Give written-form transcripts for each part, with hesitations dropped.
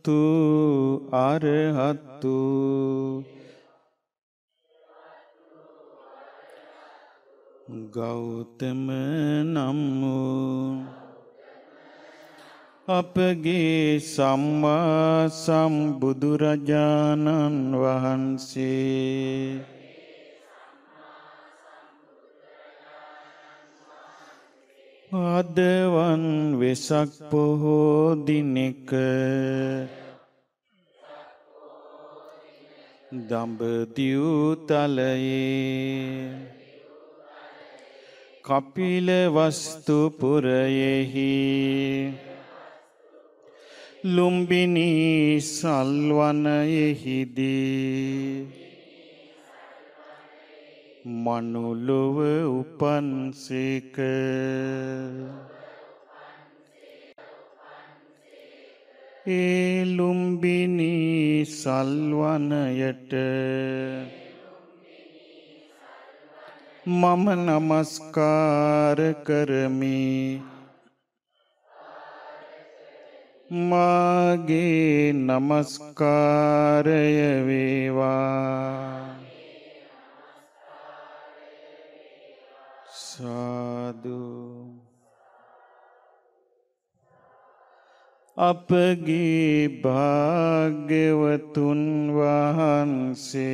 සම්බුද්ධත්තු අරහත්තු ගෞතම නම් වූ අපගේ සම්මා සම්බුදුරජාණන් වහන්සේ අදවන් වෙසක් පොහෝ දිනෙක දඹදිව් තලයේ කපිලවස්තුපුරයෙහි ලුම්බිනී සල්වනයෙහිදී මනුලොව උපන්සේක. ඒ ලුම්බිනී සල්වනයට මම නමස්කාර කරමි. මාගේ නමස්කාරය වේවා. සාදු. අපගේ භාග්‍යවතුන් වහන්සේ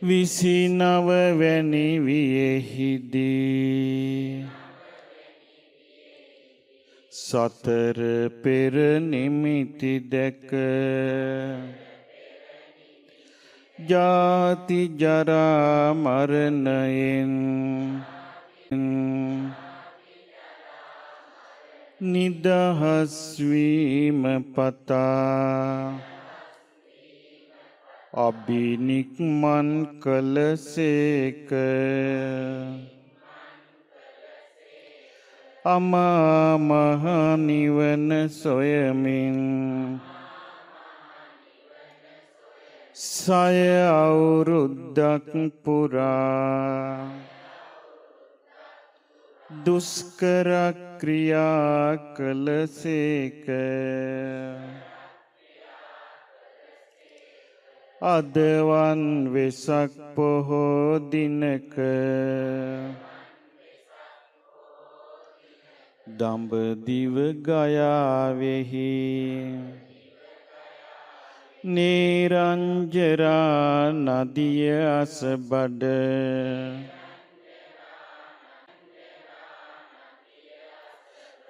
29 වැනි වියෙහිදී සතර පෙර නිමිති දැක ජාති ජරා මරණයෙන් නිදහස් වීම පතා අබිනික්මන් කළසේක. අමා මහ නිවන සොයමින් සය අවුරුද්දක් පුරා දුෂ්කර ක්‍රියා කළසේක. අදවන් වෙසක් පොහෝ දිනක දඹදිව ගයාවෙහි නිරංජරා නදිය අසබඩ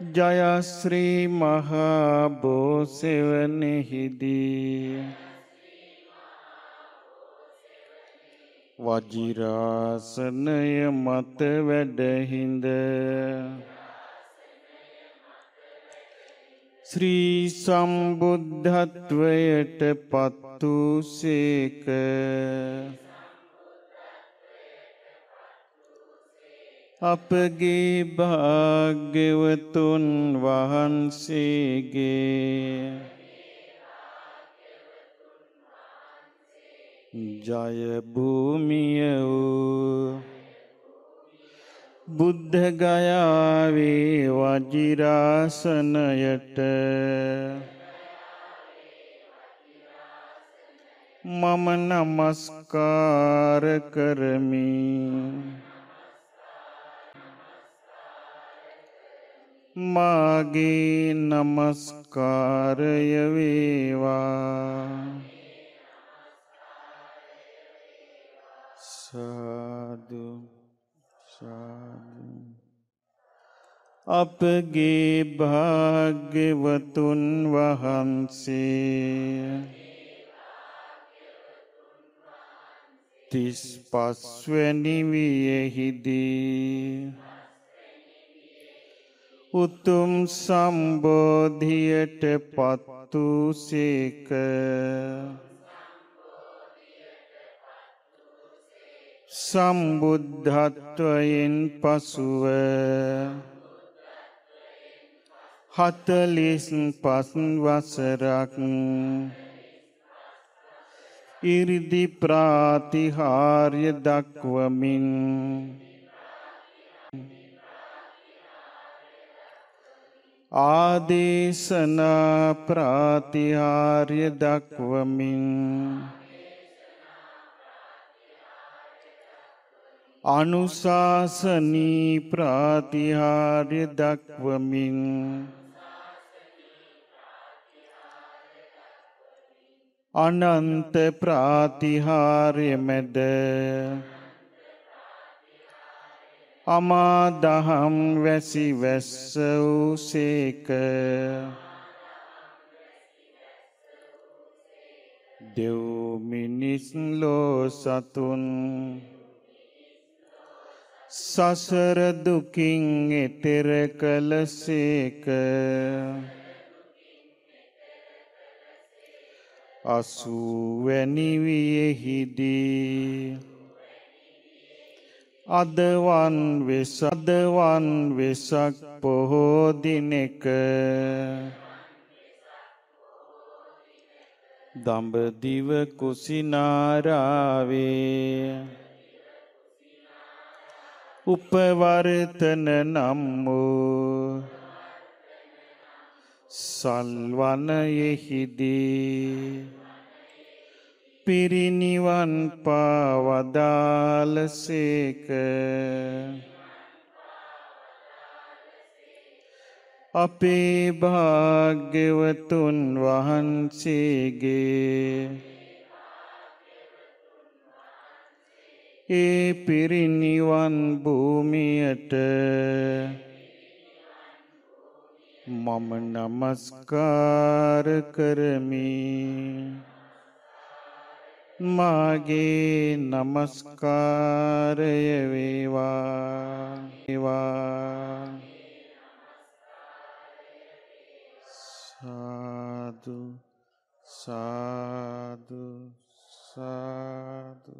ජයශ්‍රී මහා බෝසෙවණෙහිදී වජිරාසනය මත වැඩහිඳ ශ්‍රී සම්බුද්ධත්වයට පත් වූසේක. අපගේ භාග්‍යවතුන් වහන්සේගේ ජය භූමිය වූ බුද්ධ ගයාවේ වජිරාසනයට මම නමස්කාර කරමි. මාගේ නමස්කාරය වේවා. සාදු සාදු. අපගේ භාග්‍යවතුන් වහන්සේ 35 වැනි වියෙහිදී උතුම් සම්බෝධියට පත් වූසේක. සම්බුද්ධත්වයෙන් පසුව 45 වසරක් ඉරිදි ප්‍රාතිහාර්ය දක්වමින් ආදේශනා ප්‍රාතිහාර්ය දක්වමින් අනුශාසනී ප්‍රාතිහාර්ය දක්වමින් අනන්ත ප්‍රාතිහාර්ය මැද අමා දහම් වැසි වැස්ස වූ සේක. දෙව් මිනිස් ලෝ සතුන් සසර දුකින් එතෙර කළ සේක. අසුවැනි වියෙහිදී අදවන් වෙසක් පොහෝ දිනෙක දඹදිව කුසිනාරාවේ උපවර්තන නම් වූ සල්වනයෙහිදී පිරිනිවන් පාවදාලසේක. අපේ භාග්‍යවතුන් වහන්සේගේ ඒ පිරිනිවන් භූමියට මම නමස්කාර කරමි. මාගේ නමස්කාරය වේවා. සාදු සාදු සාදු.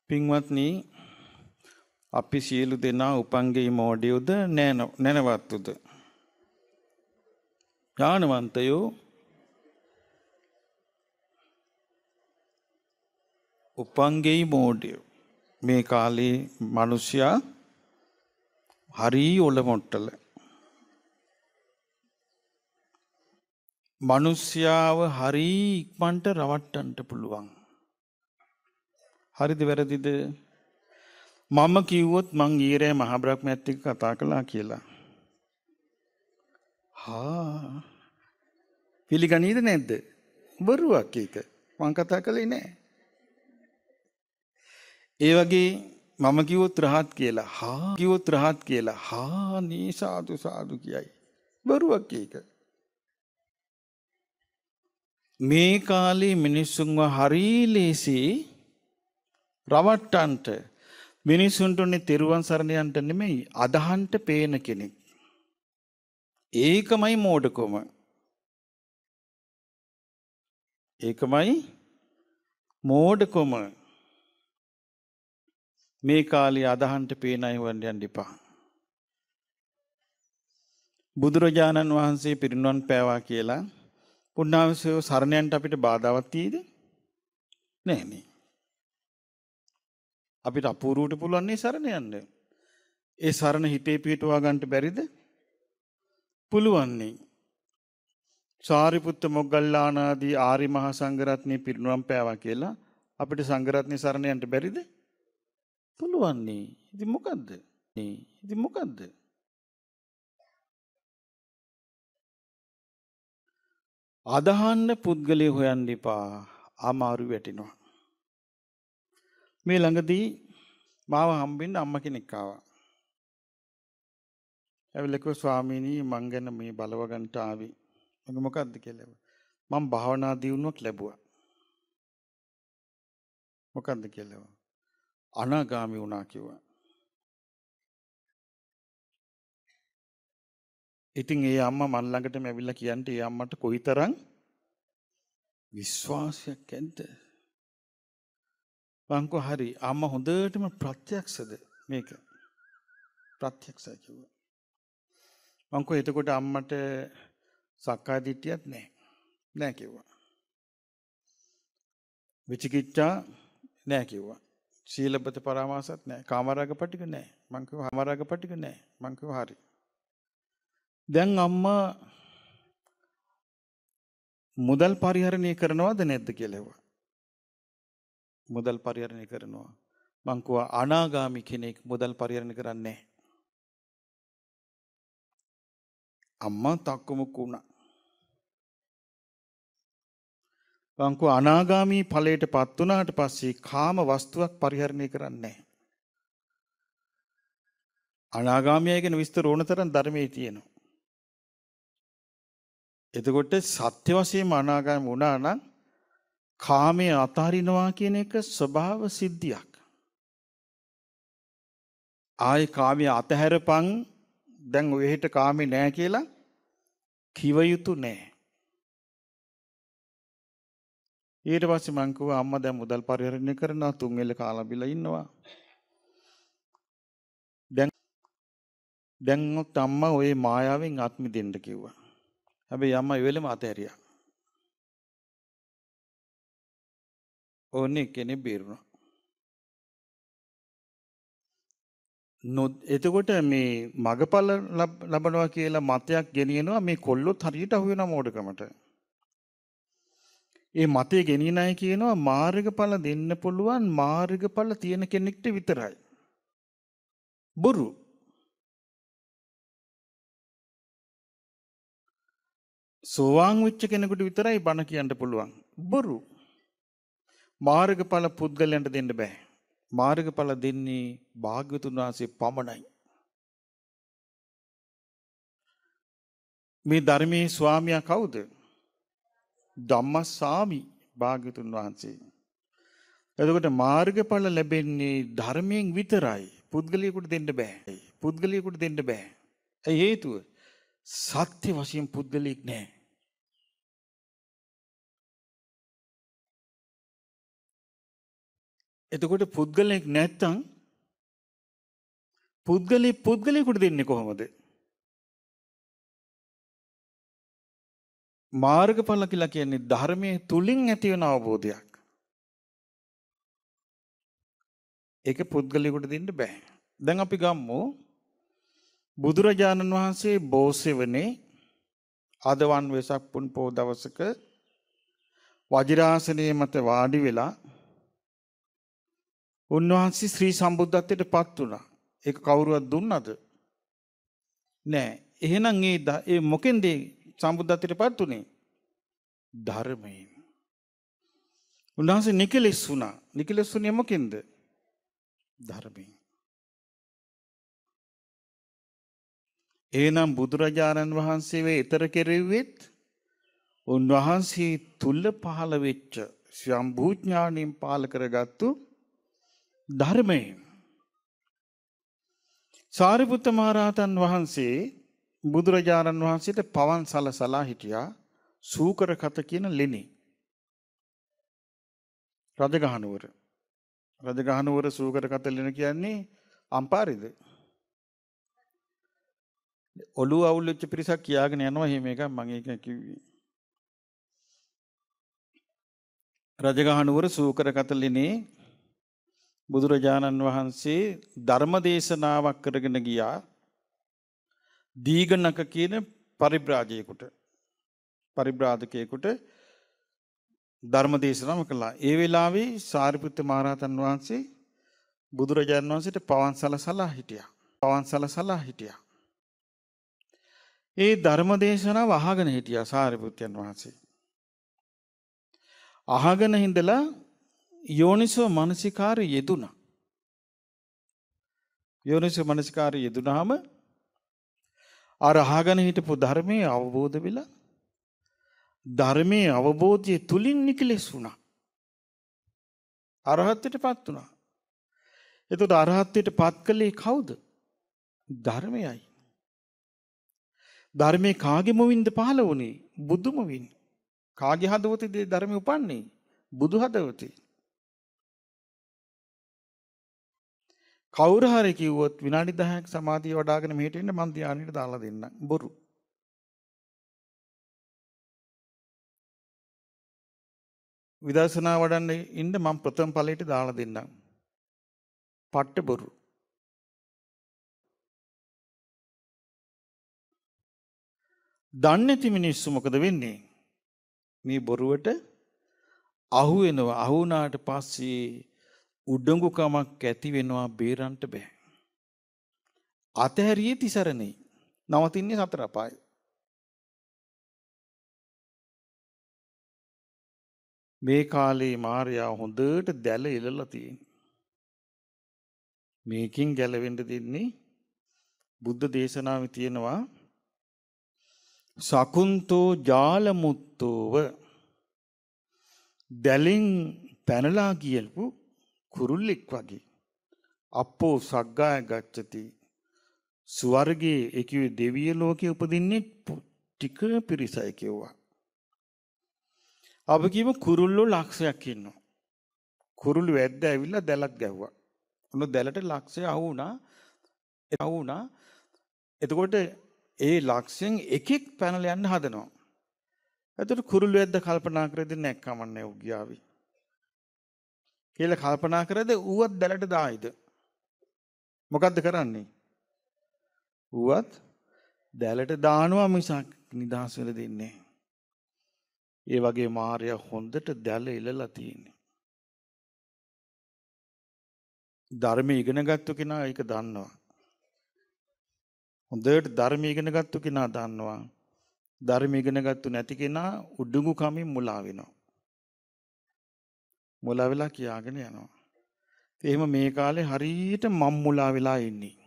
පින්වත්නි, අපි සියලු දෙනා උපංගෙයි මෝඩයෝද නැනවත්තුද ඥානවන්තයෝ උපංගෙයි මෝඩයෝ. මේ කාලේ මිනිසයා හරි ඔලොමොට්ටල. මිනිස්යාව හරි ඉක්මනට රවට්ටන්න පුළුවන්. හරිද වැරදිද? මම කිව්වොත් මං ඊරේ මහ බ්‍රහ්මයත් එක්ක කතා කළා කියලා. පිළිගනීද නැද්ද? බොරුවක් ඒක. මං කතා කළේ නෑ. ඒ වගේ මම කිව්වොත් රහත් කියලා. නේ සාදු සාදු කියයි. බොරුවක් ඒක. මේ කාලේ මිනිස්සුන්ව හරි ලේසි රවට්ටන්ට. මිනිස්සුන්ට උනේ තෙරුවන් සරණ යන්න නෙමෙයි, අදහන්ට පේන කෙනෙක්. ඒකමයි මෝඩකම. ඒකමයි මෝඩකම. මේ කාලේ අදහන්ට පේන අය වන්න යන්න එපා. බුදුරජාණන් වහන්සේ පිරිනුවන් පෑවා කියලා උන්වහන්සේ සරණයන්ට අපිට බාධාවක් තියෙද? නෑ නේ. අපිට අපූර්වට පුළුවන් නේ සරණ යන්න. ඒ සරණ හිතේ පිටවා ගන්නට බැරිද? පුළුවන් නේ. සාරිපුත්ත මොග්ගල්ලාන ආදී ආරි මහා සංඝරත්නය පිරිනුවම් පෑවා කියලා අපිට සංඝරත්නය සරණ යන්න බැරිද? පුළුවන් නේ. ඉතින් මොකද්ද? අදහන්න පුද්ගලයා හොයන්න එපා. අමාරු වැටෙනවා. මේ ළඟදී මාව හම්බෙන්න අම්මා කෙනෙක් ආවා. ඇවිල්ලා කිව්වා ස්වාමීනි මං ගැන මේ බලව ගන්නට ආවේ. මම මොකද්ද කියලා. මම භාවනා දියුණුවක් ලැබුවා. මොකද්ද කියලා. අනාගාමී වුණා කිව්වා. ඉතින් ඒ අම්මා මන් ළඟටම ඇවිල්ලා කියන්නේ ඒ අම්මට කොයිතරම් විශ්වාසයක් ඇද්ද? වංකෝ හරි අම්මා හොඳටම ප්‍රත්‍යක්ෂද මේක? ප්‍රත්‍යක්ෂයි කිව්වා. වංකෝ එතකොට අම්මට සක්කාය දිට්ඨියක් නෑ කිව්වා. විචිකිච්ඡා නෑ කිව්වා. සීලබ්බත පරාමාසත් නෑ. කාමරාග පටික නෑ. මං කිව්වා කාමරාග පටික නෑ. මං කිව්වා හරි. දැන් අම්මා මුදල් පරිහරණය කරනවද නැද්ද කියලා ඇහුවා. මුදල් පරිහරණය කරනවා. මං කිව්වා අනාගාමි කෙනෙක් මුදල් පරිහරණය කරන්නේ නැහැ. අම්මා තක්කමුක්ක වුණා. මං කිව්වා අනාගාමි ඵලයටපත් වුණාට පස්සේ කාම වස්තුවක් පරිහරණය කරන්නේ නැහැ. අනාගාමියයි ගැන විස්තර ඕන තරම් ධර්මයේ තියෙනවා. එතකොට සත්‍ය වශයෙන්ම අනාගාමී වුණා නම් කාමයේ අතහරිනවා කියන එක ස්වභාව සිද්ධියක්. ආයි කාමයේ අතහැරපන් දැන් ඔයෙහිට කාමේ නැහැ කියලා කිව යුතු නැහැ. ඊට පස්සේ මං කිව්වා අම්මා දැන් මුදල් පරිහරණය කරනවා තුන් වෙල කාලා බිලා ඉන්නවා. දැන් අම්මා ওই මායාවෙන් ආත්මි දෙන්න කිව්වා. හැබැයි අම්මා ඒ වෙලෙම අතහැරියා. ඕනේ කෙනෙක් බේරුණා. එතකොට මේ මගපල ලබනවා කියලා මතයක් ගෙනියනවා මේ කොල්ලොත් හරියට අහු වෙනා මෝඩකමට. ඒ මතේ ගෙනියන අය කියනවා මාර්ගඵල දෙන්න පුළුවන් මාර්ගඵල තියෙන කෙනෙක්ට විතරයි. බොරු. සෝවාන් වෙච්ච කෙනෙකුට විතරයි බණ කියන්න පුළුවන්. බොරු. මාර්ගඵල පුද්ගලයන්ට දෙන්න බෑ. මාර්ගඵල දෙන්නේ භාග්‍යවතුන් වහන්සේ පමණයි. මේ ධර්මයේ ස්වාමියා කවුද? ධම්මස්සාමි භාග්‍යවතුන් වහන්සේ. එතකොට මාර්ගඵල ලැබෙන්නේ ධර්මයෙන් විතරයි. පුද්ගලයෙකුට දෙන්න බෑ. පුද්ගලයෙකුට දෙන්න බෑ. ඒ හේතුව සත්‍ය වශයෙන් පුද්ගලෙක් නෑ. එතකොට පුද්ගලෙක් නැත්තම් පුද්ගලයෙකුට දෙන්නේ කොහොමද? මාර්ගඵල කියලා කියන්නේ ධර්මයේ තුලින් ඇති වෙන අවබෝධයක්. ඒක පුද්ගලයෙකුට දෙන්න බෑ. දැන් අපි ගමු බුදුරජාණන් වහන්සේ බෝසෙවනේ අදවන් වෙසක් පුන් පොහොව දවසක වජිරාසනයේ මත වාඩි වෙලා උන්වහන්සේ ශ්‍රී සම්බුද්ධත්වයට පත් වුණා. ඒක කවුරුවත් දුන්නද? නෑ. එහෙනම් ඒ මොකෙන්ද සම්බුද්ධත්වයට පත් උනේ? ධර්මයෙන්. උන්වහන්සේ නිකලෙස් වුණා. නිකලෙස් වුණේ මොකෙන්ද? ධර්මයෙන්. එහෙනම් බුදුරජාණන් වහන්සේ වේ ඊතර කෙරෙව්වෙත් උන්වහන්සේ තුල පහළ වෙච්ච ස්වයම්භූ ඥාණයෙන් පාල කරගත්තු ධර්මයෙන්. සාරිපුත්ත මහරහතන් වහන්සේ බුදුරජාණන් වහන්සේට පවන් සලසලා හිටියා සූකර කත කියන ලෙනේ. රජගහනුවර. රජගහනුවර සූකර කත ලෙන කියන්නේ අම්පාරේද? ඔළුව අවුල් වෙච්ච පිරිසක් කියාගෙන යනවා එහෙම එකක් මම ඒක කිව්වේ. රජගහනුවර සූකර කත ලෙනේ බුදුරජාණන් වහන්සේ ධර්ම දේශනාවක් කරගෙන ගියා දීඝනක කියන පරිබ්‍රාජකයෙකුට ධර්ම දේශනාව කළා. ඒ වෙලාවේ සාරිපුත්ත මහරහතන් වහන්සේ බුදුරජාණන් වහන්සේට පවන් සලසලා හිටියා. ඒ ධර්ම දේශනාව අහගෙන හිටියා සාරිපුත්යන් වහන්සේ. අහගෙන හිඳලා යෝනිසෝ මනසිකාරය යෙදුණා. යෝනිසෝ මනසිකාරය යෙදුණාම අර අහගෙන හිටපු ධර්මයේ අවබෝධ වෙලා ධර්මයේ අවබෝධය තුලින් නිකලෙස් වුණා. අරහත්ත්වයටපත් වුණා. එතකොට අරහත්ත්වයටපත් කළේ කවුද? ධර්මයයි. ධර්මයේ කාගේ මොවින්ද පහළ වුණේ? බුදු මොවින්. කාගේ හදවතේද ධර්මය උපන්නේ? බුදු හදවතේ. කවුරු හරි කිව්වොත් විනාඩි 10ක් සමාධිය වඩ아가න මෙහෙට එන්න මං ධානයට දාලා දෙන්නම්. බොරු. විදර්ශනා වඩන්න ඉන්න මං ප්‍රථම ඵලයට දාලා දෙන්නම්. පට්ට බොරු. දන්නේ නැති මිනිස්සු මොකද වෙන්නේ? මේ බොරුවට අහු වෙනවා. අහු වුණාට පස්සේ උඩඟුකමක් ඇති වෙනවා, බේරන්න බෑ. අතහැරියේ තිසරණේ. නවතින්නේ සතර අපායේ. මේ කාලේ මාර්යා හොඳට දැල ඉලලා තියෙනවා. මේකින් ගැලවෙන්න දෙන්නේ බුද්ධ දේශනාවේ තියෙනවා සකුන්තෝ ජාලමුත්තෝව දැලින් පැනලා ගියපු කුරුල්ලෙක් වගේ අපෝ සග්ගාය ගච්ඡති ස්වර්ගයේ ඒකේ දෙවිය ලෝකයේ උපදින්නේ ටික පිරිසයි කිව්වා. අපි කියමු කුරුල්ලෝ ලක්ෂයක් ඉන්නවා. කුරුළු වැද්ද ඇවිල්ලා දැලක් ගැහුවා. උන දැලට ලක්ෂය අහු වුණා. එතකොට ඒ ලක්ෂයෙන් එකෙක් පැනලා යන්න හදනවා. එතකොට කුරුළු වැද්ද කල්පනා කරද්දී නැක්කමන්නේ ඌ ගියාවි. කියලා කල්පනා කරද්දී ඌවත් දැලට දායිද? මොකද්ද කරන්නේ? ඌවත් දැලට දානවා මිසක් නිදහස් වෙලා දෙන්නේ. ඒ වගේ මාර්යා හොඳට දැල ඉලලා තියෙන්නේ. ධර්මය ඉගෙන ගත්තු කෙනා ඒක දන්නවා. හොඳට ධර්මය ඉගෙන ගත්තු කෙනා දන්නවා. ධර්මය ඉගෙන ගත්තු නැති කෙනා උඩඟු කමින් මුලා වෙනවා. මුලා වෙලා කියාගෙන යනවා. එහෙම මේ කාලේ හරියට මම් මුලා වෙලා ඉන්නේ.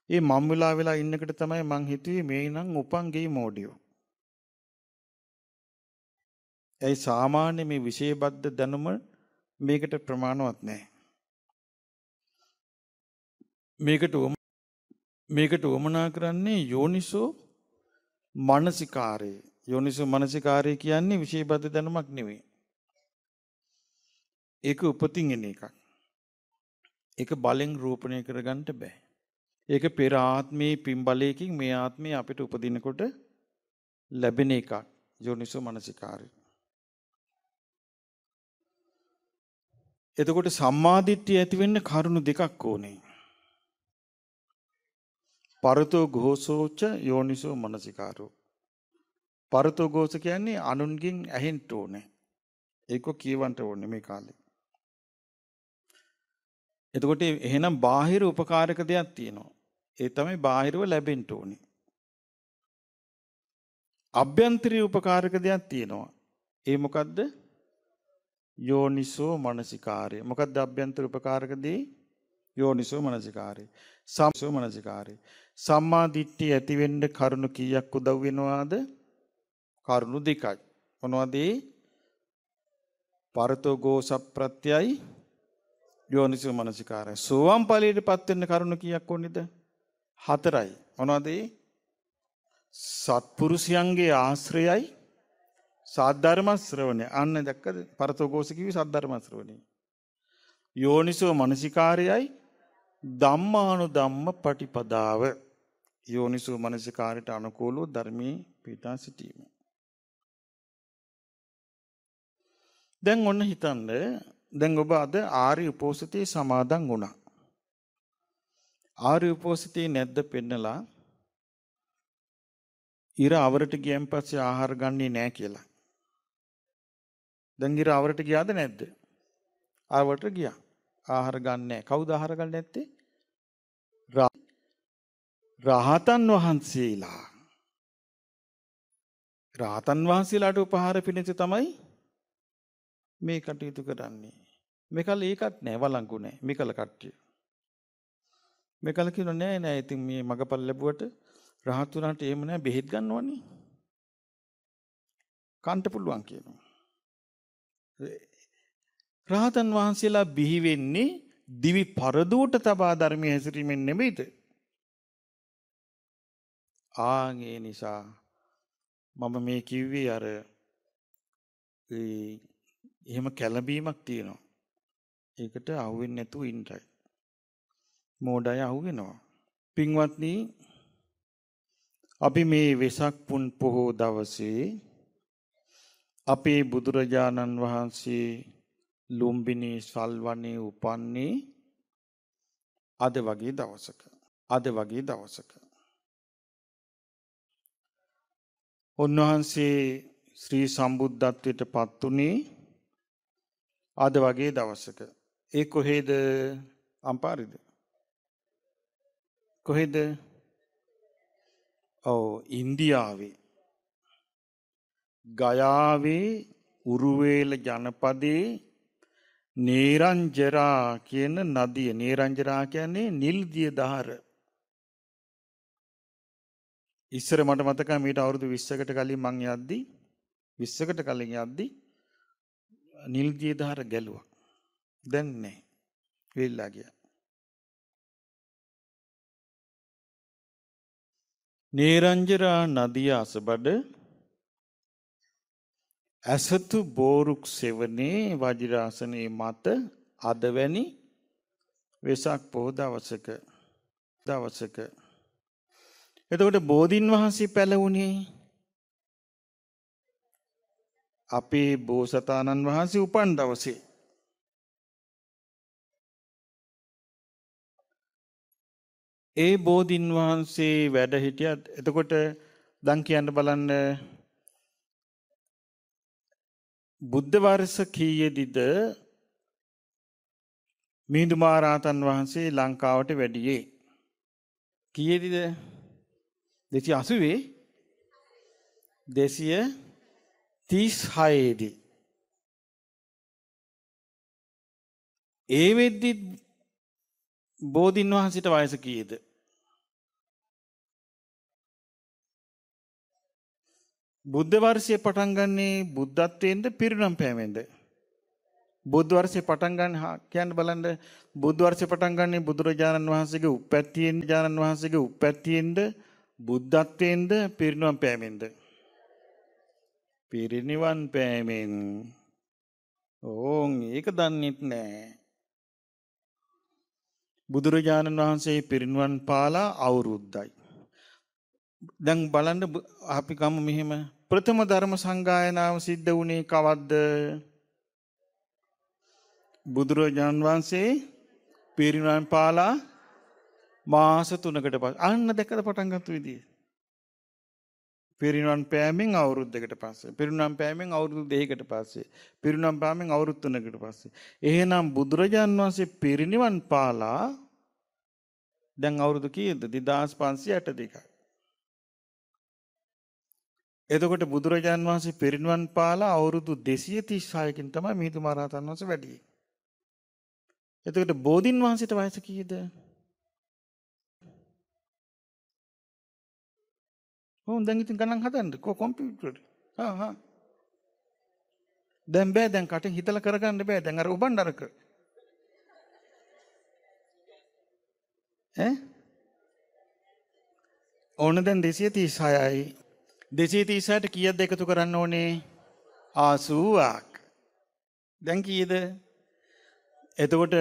ඒ මම් මුලා වෙලා ඉන්නකට තමයි මං හිතුවේ මේ නම් උපන් ගේ මොඩියෝ. ඒ සාමාන්‍ය මේ විෂයබද්ධ දැනුම මේකට ප්‍රමාණවත් නැහැ. මේකට වමනා කරන්නේ යෝනිසෝ මනසිකාරය. යෝනිසෝ මනසිකාරය කියන්නේ විශේෂබද්ධ දැනුමක් නෙවෙයි. ඒක උපතින් එන එකක්. ඒක බලෙන් රූපණය කරගන්න බෑ. ඒක පෙර ආත්මේ පින් බලයකින් මේ ආත්මේ අපිට උපදිනකොට ලැබෙන එකක්. යෝනිසෝ මනසිකාරය. එතකොට සම්මාදිට්ඨිය ඇති වෙන්න කරුණු දෙකක් ඕනේ. පරතෝ ഘോഷෝච යෝනිසෝ මනසිකාරෝ. පරතෝ ഘോഷ කියන්නේ අනුන්ගෙන් ඇහෙන්න ඕනේ. ඒක කියවන්න ඕනේ මේ කාලේ. එතකොට එහෙනම් බාහිර උපකාරක දෙයක් තියෙනවා. ඒ තමයි බාහිරව ලැබෙන්න ඕනේ. අභ්‍යන්තරීය උපකාරක දෙයක් තියෙනවා. ඒ මොකද්ද? යෝනිසෝ මනසිකාරය. මොකද්ද අභ්‍යන්තර උපකාරක දේ? යෝනිසෝ මනසිකාරය. සම්සෝ මනසිකාරය. සම්මා දිට්ඨිය ඇති වෙන්න කරුණු කීයක් උදව් වෙනවාද? කරුණු දෙකයි. මොනවද ඒ? පරතෝ ഘോഷ ප්‍රත්‍යයයි යෝනිසෝ මනසිකාරය. සෝවාන් ඵලයටපත් වෙන්න කරුණු කීයක් ඕනේද? 4යි. මොනවද ඒ? සත්පුරුෂයන්ගේ ආශ්‍රයයි සාධර්ම ශ්‍රවණය. අන්න දැක්කද? පරතෝ ഘോഷ කිව්වේ සාධර්ම ශ්‍රවණය. යෝනිසෝ මනසිකාරයයි ධම්මානුධම්ම පටිපදාව. යෝනිසෝ මනසිකාරයට අනුකූලව ධර්මයේ පිටා සිටීම. දැන් ඔන්න හිතන්න, දැන් ඔබ අද ආර්ය උපෝසතේ සමාදන් වුණා. ආර්ය උපෝසතේ නැද්ද පෙන්නලා ඉර අවරට ගියන් පස්සේ ආහාර ගන්නේ නැහැ කියලා. දැන් ඉර අවරට ගියාද නැද්ද? අවරට ගියා. ආහාර ගන්න නැහැ. කවුද ආහාර ගන්න නැත්තේ? රහතන් වහන්සේලා. රහතන් වහන්සේලාට උපහාර පිණිස තමයි මේ කටයුතු කරන්නේ. මේකල ඒකත් නෑ, වළංගු නෑ මේකල කට්ටිය. මේකල කියනවා නෑ නෑ ඉතින් මේ මගපල් ලැබුවට රහත් වුණාට එහෙම නෑ, බෙහෙත් ගන්නවනේ. කන්ට පුළුවන් කියනවා. රහතන් වහන්සේලා බිහි වෙන්නේ දිවි පරදුවට තබා ධර්මයේ හැසිරීමෙන් නෙමෙයිද? ආගේ නිසා මම මේ කිව්වේ අර එහෙම කැළඹීමක් තියෙනවා. ඒකට අහු වෙන්නේ නැතුව ඉන්නයි. මෝඩය අහු වෙනවා. පින්වත්නි, අපි මේ වෙසක් පුන් පොහෝ දවසේ අපේ බුදුරජාණන් වහන්සේ ලුම්බිනී සල්වනේ උපන්නේ අද වගේ දවසක. උන්වහන්සේ ශ්‍රී සම්බුද්ධත්වයට පත් වුණේ අද වගේ දවසක. ඒ කොහෙද? අම්පාරිද? කොහෙද? ඔව් ඉන්දියාවේ. ගයාවේ උරුවේල ජනපදයේ නේරංජරා කියන නදිය. නේරංජරා කියන්නේ නිල් දිය දහර. ඉස්සර මට මතකයි මීට අවුරුදු 20කට කලින් මං යද්දි 20කට කලින් යද්දි නිල් දිය දහර ගැලුවා. දැන් නෑ. වෙල්ලා ගියා. නේරංජරා නදිය අසබඩ ඇසතු බෝරුක් සෙවනේ වජිරාසනයේ මත අදවැනි වෙසක් පොහොය දවසක එතකොට බෝධීන් වහන්සේ පැලවුණේ අපේ බෝසතාණන් වහන්සේ උපන් දවසේ. ඒ බෝධීන් වහන්සේ වැඩ හිටියත් එතකොට දැන් කියන්න බලන්න බුද්ධ වර්ෂ කීයේදීද මිහිඳු මහරහතන් වහන්සේ ලංකාවට වැඩියේ? කීයේදීද? 280 236 දී. ඒ වෙද්දි බෝධීන් වහන්සේට වයස කීයද? බුද්ධ වර්ෂයේ පටන් ගන්නේ බුද්ධත්වයෙන්ද පිරිනම් පෑමෙන්ද? බුද්ධ වර්ෂයේ පටන් ගන්න කියන්න බලන්න. බුද්ධ වර්ෂයේ පටන් ගන්නේ බුදුරජාණන් වහන්සේගේ උප්පැත්තියෙන්ද බුද්ධත්වයෙන්ද පිරිනම් පෑමෙන්ද? පිරිනිවන් පෑමෙන්. ඕන් ඒක දන්නෙත් නෑ. බුදුරජාණන් වහන්සේ පිරිනිවන් පාලා අවුරුද්දයි. දැන් බලන්න අපි කම මෙහෙම ප්‍රථම ධර්ම සංගායනාව සිද්ධ වුණේ කවද්ද? බුදුරජාණන් වහන්සේ පිරිනිවන් පාලා මාස 3කට පස්සේ. අන්න දැකලා පටන් ගත්ත විදිය. පිරිනිවන් පෑමෙන් අවුරුද්දකට පස්සේ. පිරිනිවන් පෑමෙන් අවුරුදු 2කට පස්සේ. පිරිනිවන් පෑමෙන් අවුරුදු 3කට පස්සේ. එහෙනම් බුදුරජාණන් වහන්සේ පිරිනිවන් පාලා දැන් අවුරුදු කීයද? 2562යි. එතකොට බුදුරජාණන් වහන්සේ පිරිනිවන් පාලා අවුරුදු 236කින් තමයි මිහිඳු මහරහතන් වහන්සේ වැඩියේ. එතකොට බෝධීන් වහන්සේට වයස කීයද? දැන් ඉතින් ගණන් හදන්න කොම්පියුටරේ. දැන් බෑ, දැන් කටින් හිතලා කරගන්න බෑ. දැන් අර උබණ්ඩරක ඕන දැන් 236යි. 236ට කීයද එකතු කරන්න ඕනේ? 80ක්. දැන් කීයද? එතකොට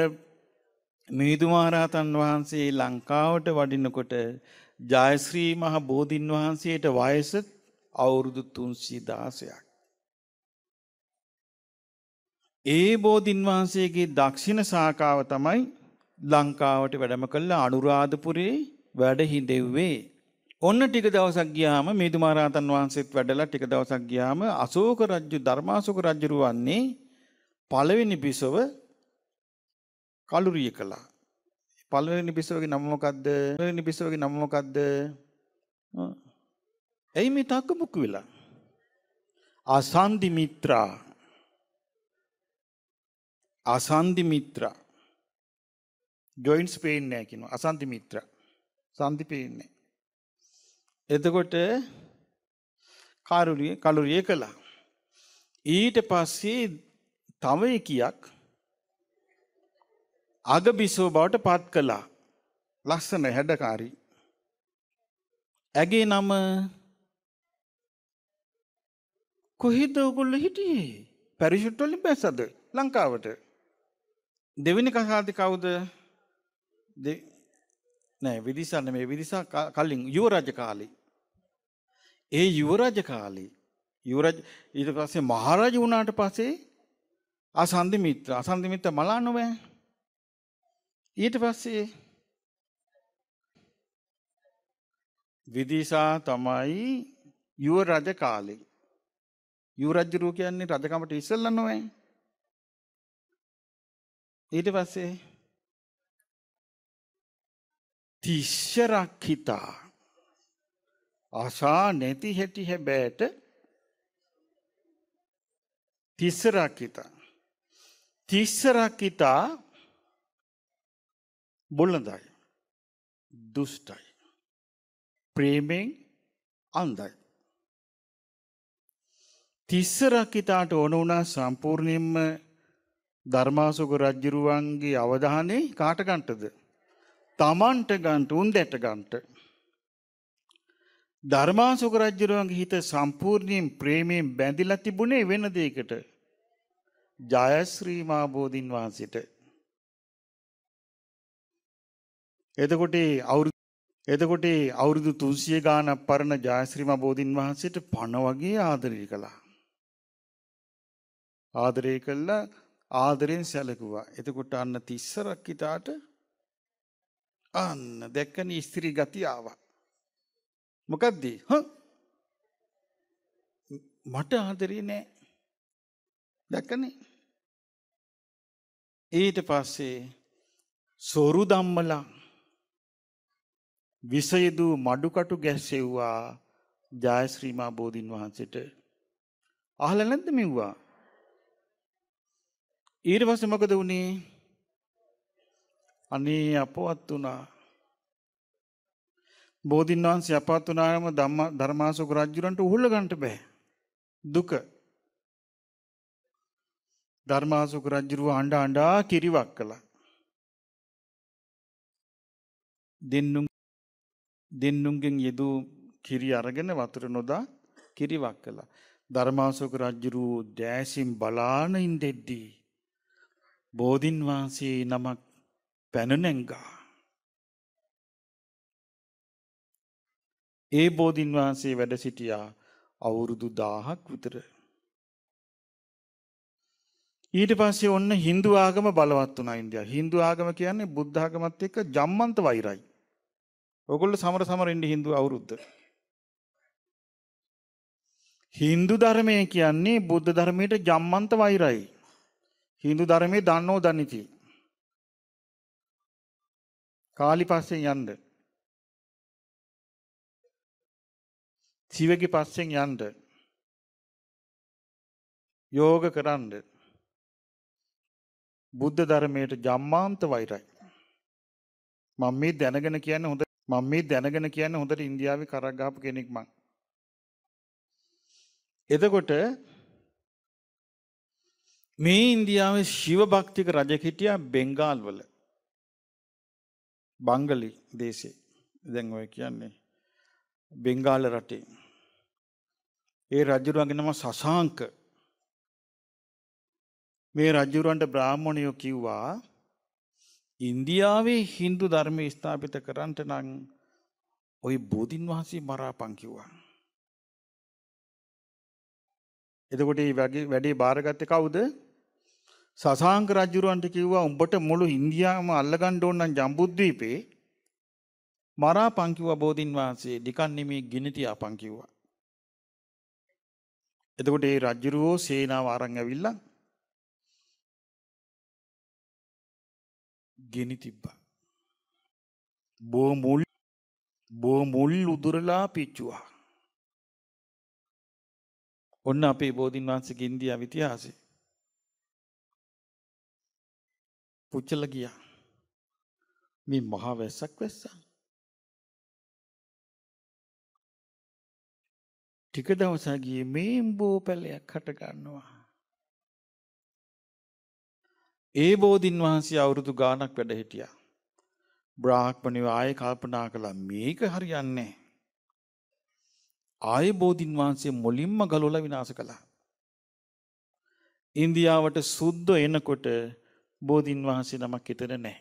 මිහිඳු මහරහතන් වහන්සේ ලංකාවට වඩිනකොට ජයශ්‍රී මහ බෝධීන් වහන්සේට වයස අවුරුදු 316ක්. ඒ බෝධීන් වහන්සේගේ දක්ෂිණ ශාඛාව තමයි ලංකාවට වැඩම කළ අනුරාධපුරේ වැඩ හිඳෙව්වේ. ඔන්න ටික දවසක් ගියාම මිහිඳු මහරහතන් වහන්සේත් වැඩලා ටික දවසක් ගියාම අශෝක රජු ධර්මාශෝක රජු වන්නේ පළවෙනි බිසව කලුරිය කළා. පළවෙනි බිසවගේ නම මොකද්ද? පළවෙනි බිසවගේ නම මොකද්ද? එයි මේ තක්කමුක්ක වෙලා. අසන්දි මිත්‍රා. අසන්දි මිත්‍රා. ජොයින්ට්ස් පේන්නේ නැහැ කියනවා. අසන්දි මිත්‍රා. සන්දි පේන්නේ. එතකොට කලුරිය කළා. ඊට පස්සේ තව එකියක් අගබිසෝ බවට පත් කළා. ලස්සන හැඩකාරී. ඇගේ නම කොහෙද ඔයගොල්ලෝ හිටියේ? පැරිෂුට් වලින් බැස්සද ලංකාවට? දෙවෙනි කසාදේ කවුද? නෑ විදිසා නෙමෙයි. විදිසා කලින් යුවරජ කාලේ. ඒ යුවරජ කාලේ යුවරජ ඊට පස්සේ මහරජ වුණාට පස්සේ අසන්දි මිත්‍ර මලා නොවේ. ඊට පස්සේ විදිසා තමයි යුව රජ කාලේ. යුව රජුරෝ කියන්නේ රජකමට ඉස්සෙල්ලා නොවේ. ඊට පස්සේ තිස්සරක් හිතා ආශා නැති හැටි හැබෑට තිස්සරක් හිතා බොළඳයි දුෂ්ටයි ප්‍රේමෙන් අන්ධයි. තිස්සරක් හිතාට ඕන වුණා සම්පූර්ණයෙන්ම ධර්මාශෝක රජුරුවන්ගේ අවධානය කාට ගන්නටද? තමන්ට ගන්නට උන්දැට ගන්නට. ධර්මාශෝක රජුරුවන්ගේ හිත සම්පූර්ණයෙන් ප්‍රේමයෙන් බැඳිලා තිබුණේ වෙන දෙයකට. ජයශ්‍රී මා බෝධින් වහන්සේට. එතකොට අවුරුදු 300 ගානක් පරණ ජයශ්‍රී මා බෝධින් වහන්සේට පණ වගේ ආදරය කළා. ආදරය කළා ආදරෙන් සැලකුවා. එතකොට අන්න තිස්සරක් හිතාට අන්න දැක්කනේ ස්ත්‍රී ගතිය ආවා. මොකද්ද? මට ආදරේ නෑ. දැක්කනේ. ඊට පස්සේ සොරු ධම්මලා විසයදු මඩුකටු ගැස්සෙව්වා ජයශ්‍රී මා බෝධින් වහන්සේට. අහලා නැද්ද මෙව්වා? ඊට පස්සේ මොකද වුනේ? අනේ අපවත් වුණා. බෝධින් වහන්සේ අපවත් වුණාම ධර්මාශෝක රජුරන්ට උහුල ගන්නට බෑ. දුක. ධර්මාශෝක රජුව අඬා කිරිවක් කළා. දෙන්නුන්ගෙන් යෙදූ කිරි අරගෙන වතුර නොදා කිරිවක් කළා. ධර්මාශෝක රජුරු දැසින් බලාන ඉඳෙද්දී බෝධින් වහන්සේ නමක් පැන නැංගා. ඒ බෝධින් වහන්සේ වැඩ සිටියා අවුරුදු 1000ක් විතර. ඊට පස්සේ ඔන්න Hindu ආගම බලවත් වුණා ඉන්දියාවේ. Hindu ආගම කියන්නේ බුද්ධ ආගමත් එක්ක ජම්මන්ත වෛරයි. ඔයගොල්ලෝ සමර ඉන්නේ Hindu අවුරුද්ද. Hindu ධර්මය කියන්නේ බුද්ධ ධර්මයට ජම්මන්ත වෛරයි. Hindu ධර්මයේ දන්නෝ දනිති. කාලි පස්සෙන් යන්න. සිවගේ පස්සෙන් යන්න. යෝග කරන්න. බුද්ධ ධර්මයට ජම්මාන්ත වෛරයි. මම මේ දැනගෙන කියන්නේ හොඳට ඉන්දියාවේ කරක් ගහපු කෙනෙක් මං. එතකොට මේ ඉන්දියාවේ ශිව භක්තික රජෙක් හිටියා බෙන්ගාල් වල. බංගලි දේශේ. දැන් ඔය කියන්නේ බෙන්ගාල රටේ. ඒ රජුරුවන්ගේ නම සසාංක. මේ රජුරවන්ට බ්‍රාහ්මණයෝ කිව්වා ඉන්දියාවේ Hindu ධර්මය ස්ථාපිත කරන්නට නම් ওই බෝධින් වහන්සේ මරාපන් කිව්වා. එතකොට මේ වැඩේ බාරගත්තේ කවුද? සසාංක රජුරවන්ට කිව්වා උඹට මුළු ඉන්දියාවම අල්ලගන්න ඕන නම් ජම්බුද්වීපේ මරාපන් කිව්වා බෝධින් වහන්සේ. නිකන් නෙමෙයි ගිනි තියාපන් කිව්වා. එතකොට මේ රජුරෝ සේනාව අරන් ඇවිල්ලා ගෙනි තිබ්බා. බෝ මුල් උදුරලා පිච්චුවා. ඔන්න අපේ බෝධින් වහන්සේගේ ඉන්දියාවේ ඉතිහාසය. පුච්චලා ගියා. මේ මහා වැස්සක් වැස්සා. ටික දවසක් ගියේ මේ බෝපැලයක් හට ගන්නවා. ඒ බෝධින් වහන්සේ අවුරුදු ගාණක් වැඩ හිටියා. බ්‍රාහ්මණයෝ ආයේ කල්පනා කළා මේක හරියන්නේ නැහැ. ආයේ බෝධින් වහන්සේ මුලින්ම ගලවලා විනාශ කළා. ඉන්දියාවට සුද්ධ එනකොට බෝධින් වහන්සේ නමක් හිතෙන්නේ නැහැ.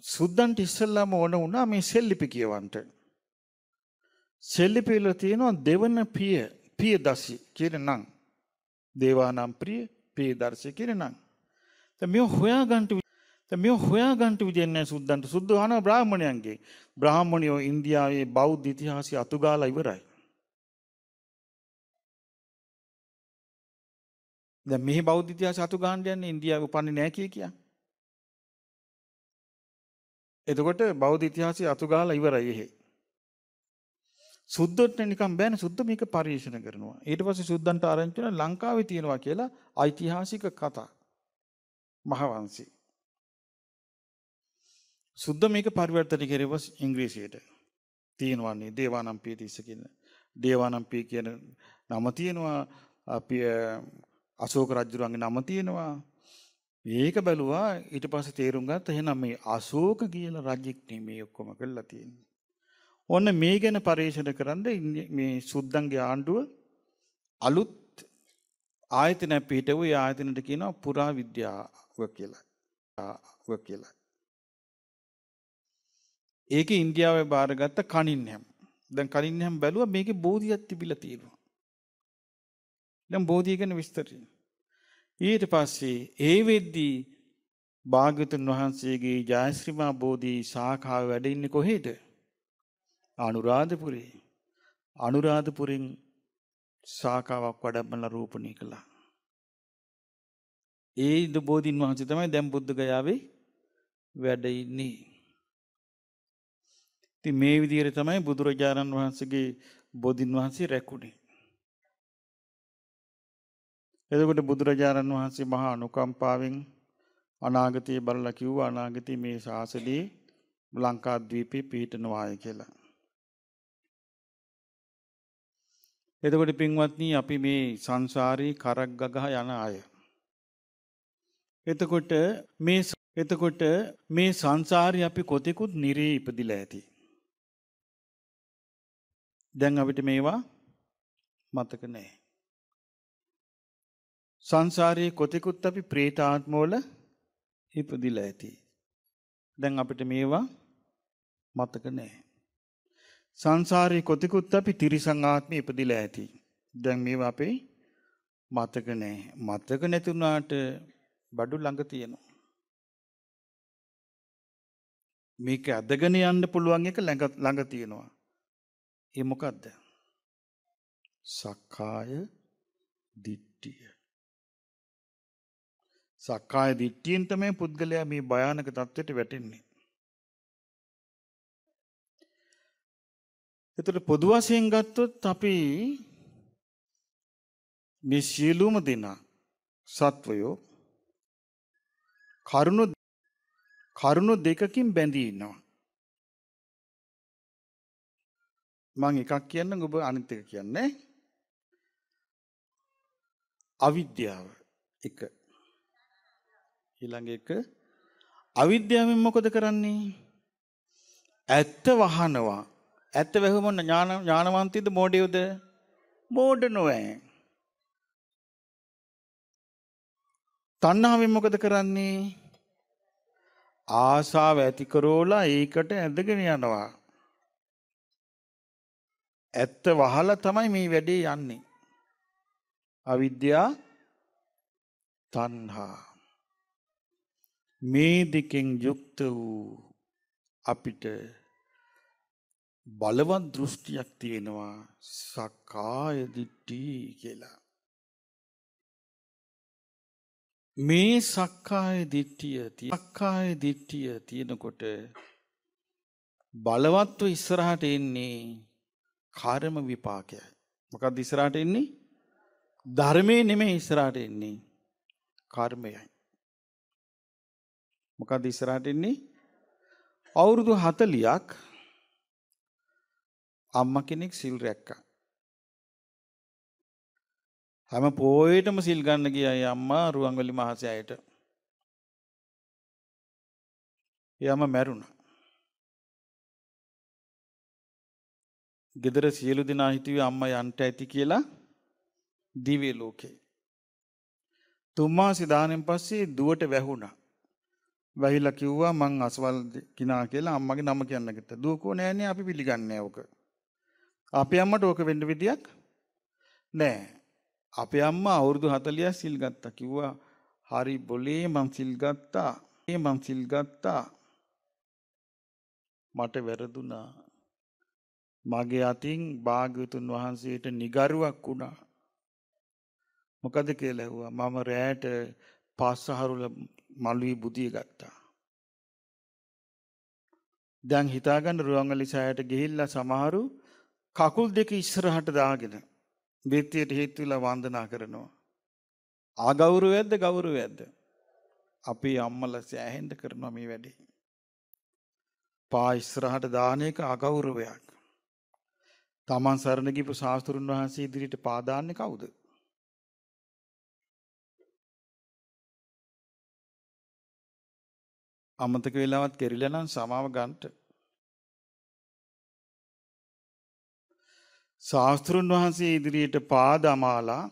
සුද්ධන්ට ඉස්සෙල්ලාම ඕන වුණා මේ සෙල්ලිපි කියවන්ට. සෙල්ලිපි වල තියෙනවා දෙවන පියදසි කියන නම්. දේවානම් ප්‍රිය පියදර්ශි කියන නම්. දැන් මේ හොයාගන්න මේ හොයාගන්න විදියක් නැහැ සුද්දන්ට. සුද්දෝ අහන බ්‍රාහ්මණයන්ගේ. බ්‍රාහ්මණයෝ ඉන්දියාවේ බෞද්ධ ඉතිහාසය අතුගාලා ඉවරයි. දැන් මෙහි බෞද්ධ ඉතිහාසය අතුගාන්න යන්නේ ඉන්දියාවේ උපන්නේ නැහැ කිය. එතකොට බෞද්ධ ඉතිහාසය අතුගාලා ඉවරයි එහෙ. සුද්දොත් නිකන් බෑනේ සුද්ද මේක පරිශන කරනවා. ඊට පස්සේ සුද්දන්ට ආරංචි වෙනවා ලංකාවේ තියෙනවා කියලා ඓතිහාසික කතා. මහවංශී. සුද්ද මේක පරිවර්තන කරේව ඉංග්‍රීසියට. තියෙනවානේ දේවානම්පිය තිස්ස කියන. දේවානම්පිය කියන නම තියෙනවා. අපි අශෝක රජුගේ නම තියෙනවා. මේක බැලුවා ඊට පස්සේ තේරුම් ගත්ත එහෙනම් මේ අශෝක කියලා රජෙක් නෙමෙයි ඔක්කොම කළා තියෙන්නේ. ඔන්න මේ ගැන පරිශන කරන්න මේ සුද්දන්ගේ ආණ්ඩුව අලුත් ආයතනයක් පිටවුවා. ඒ ආයතනට කියනවා පුරා විද්‍යාව කියලා. ඒකේ ඉන්දියාවේ බාරගත්ත කනින්හැම්. දැන් කනින්හැම් බැලුවා මේකේ බෝධියක් තිබිලා තියෙනවා. දැන් බෝධිය ගැන විස්තරය. ඊට පස්සේ ඒ වෙද්දී භාග්‍යවතුන් වහන්සේගේ ජයශ්‍රීමා බෝධි ශාඛාව වැඩ ඉන්නේ කොහෙද? අනුරාධපුරේ. අනුරාධපුරෙන් ශාඛාවක් වඩම්මලා රූපණී කළා. ඒ බෝධින් වහන්සේ තමයි දැන් බුද්ධ ගයාවේ වැඩ ඉන්නේ. ඉතින් මේ විදිහට තමයි බුදුරජාණන් වහන්සේගේ බෝධින් වහන්සේ රැකුනේ. එතකොට බුදුරජාණන් වහන්සේ මහා අනුකම්පාවෙන් අනාගතයේ බලලා කිව්වා අනාගතයේ මේ ශාසනයේ ලංකාද්වීපේ පිහිටනවායි කියලා. එතකොට පින්වත්නි අපි මේ සංසාරේ කරක් ගගහ යන අය. එතකොට මේ සංසාරේ අපි කොතෙකුත් නිරේ ඉපදිලා ඇති. දැන් අපිට මේවා මතක නැහැ. සංසාරයේ කොතෙකුත් අපි പ്രേත ආත්මවල ඉපදිලා ඇති. දැන් අපිට මේවා මතක නැහැ. සංසාරයේ කොතෙකුත් අපි තිරිසන් ආත්මෙ ඉපදිලා ඇති. දැන් මේවා අපේ මතක නැහැ. මතක නැතුණාට බඩු ළඟ තියෙනවා. මේක අදගෙන යන්න පුළුවන් එක ළඟ තියෙනවා. ඒ මොකද්ද? සක්කාය දිට්ඨිය. සක්කාය දිට්ඨියෙන් තමයි පුද්ගලයා මේ භයානක තත්ත්වයට වැටෙන්නේ. ඒතර පොදු වශයෙන් ගත්තොත් අපි මේ සියලුම දෙනා සත්වයෝ කරුණු දෙකකින් බැඳී ඉන්නවා. මම එකක් කියන්නම් ඔබ අනිත් එක කියන්නේ. අවිද්‍යාව එක. ඊළඟ එක අවිද්‍යාවෙන් මොකද කරන්නේ? ඇත්ත වහනවා. ඇත්ත වැහුවම ඥානවන්තයිද මෝඩයෝද? මෝඩ නොවේ. තණ්හාවෙන් මොකද කරන්නේ? ආසාව ඇති කරෝලා ඒකට ඇදගෙන යනවා. ඇත්ත වහලා තමයි මේ වැඩේ යන්නේ. අවිද්‍යා තණ්හා මේ දෙකෙන් යුක්ත වූ අපිට බලවත් දෘෂ්ටියක් තියෙනවා සක්කාය දිට්ඨි කියලා. මේ සක්කාය දිට්ඨිය තියෙනකොට බලවත්ව ඉස්සරහට එන්නේ කර්ම විපාකයයි. මොකක්ද ඉස්සරහට එන්නේ? ධර්මයේ නෙමෙයි ඉස්සරහට එන්නේ කර්මයයි. මොකක්ද ඉස්සරහට එන්නේ? අවුරුදු 40ක් අම්මා කෙනෙක් සිල් රැක්කා. හැම පොයේටම සිල් ගන්න ගියා අම්මා රුවන්වැලි මහසෑයට. එයාම මැරුණා. ගෙදර සියලු දෙනා හිතුවේ අම්මා යන්ට ඇති කියලා දිව්‍ය ලෝකේ. 3 මාස දානෙන් පස්සේ දුවට වැහුණා. වැහිලා කිව්වා මං අසවල් කිනා කියලා අම්මගේ නම කියන්න ගත්තා. දුව කෝ නෑනේ අපි පිළිගන්නේ නෑ ඕක. අපේ අම්මට ඕක වෙන්න විදියක් නෑ. අපේ අම්මා අවුරුදු 40 සිල් ගත්තා. කිව්වා හරි බොලේ මං සිල් ගත්තා. මං සිල් ගත්තා. මට වැරදුනා. මගේ අතින් භාග්‍යවතුන් වහන්සේට නිගරුවක් වුණා. මොකද කියලා ඇහුවා. මම රැයට පස්සහරුල මළුවේ බුදිය ගත්තා. දැන් හිතාගන්න රුවන්වැලි සෑයට ගිහිල්ලා සමහරු කකුල් දෙක ඉස්සරහට දාගෙන බෙත්තියට හේතු වෙලා වන්දනා කරනවා. ආගෞරවයක්ද ගෞරවයක්ද? අපේ අම්මලා සෑහෙන්න කරනවා මේ වැඩේ. පා ඉස්සරහට දාන එක අගෞරවයක්. තමන් සරණ ගිහපු ශාස්ත්‍රුන් වහන්සේ ඉදිරියට පා දාන්නේ කවුද? අමතක වෙලාවත් කෙරිලා නම් සමාව ගන්නට. ශාස්ත්‍රුන් වහන්සේ ඉදිරියට පා දමාලා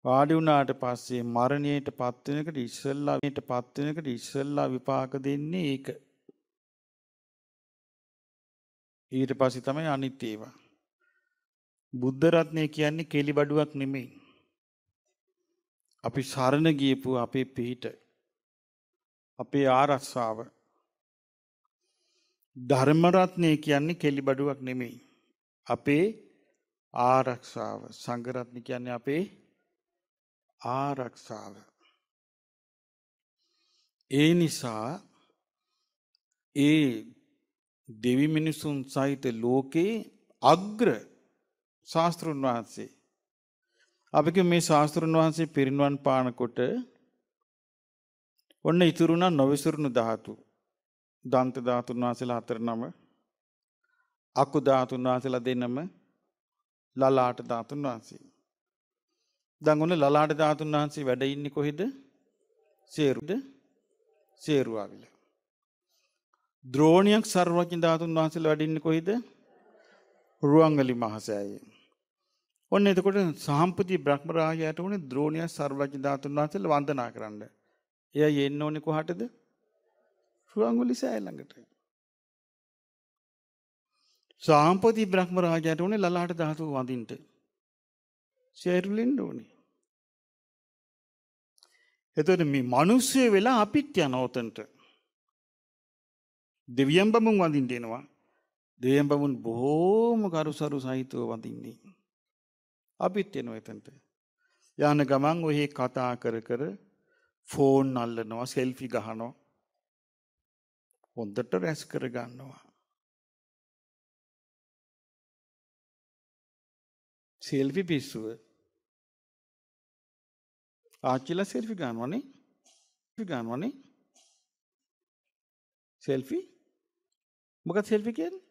වාඩි වුණාට පස්සේ මරණයට පත් වෙනකට ඉස්සෙල්ලා විපාක දෙන්නේ ඒක. ඊට පස්සේ තමයි අනිත් ඒවා. බුද්ධ රත්නය කියන්නේ කෙලිබඩුවක් නෙමෙයි. අපි සරණ ගියපු අපේ පිහිට, අපේ ආරක්ෂාව. ධර්ම රත්නය කියන්නේ කෙලිබඩුවක් නෙමෙයි. අපේ ආරක්ෂාව. සංඝ රත්නය කියන්නේ අපේ ආරක්ෂාව. ඒ නිසා ඒ දෙවි මිනිසුන් සහිත ලෝකේ අග්‍ර ශාස්ත්‍රුන් වහන්සේ. අපි කිය මේ ශාස්ත්‍රුන් වහන්සේ පිරිනිවන් පානකොට ඔන්න ඉතුරුණා නොවිසුරුණු ධාතු. දන්ත ධාතුන් වහන්සේලා 4 නම, අකු ධාතුන් වහන්සේලා 2 නම, ලලාට ධාතුන් වහන්සේ. දැන් ඔන්න ලලාට ධාතුන් වහන්සේ වැඩ ඉන්නේ කොහෙද? සේරුවාවිල. ද්‍රෝණියක් සර්වඥ ධාතුන් වහන්සේලා වැඩ ඉන්නේ කොහෙද? රුවන්වැලි මහසෑයේ. ඔන්න එතකොට සාම්පති බ්‍රහ්ම රාජයාට උනේ ද්‍රෝණියක් සර්වඥ ධාතුන් වහන්සේලා වන්දනා කරන්න. එයා යන්න ඕනේ කොහටද? රුවන්වැලි සෑය ළඟට. සාම්පති බ්‍රහ්ම රාජයාට උනේ ලලාට ධාතුව වඳින්න. සේරුලින්න ඕනේ. එතකොට මේ මිනිස්සු වෙලා අපිත් යනවා උතන්ට. දෙවියන් බමුන් වඳින්න එනවා. දෙවියන් බමුන් බොහෝම කරුසරු සහිතව වඳින්නේ. අපිත් එනවා එතනට. යන ගමන් ඔය කතා කර කර ෆෝන් අල්ලනවා, සෙල්ෆි ගහනවා. හොඳට රැස් කර ගන්නවා. සෙල්ෆි පිස්සුව. ආච්චිලා සෙල්ෆි ගන්නවනේ. සෙල්ෆි? මොකක්ද සෙල්ෆි කියන්නේ?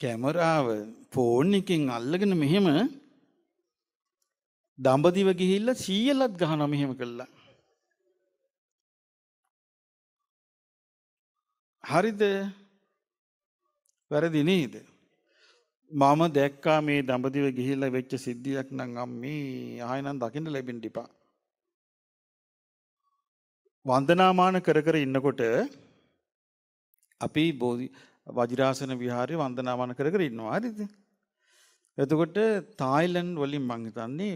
කැමරාව ෆෝන් එකෙන් අල්ලගෙන මෙහෙම දඹදිව ගිහිල්ලා සීයලත් ගහනවා මෙහෙම කළා. හරිද? වැරදි නේද? මම දැක්කා මේ දඹදිව ගිහිල්ලා වෙච්ච සිද්ධියක් නම් අම්මේ ආයෙනම් දකින්න ලැබෙන්න ඉපා. වන්දනාමාන කර කර ඉන්නකොට අපි වජිරාසන විහාරේ වන්දනාමාන කර කර ඉන්නවා. හරිද? එතකොට තායිලන්ත වලින් මං හිතන්නේ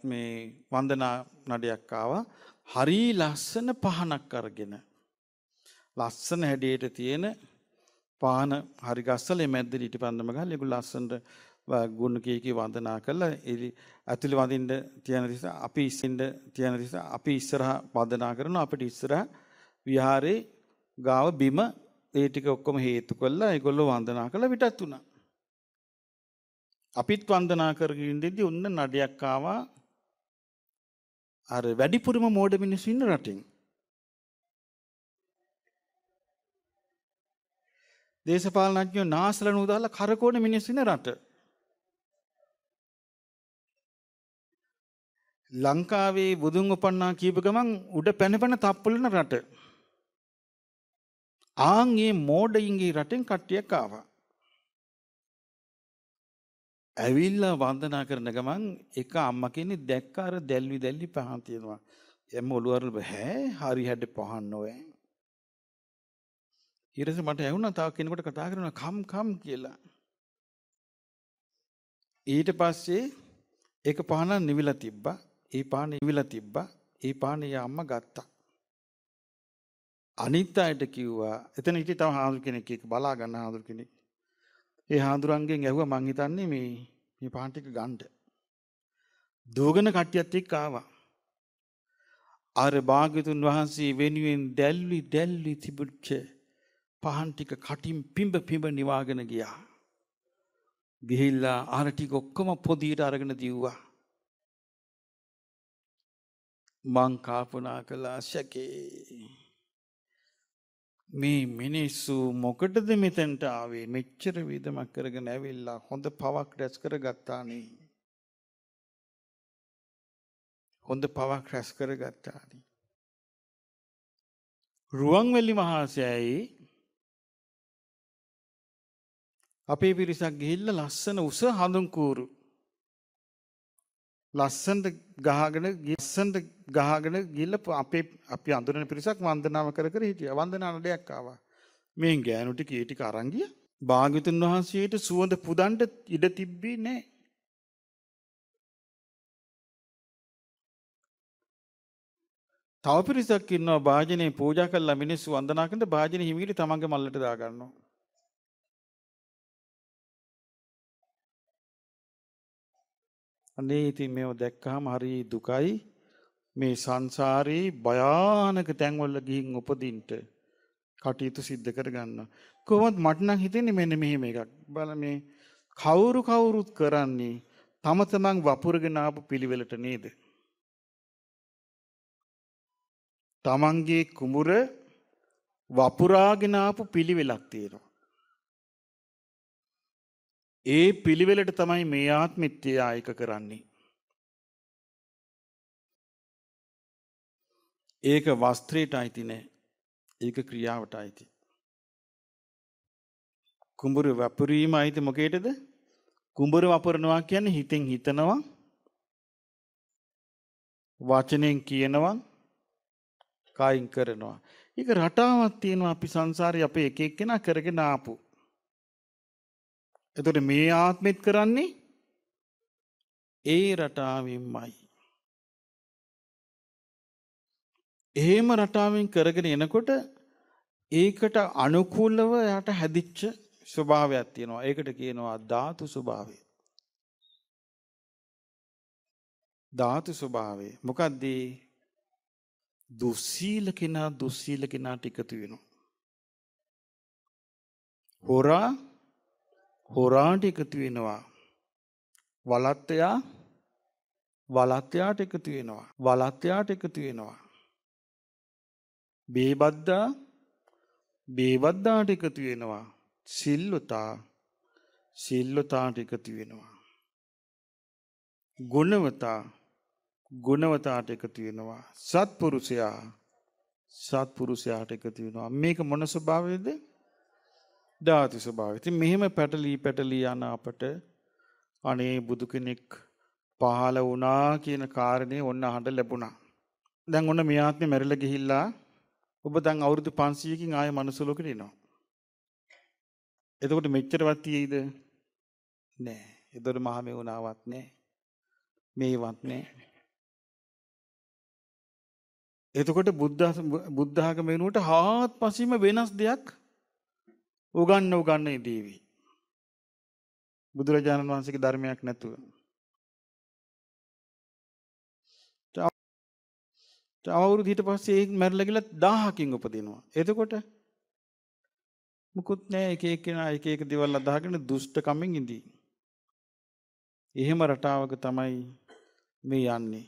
මේ වන්දනා නඩයක් ආවා. හරි ලස්සන පහනක් අරගෙන. ලස්සන හැඩයට තියෙන පාන හරි ගස්සලා මැද්දේ ඊටපන්දම ගහලා ඒක ලස්සනට ගුණ කීකී වන්දනා කළා. ඇතුළේ වඳින්න තියන නිසා අපි ඉස්සරහා වන්දනා කරනවා. අපිට ඉස්සරහා විහාරේ ගාව බිම ඒ ටික ඔක්කොම හේතු කළා. ඒගොල්ලෝ වන්දනා කළා පිටත් වුණා. අපිත් වන්දනා කරගෙන ඉඳිද්දි උන්න නඩයක් ආවා. අර වැඩිපුරම මෝඩ මිනිස්සු ඉන්න රටින්. දේශපාලනඥයෝ නාසලන උදාලා කරකෝන මිනිස්සු ඉන්න රට. ලංකාවේ බුදුන් උපන්නා කියපු ගමන් උඩ පැන තප්පුලන රට. ආන්ගේ මෝඩයින්ගේ රටෙන් කට්ටියක් ආවා. ඇවිල්ලා වන්දනා කරන ගමන් එක අම්මා කෙනෙක් දැක්ක අර දැල්වි පහන් තියෙනවා. එම්ම ඔළුව අරලා බෑ හරි හැඩ පහන් නොවේ. ඊටසේ මට ඇහුණා තව කෙනෙකුට කතා කරනවා කම් කියලා. ඊට පස්සේ ඒක පහන නිවිලා තිබ්බා. ඒ පානේ ඉවිලා තිබ්බා. ඒ පානේ අම්මා ගත්තා. අනිත් අයට කිව්වා එතන හිටිය තව හාමුදුර කෙනෙක් එක්ක බලා ගන්න හාමුදුර කෙනෙක්. ඒ හාමුදුරන්ගෙන් ඇහුවා මං හිතන්නේ මේ පාන් ටික ගන්න. දුවගෙන කට්ටියත් එක්ක ආවා. අර භාග්‍යතුන් වහන්සේ වෙනුවෙන් දැල්වි තිබුච්ච පහන් ටික කටින් පිඹ නිවාගෙන ගියා. ගිහිල්ලා අර ටික ඔක්කොම පොදියට අරගෙන දිව්වා. මං කල්පනා කළා සැකේ මේ මිනිස්සු මොකටද මෙතෙන්ට ආවේ? මෙච්චර විදමක් කරගෙන ඇවිල්ලා හොඳ පවක් රැස් කරගත්තානේ. හොඳ පවක් රැස් කරගත්තානේ. රුවන්වැලි මහසෑයි අපේ පිරිසක් ගිහිල්ලා ලස්සන උස හඳුන් කූරු ලස්සනට ගහගෙන ගිහිල්ලා අපි අඳුරන පිරිසක් වන්දනාව කර හිටියා. වන්දනා නඩයක් ආවා. මේ ගෑනු ටික ඒ ටික අරන් ගියා. භාග්‍යතුන් වහන්සේට සුවඳ පුදන්න ඉඩ තිබ්බේ නැහැ. තව පිරිසක් ඉන්නවා භාජනේ පූජා කළා මිනිස්සු වන්දනා කරනකොට භාජනේ හිමිහිට තමන්ගේ මල්ලට දා ගන්නවා. අනේ ඉතින් මේව දැක්කහම හරි දුකයි. මේ සංසාරේ භයානක තැන්වල ගිහින් උපදින්න කටයුතු සිද්ධ කරගන්න. කොහොමද මට නම් හිතෙන්නේ මෙන්න මෙහෙම එකක්. බලන්න මේ කවුරුත් කරන්නේ තම තමන් වපුරගෙන ආපු පිළිවෙලට නේද? තමන්ගේ කුඹුර වපුරාගෙන ආපු පිළිවෙලක් තියෙනවා. ඒ පිළිවෙලට තමයි මේ ආත්මෙත් ආයක කරන්නේ. ඒක වස්ත්‍රයට අයිති නෑ. ඒක ක්‍රියාවට අයිති. කුඹුර වපුරීම අයිති මොකේටද? කුඹුර වපුරනවා කියන්නේ හිතෙන් හිතනවා, වචනෙන් කියනවා, කායින් කරනවා. ඒක රටාවක් තියෙනවා අපි සංසාරේ අපේ එක එක්කෙනා කරගෙන ආපු. එතකොට මේ ආත්මෙත් කරන්නේ ඒ රටාවෙන්මයි. එහෙම රටාවෙන් කරගෙන එනකොට ඒකට අනුකූලව යට හැදිච්ච ස්වභාවයක් තියෙනවා. ඒකට කියනවා ධාතු ස්වභාවය. ධාතු ස්වභාවය. මොකද්ද? දුස්සීල කෙනාට එකතු වෙනවා. හොරාට එකතු වෙනවා. වලත්තයාට එකතු වෙනවා. බේබද්දාට එකතු වෙනවා. සිල්වතාට එකතු වෙනවා. ගුණවතාට එකතු වෙනවා. සත්පුරුෂයාට එකතු වෙනවා. මේක මොන ස්වභාවයද? ධාතු ස්වභාවය. ඉතින් මෙහෙම පැටලී යන අපට අනේ බුදු කෙනෙක් පහළ වුණා කියන කාරණේ ඔන්න අහන්න ලැබුණා. දැන් ඔන්න මේ ආත්මේ මැරිලා ගිහිල්ලා ඔබ දැන් අවුරුදු 500කින් ආයෙ මනුස්ස ලෝකෙට එනවා. එතකොට මෙච්චරවත් තියෙයිද? නෑ. එතකොට මහා මෙවුනාවක් නෑ. මේවත් නෑ. එතකොට බුද්ධ ආගම වෙනුවට හාත්පසින්ම වෙනස් දෙයක් උගන්න ඉදීවි. බුදුරජාණන් වහන්සේගේ ධර්මයක් නැතුව. අවුරුදු ඊට පස්සේ ඒක මැරිලා ගිහලා 1000කින් උපදිනවා. එතකොට මුකුත් නෑ. එක එක දේවල් අදහගෙන දුෂ්ට කමෙන් ඉඳී. එහෙම රටාවක තමයි මේ යන්නේ.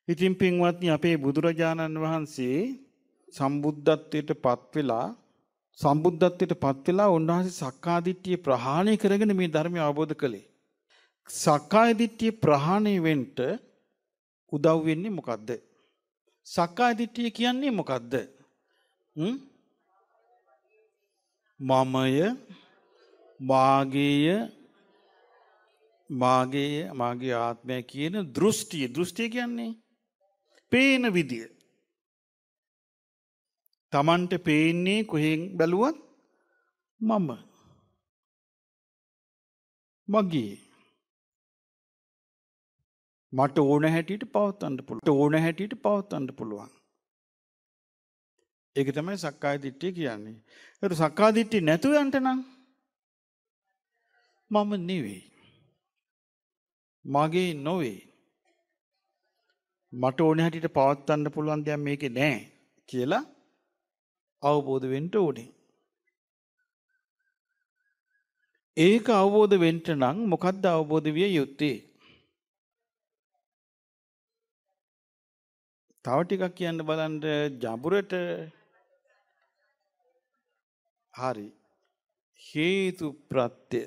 ඉතින් පින්වත්නි අපේ බුදුරජාණන් වහන්සේ සම්බුද්ධත්වයට පත් වෙලා උන්වහන්සේ සක්කාදිට්ඨිය ප්‍රහාණය කරගෙන මේ ධර්මය අවබෝධ කළේ. සක්කාය දිට්ඨිය ප්‍රහාණය වෙන්න උදව් වෙන්නේ මොකද්ද? සක්කාය දිට්ඨිය කියන්නේ මොකද්ද? මමය, මාගේ ආත්මය කියන දෘෂ්ටිය. දෘෂ්ටිය කියන්නේ පේන විදිය. Tamanට පේන්නේ කොහෙන් බැලුවත් මගේ. මට ඕන හැටියට පවත්වන්න පුළුවන්. ඕන හැටියට පවත්වන්න පුළුවන්. ඒක තමයි සක්කාය දිට්ඨිය කියන්නේ. ඒක සක්කාය දිට්ඨිය නැතුව යන්න නම් මම නෙවෙයි. මගේ නොවේ. මට ඕන හැටියට පවත්වන්න පුළුවන් දෙයක් මේකේ නැහැ කියලා අවබෝධ වෙන්න ඕනේ. ඒක අවබෝධ වෙන්න නම් මොකද්ද අවබෝධ විය යුත්තේ? තව ටිකක් කියන්න බලන්න ජඹුරට. හරි. හේතු ප්‍රත්‍ය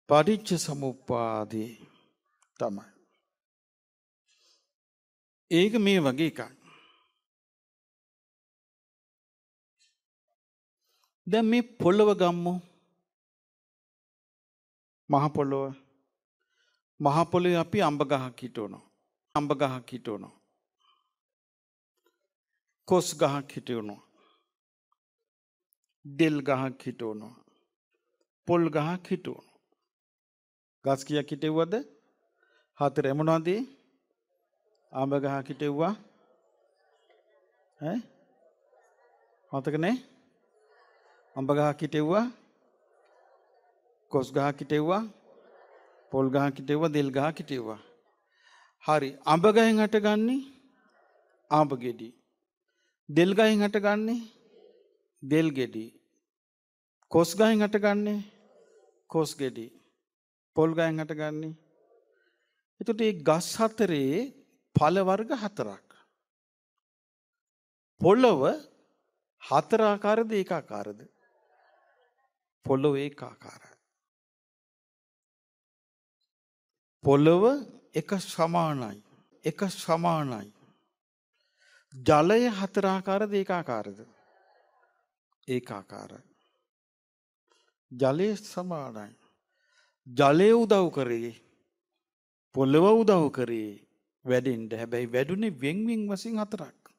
පටිච්ච සමුප්පාදේ තමයි. ඒක මේ වගේ එකක්. දැන් මේ පොළව ගම්මු. මහ පොළව. මහ පොළවේ අපි අඹ ගහක් හිටවනවා. අඹ ගහක් හිටවනවා. කොස් ගහක් හිටවනවා. දෙල් ගහක් හිටවනවා. පොල් ගහක් හිටවනවා. ගස් කීයක් හිටෙව්වද? 4. මොනවද? අඹ ගහක් හිටෙව්වා. ඈ? මතක නැහැ? අඹ ගහක් හිටෙව්වා. කොස් ගහක් හිටෙව්වා. පොල් ගහක් හිටෙව්වා. දෙල් ගහක් හිටෙව්වා. හරි. අඹ ගහෙන් හටගන්නේ අඹ ගෙඩි. දෙල් ගහෙන් හටගන්නේ දෙල් ගෙඩි. කොස් ගහෙන් හටගන්නේ කොස් ගෙඩි. පොල් ගහෙන් හටගන්නේ. එතකොට මේ ගස් හතරේ ඵල වර්ග 4ක්. පොළව 4 ආකාරද ඒකාකාරද? පොළව ඒකාකාරයි. පොළව එක සමානයි. එක සමානයි. ජලය 4 ආකාරද ඒකාකාරද? ඒකාකාරයි. ජලය සමානයි. ජලය උදව් කරේ. පොළව උදව් කරේ වැඩෙන්න. හැබැයි වැඩුණේ වෙන් වෙන් වශයෙන් 4ක්.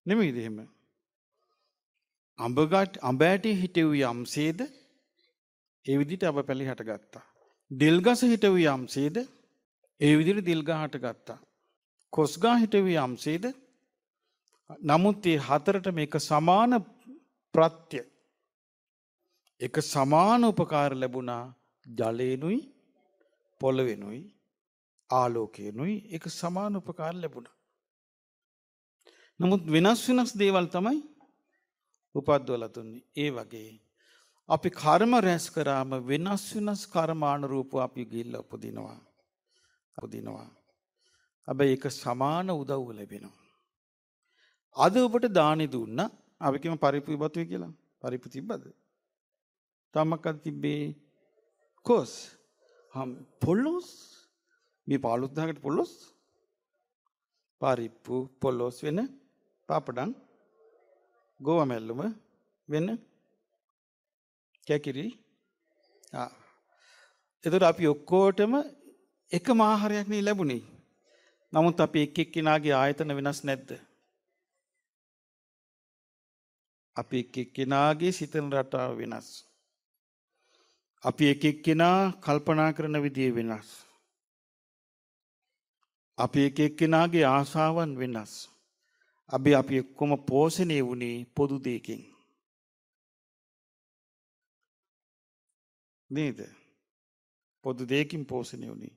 නෙමෙයිද එහෙම? අඹ ඇටි හිටෙව්වේ යම්සේද ඒ විදිහට අඹ පැලි හටගත්තා. දෙල් ගස හිටෙව්වේ යම්සේද ඒ විදිහට දෙල් ගහ හටගත්තා. කොස් ගහ හිටෙව්වේ යම්සේද නමුත් මේ 4ට මේක සමාන ප්‍රත්‍ය එක සමාන උපකාර ලැබුණා. ජලේනුයි පොළවෙනුයි ආලෝකේනුයි එක සමාන උපකාර ලැබුණා. නමුත් වෙනස් වෙනස් දේවල් තමයි උපද්දවලා දුන්නේ. ඒ වගේ අපි කර්ම රැස් කරාම වෙනස් වෙනස් කර්මානුරූපව අපි ගිහිල්ලා උපදිනවා. හැබැයි ඒක සමාන උදව්ව ලැබෙනවා. අද ඔබට දානි දුන්නා. අපි කියමු පරිප්පු ඉබතුයි කියලා. පරිප්පු තිබ්බද? තමක්ද තිබ්බේ? කොස්. පොළොස්. මේ 15000කට පොළොස්. පරිප්පු පොළොස් වෙන පාපඩම් ගෝවා මැල්ලුම වෙන කැකිරි. එතකොට අපි ඔක්කොටම එකම ආහාරයක් නේ ලැබුණේ. නමුත් අපි එක් එක්කිනාගේ ආයතන වෙනස් නැද්ද? අපි එක් එක්කිනාගේ සිතන රටාව වෙනස්. අපි එක් එක්කිනා කල්පනා කරන විදිය වෙනස්. අපි එක් එක්කිනාගේ ආශාවන් වෙනස්. අපි ඔක්කොම පෝෂණය වුණේ පොදු දෙයකින්. නේද? පොදු දෙයකින් පෝෂණය වුණේ.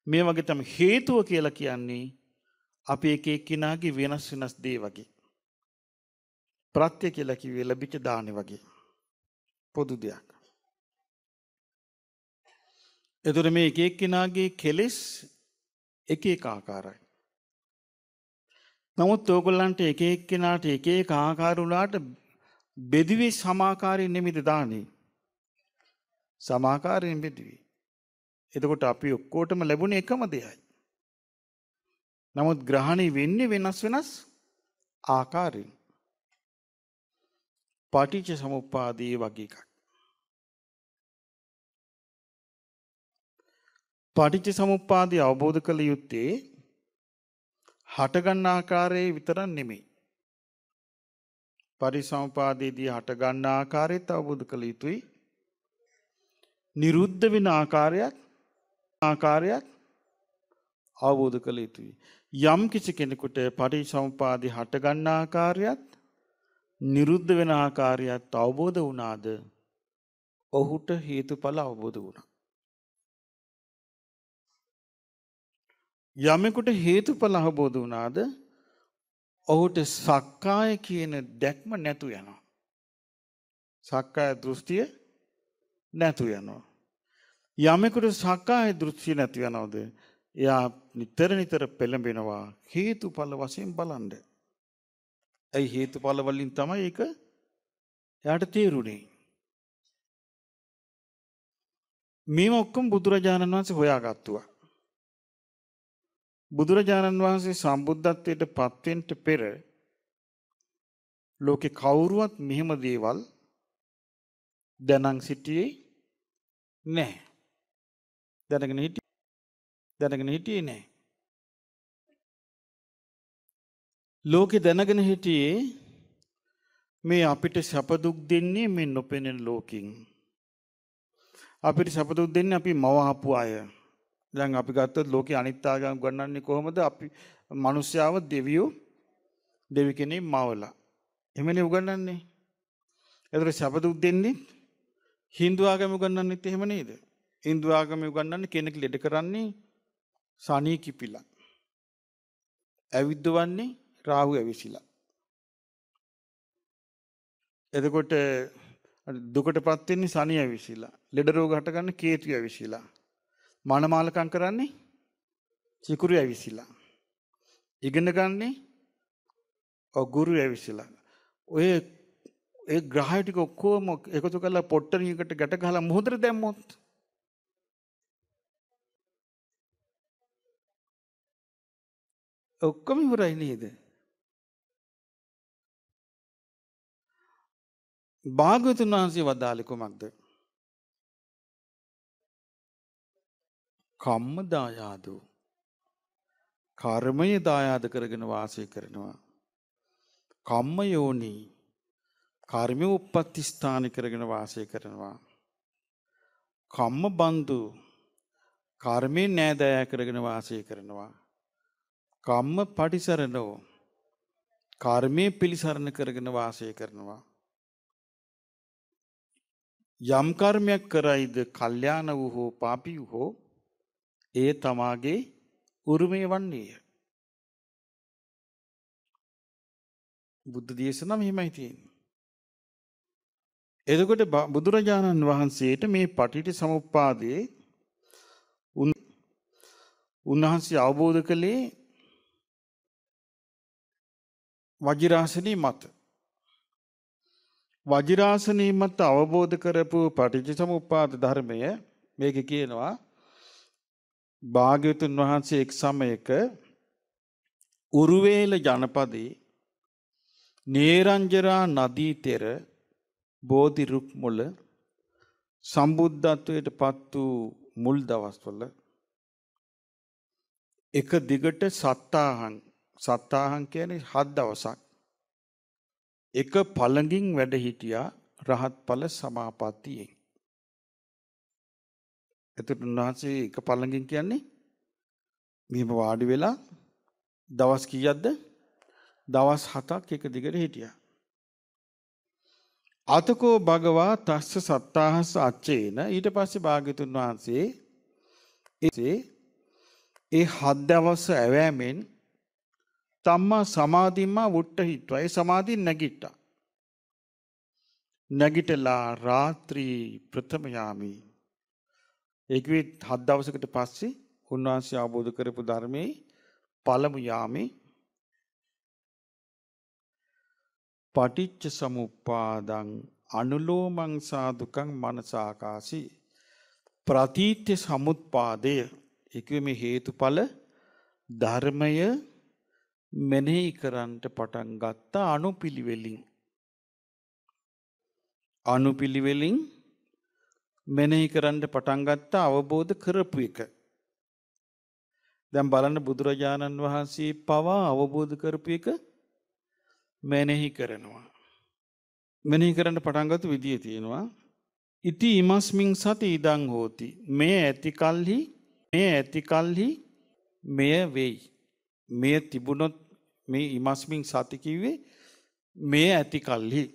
මේ වගේ තමයි හේතුව කියලා කියන්නේ අපි එක එක්කිනාගේ වෙනස් වෙනස් දේ වගේ. ප්‍රත්‍ය කියලා කිව්වේ ලැබිච්ච දානේ වගේ. පොදු දෙයක්. එතකොට මේ එක එක්කිනාගේ කෙලෙස් එක එක ආකාරයි. නමුත් ඕගොල්ලන්ට එක එක්කිනාට එක එක ආකාර වුණාට බෙදුවේ සමාකාරයෙන් නෙමෙයිද දානේ? සමාකාරයෙන් බෙදුවේ. එතකොට අපි ඔක්කොටම ලැබුණේ එකම දෙයයි. නමුත් ග්‍රහණය වෙන්නේ වෙනස් වෙනස් ආකාරයෙන්. පටිච්ච සමුප්පාදයේ වගේ එකක්. පටිච්ච සමුප්පාදය අවබෝධ කළ යුත්තේ හටගන්න ආකාරයේ විතරක් නෙමෙයි. පටිච්ච සමුප්පාදයේදී හටගන්න ආකාරයත් අවබෝධ කළ යුතුයි. නිරුද්ධ වෙන ආකාරයක් අවබෝධ කළ යුතුයි. යම් කිසි කෙනෙකුට පටිච්චසමුපාදේ හට ගන්න ආකාරයත් නිරුද්ධ වෙන ආකාරයත් අවබෝධ වුණාද ඔහුට හේතුඵල අවබෝධ වුණා. යමෙකුට හේතුඵල අවබෝධ වුණාද ඔහුට සක්කාය කියන දැක්ම නැතු යනවා. සක්කාය දෘෂ්ටිය නැතු යනවා. යමෙකුට සක්කාය දෘෂ්ටිය නැති වෙනවද එයා නිතර පෙළඹෙනවා හේතුඵල වශයෙන් බලන්න. ඒ හේතුඵල වලින් තමයි ඒක එයාට තේරුනේ. මේ ඔක්කොම බුදුරජාණන් වහන්සේ හොයාගත්තුවා. බුදුරජාණන් වහන්සේ සම්බුද්ධත්වයට පත් වෙන්න පෙර ලෝකේ කවුරුවත් මෙහෙම දේවල් දැනන් සිටියේ නැහැ. දැනගෙන හිටියේ නැහැ. ලෝකේ දැනගෙන හිටියේ මේ අපිට සැප දුක් දෙන්නේ මේ නොපෙනෙන ලෝකෙන්. අපිට සැප දුක් දෙන්නේ අපි මවහපු අය. දැන් අපි ගත්තොත් ලෝකේ අනිත් ආගම් ගන්නන්නේ කොහොමද? අපි මිනිස්යාව දෙවි කෙනෙක් මවලා. එහෙමනේ උගන්වන්නේ. ඒතර සැප දුක් දෙන්නේ හින්දු ආගම උගන්වන්නෙත් එහෙම නේද? හින්දු ආගම උගන්වන්නේ කෙනෙක් ලෙඩ කරන්නේ සනී කිපිලා. ඇවිද්දවන්නේ රාහු ඇවිසිලා. එතකොට දුකටපත් වෙන්නේ සනී ඇවිසිලා. ලෙඩ රෝග හටගන්නේ කේතු ඇවිසිලා. මනමාලකම් කරන්නේ චිකුරු ඇවිසිලා. ඉගෙන ගන්නේ ගුරු ඇවිසිලා. ඔය ඒ ග්‍රහය ටික ඔක්කොම එකතු කරලා පොට්ටනියකට ගැට ගහලා මොහොතට දැම්මොත් ඔක්කොම ඉවරයි නේද? භාග්‍යවතුන් වහන්සේ වදාළේ කොමක්ද? කම්ම දායාදෝ. කර්මය දායාද කරගෙන වාසය කරනවා. කම්ම යෝනි. කර්මය උප්පත්ති ස්ථාන කරගෙන වාසය කරනවා. කම්ම බන්දු. කර්මේ නෑදෑය කරගෙන වාසය කරනවා. කම්ම පටිසරණෝ. කර්මයේ පිළිසරණ කරගෙන වාසය කරනවා. යම් කර්මයක් කරයිද කල්යාණ වූ හෝ පාපී වූ හෝ ඒ තමාගේ උරුමය වන්නේය. බුද්ධ දේශනාව මෙහිමයි තියෙන්නේ. එතකොට බුදුරජාණන් වහන්සේට මේ පටිච්චසමුප්පාදයේ උන්වහන්සේ අවබෝධ කළේ වජිරාසනී මත. වජිරාසනී මත අවබෝධ කරපු පටිච්චසමුප්පාද ධර්මය මේක කියනවා භාග්‍යවතුන් වහන්සේ එක් සමයක උරුවේල ජනපදයේ නේරංජරා නදී තෙර බෝධි රුක් මුල සම්බුද්ධත්වයට පත් වූ මුල් දවස්වල එක දිගට සත්තාහං කියන්නේ 7 දවසක් එක පළඟින් වැඩ හිටියා රහත් ඵල සමාපත්තියෙන්. එතකොට උන්වහන්සේ එක පළඟින් කියන්නේ මෙහෙම වාඩි වෙලා දවස් කීයක්ද? දවස් 7ක් එක දිගට හිටියා. අතකෝ භගවා තස්ස සත්තාහස අච්චේන ඊට පස්සේ භාග්‍යතුන් වහන්සේ ඒ 7 දවස් ඇවෑමෙන් තම්මා සමාධිම්මා වුට්ටහිට්වා. ඒ සමාධියෙන් නැගිට්ටා. නැගිටලා රාත්‍රී ප්‍රථම යාමී. ඒකේ 7 දවසකට පස්සේ උන්වහන්සේ අවබෝධ කරපු ධර්මයේ පළමු යාමේ පටිච්ච සමුප්පාදං අනුලෝමං සාදුකං මනසාකාසි ප්‍රතිත්‍ය සමුප්පාදය. ඒකේ මේ හේතුඵල ධර්මය මෙනෙහි කරන්නට පටන් ගත්ත අනුපිළිවෙලින් මෙනෙහි කරන්න පටන් ගත්ත අවබෝධ කරපු එක. දැන් බලන්න බුදුරජාණන් වහන්සේ පවා අවබෝධ කරපු එක මෙනෙහි කරනවා. මෙනෙහි කරන්න පටන් ගත්ත විදිය තියෙනවා. ඉති ඉමස්මින් සති ඉදං හෝති. මේ ඇති කල්හි මෙය වෙයි. මෙය තිබුණොත් මේ ඉමස්මින් සති කිව්වේ මෙය ඇති කල්හි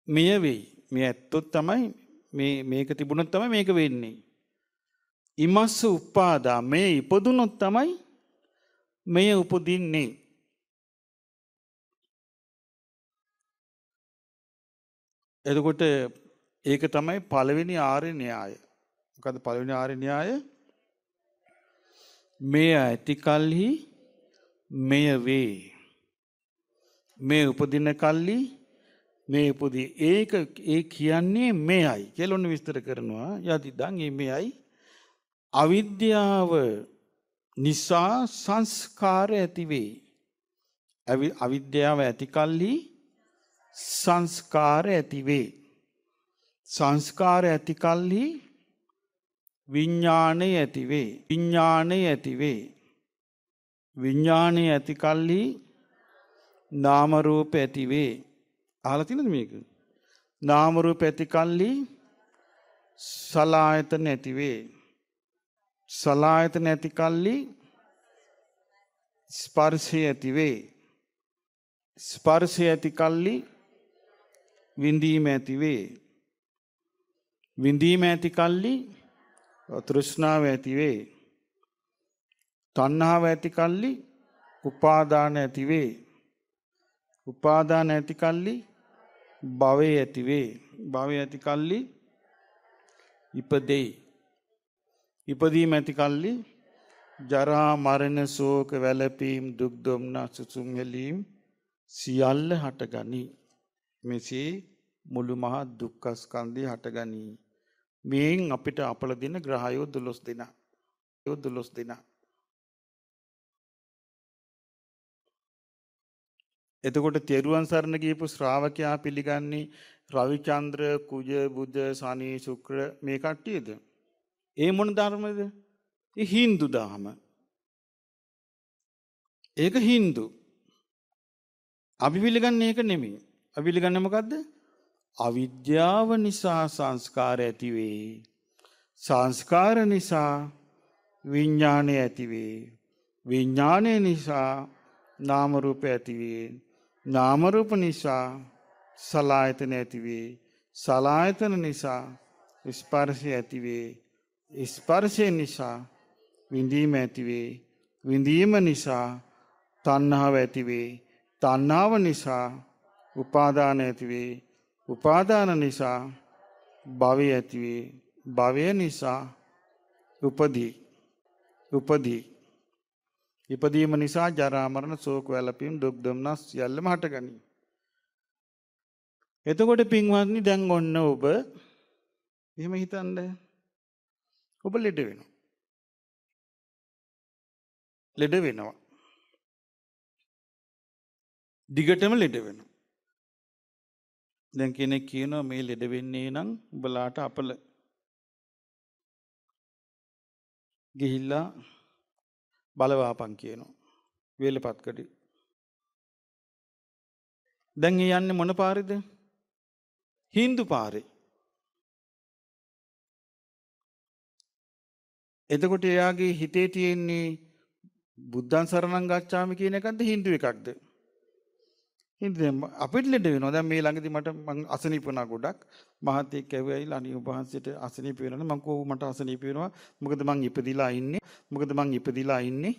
මෙය වෙයි. මේ ඇත්තොත් තමයි මේක තිබුණොත් තමයි මේක වෙන්නේ. ඉමස්ස උපාදා මේ ඉපදුනොත් තමයි මෙය උපදින්නේ. එතකොට ඒක තමයි පළවෙනි ආර්ය න්‍යාය. මොකද පළවෙනි ආර්ය න්‍යාය? මෙය ඇති කල්හි මෙය වේ. මේ උපදින කල්හි මේ උපදී. ඒක ඒ කියන්නේ මෙයයි කියලා ඔන්න විස්තර කරනවා. යදිදන් මෙයයි අවිද්‍යාව නිසා සංස්කාර ඇති වේ. අවිද්‍යාව ඇති කල්හි සංස්කාර ඇති වේ. සංස්කාර ඇති කල්හි විඥාණය ඇති වේ. විඥාණය ඇති වේ. විඥාණය ඇති කල්හි නාම රූප ඇති වේ. අහලා තියෙනවද මේක? නාම රූප ඇති කල්හි සලආයතන ඇති වේ. සලආයතන ඇති කල්හි ස්පර්ශය ඇති වේ. ස්පර්ශය ඇති කල්හි විඳීම ඇති වේ. විඳීම ඇති කල්හි තෘෂ්ණාව ඇති වේ. තණ්හාව ඇති කල්හි උපාදාන ඇති වේ. උපාදාන ඇති කල්හි භවය ඇති වේ. භවය ඇති කල්හි ඉපදෙයි. ඉපදීම ඇති කල්හි ජරා මරණ ශෝක වැළපීම් දුක් දුම්නස් සුසුම් හැලීම් සියල්ල හටගනී. මෙසේ මුළු මහත් දුක්ඛ ස්කන්ධය හටගනී. මේන් අපිට අපල දින ග්‍රහයෝ 12 දෙනා. 12 දෙනා. එතකොට තෙරුවන් සරණ ගියපු ශ්‍රාවකයා පිළිගන්නේ රවිචන්ද්‍ර කුජ බුද්ධ සනි ශුක්‍ර මේ කට්ටියද? ඒ මොන ධර්මද? ඒ හින්දු ධර්ම. ඒක හින්දු. අපි පිළිගන්නේ ඒක නෙමෙයි. අපි පිළිගන්නේ මොකද්ද? අවිද්‍යාව නිසා සංස්කාර ඇති වේ. සංස්කාර නිසා විඥානය ඇති වේ. විඥානය නිසා නාම රූප ඇති වේ. නාම රූප නිසා සලආයතන ඇති වේ. සලආයතන නිසා ස්පර්ශය ඇති වේ. ස්පර්ශය නිසා විඳීම ඇති වේ. විඳීම නිසා තණ්හාව ඇති වේ. තණ්හාව නිසා උපාදාන ඇති වේ. උපාදාන නිසා භවය ඇති වේ. භවය නිසා උපදී. ඉපදීම නිසා ජරා මරණ ශෝක වැළපීම් දුක් දුම්නස් සියල්ලම හටගනී. එතකොට පින්වත්නි දැන් ඔන්න ඔබ එහෙම හිතන්න. ඔබ ලෙඩ වෙනවා. ලෙඩ වෙනවා. දිගටම ලෙඩ වෙනවා. දැන් කෙනෙක් කියනවා මේ ලෙඩ වෙන්නේ නම් උඹලාට අපල ගිහිල්ලා බලවාපන් කියනවා. වේලපත්කඩ. දැන් ඒ යන්නේ මොන පාරේද? හින්දු පාරේ. එතකොට එයාගේ හිතේ තියෙන්නේ බුද්ධං සරණං ගච්ඡාමි කියන එකක්ද හින්දු එකක්ද? හින්දු. අපිට ලෙඩ වෙනවා. දැන් මේ ළඟදී මම අසනීප වුණා ගොඩක්. මහත්තයෙක් ඇවිල්ලා අනේ ඔබ වහන්සේට අසනීප වෙනවනේ. මම කෝ මට අසනීප වෙනවා. මොකද මං ඉපදිලා ඉන්නේ.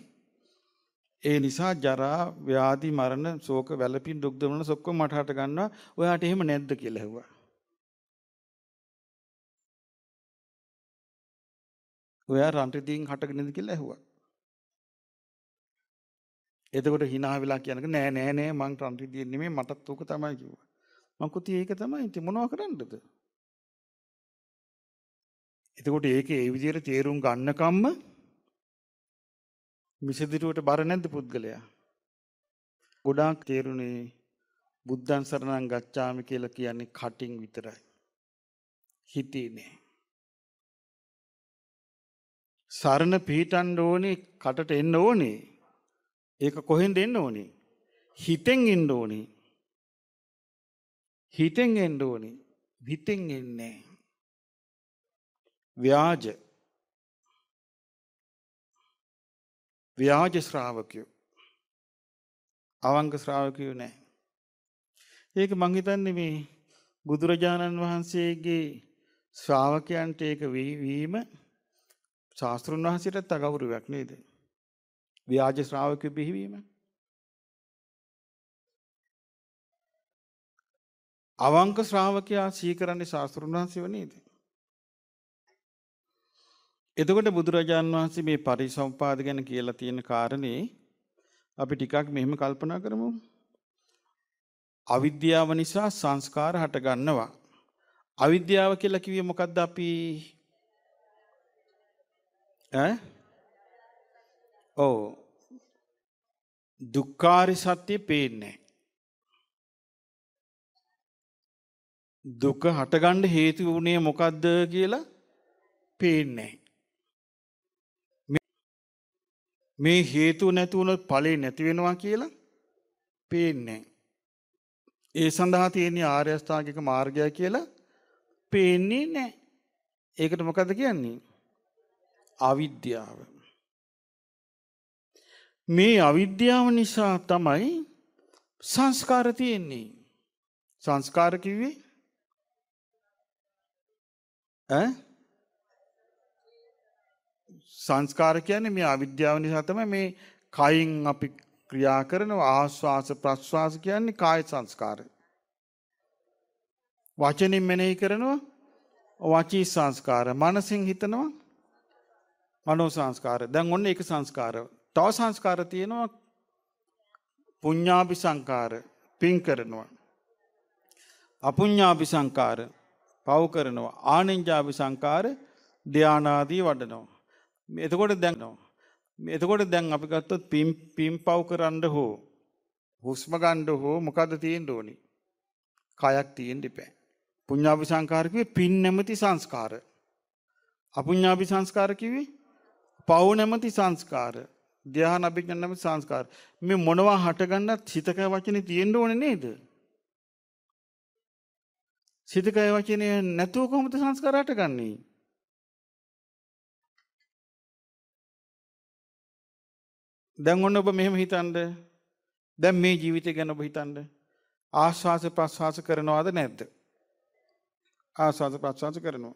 ඒ නිසා ජරා ව්‍යාධි මරණ ශෝක වැළපීම් දුක් දුම්නස් ඔක්කොම මට හට ගන්නවා. ඔයාට එහෙම නැද්ද කියලා ඇහුවා. ඔයා රන්ටදීන් හටගෙනද කියලා ඇහුවා. එතකොට hina වෙලා කියනක නෑ මං රන්ටදීන් නෙමෙයි මටත් ඕක තමයි කිව්වා. මං කුති ඒක තමයි ඉතින් මොනව කරන්නද? එතකොට ඒකේ ඒ විදිහට තේරුම් ගන්නකම්ම මිසදිරුවට බර නැද්ද පුද්ගලයා? ගොඩාක් තේරුනේ බුද්ධං සරණං ගච්ඡාමි කියලා කියන්නේ කටින් විතරයි. හිතේ නෑ. සරණ පිහිටන්න ඕනේ, කටට එන්න ඕනේ. ඒක කොහෙන්ද එන්න ඕනේ? හිතෙන් එන්න ඕනේ. හිතෙන් එන්න ඕනේ. හිතෙන් එන්නේ. ව්‍යාජ ශ්‍රාවකයෝ. අවංක ශ්‍රාවකයෝ නෑ. ඒක මං හිතන්නේ මේ බුදුරජාණන් වහන්සේගේ ශ්‍රාවකයන්ට ඒක වීම ශාස්ත්‍රුන් වහන්සේටත් අගෞරවයක් නේද? ව්‍යාජ ශ්‍රාවකයෝ බිහිවීම. අවංක ශ්‍රාවකයා සීකරන්නේ ශාස්ත්‍රුන් වහන්සේව නේද? එතකොට බුදුරජාණන් වහන්සේ මේ පරිසම්පාද ගැන කියලා තියෙන කාරණේ අපි ටිකක් මෙහෙම කල්පනා කරමු. අවිද්‍යාව නිසා සංස්කාර හට ගන්නවා. අවිද්‍යාව කියලා කිව්වේ මොකද්ද අපි? ඔව්. දුක්ඛාරි සත්‍ය පේන්නේ. දුක හටගන්න හේතු වුණේ මොකද්ද කියලා පේන්නේ. මේ හේතු නැති වුණොත් ඵලෙ නැති වෙනවා කියලා පේන්නේ. ඒ සඳහා තියෙන ආර්ය අෂ්ටාංගික මාර්ගය කියලා පේන්නේ නැහැ. ඒකට මොකද්ද කියන්නේ? අවිද්‍යාව. මේ අවිද්‍යාව නිසා තමයි සංස්කාර තියෙන්නේ. සංස්කාර කිව්වේ සංස්කාර කියන්නේ මේ අවිද්‍යාව නිසා තමයි මේ කයින් අපි ක්‍රියා කරන ආස්වාස ප්‍රස්වාස කියන්නේ කාය සංස්කාර. වචනින් මෙනෙහි කරනවා වාචී සංස්කාර. මනසින් හිතනවා මනෝ සංස්කාර. දැන් ඔන්න ඒක සංස්කාර. තව සංස්කාර තියෙනවා පුඤ්ඤාභි සංකාර පින් කරනවා. අපුඤ්ඤාභි සංකාර පව් කරනවා. ආනෙන්ජාභි සංකාර ධානාදී වඩනවා. එතකොට දැන් අපි ගත්තොත් පින් පව් කරන්න හෝ හුස්ම ගන්න හෝ මොකද්ද තියෙන්න ඕනි? කයක් තියෙන්න ඉපෑ. පුඤ්ඤාභි සංකාර කිව්වේ පින් නැමැති සංස්කාර. අපුඤ්ඤාභි සංස්කාර කිව්වේ පව් නැමැති සංස්කාර. ධ්‍යාන අභිඥා නැමැති සංස්කාර. මේ මොනවා හටගන්නත් සිතකය වචනේ තියෙන්න ඕනේ නේද? සිතකය වචනේ නැතුව කොහොමද සංස්කාර හටගන්නේ? දැන් ඔන්න ඔබ මෙහෙම හිතන්න. දැන් මේ ජීවිතය ගැන ඔබ හිතන්න. ආස්වාස ප්‍රස්වාස කරනවද නැද්ද? ආස්වාස ප්‍රස්වාස කරනවා.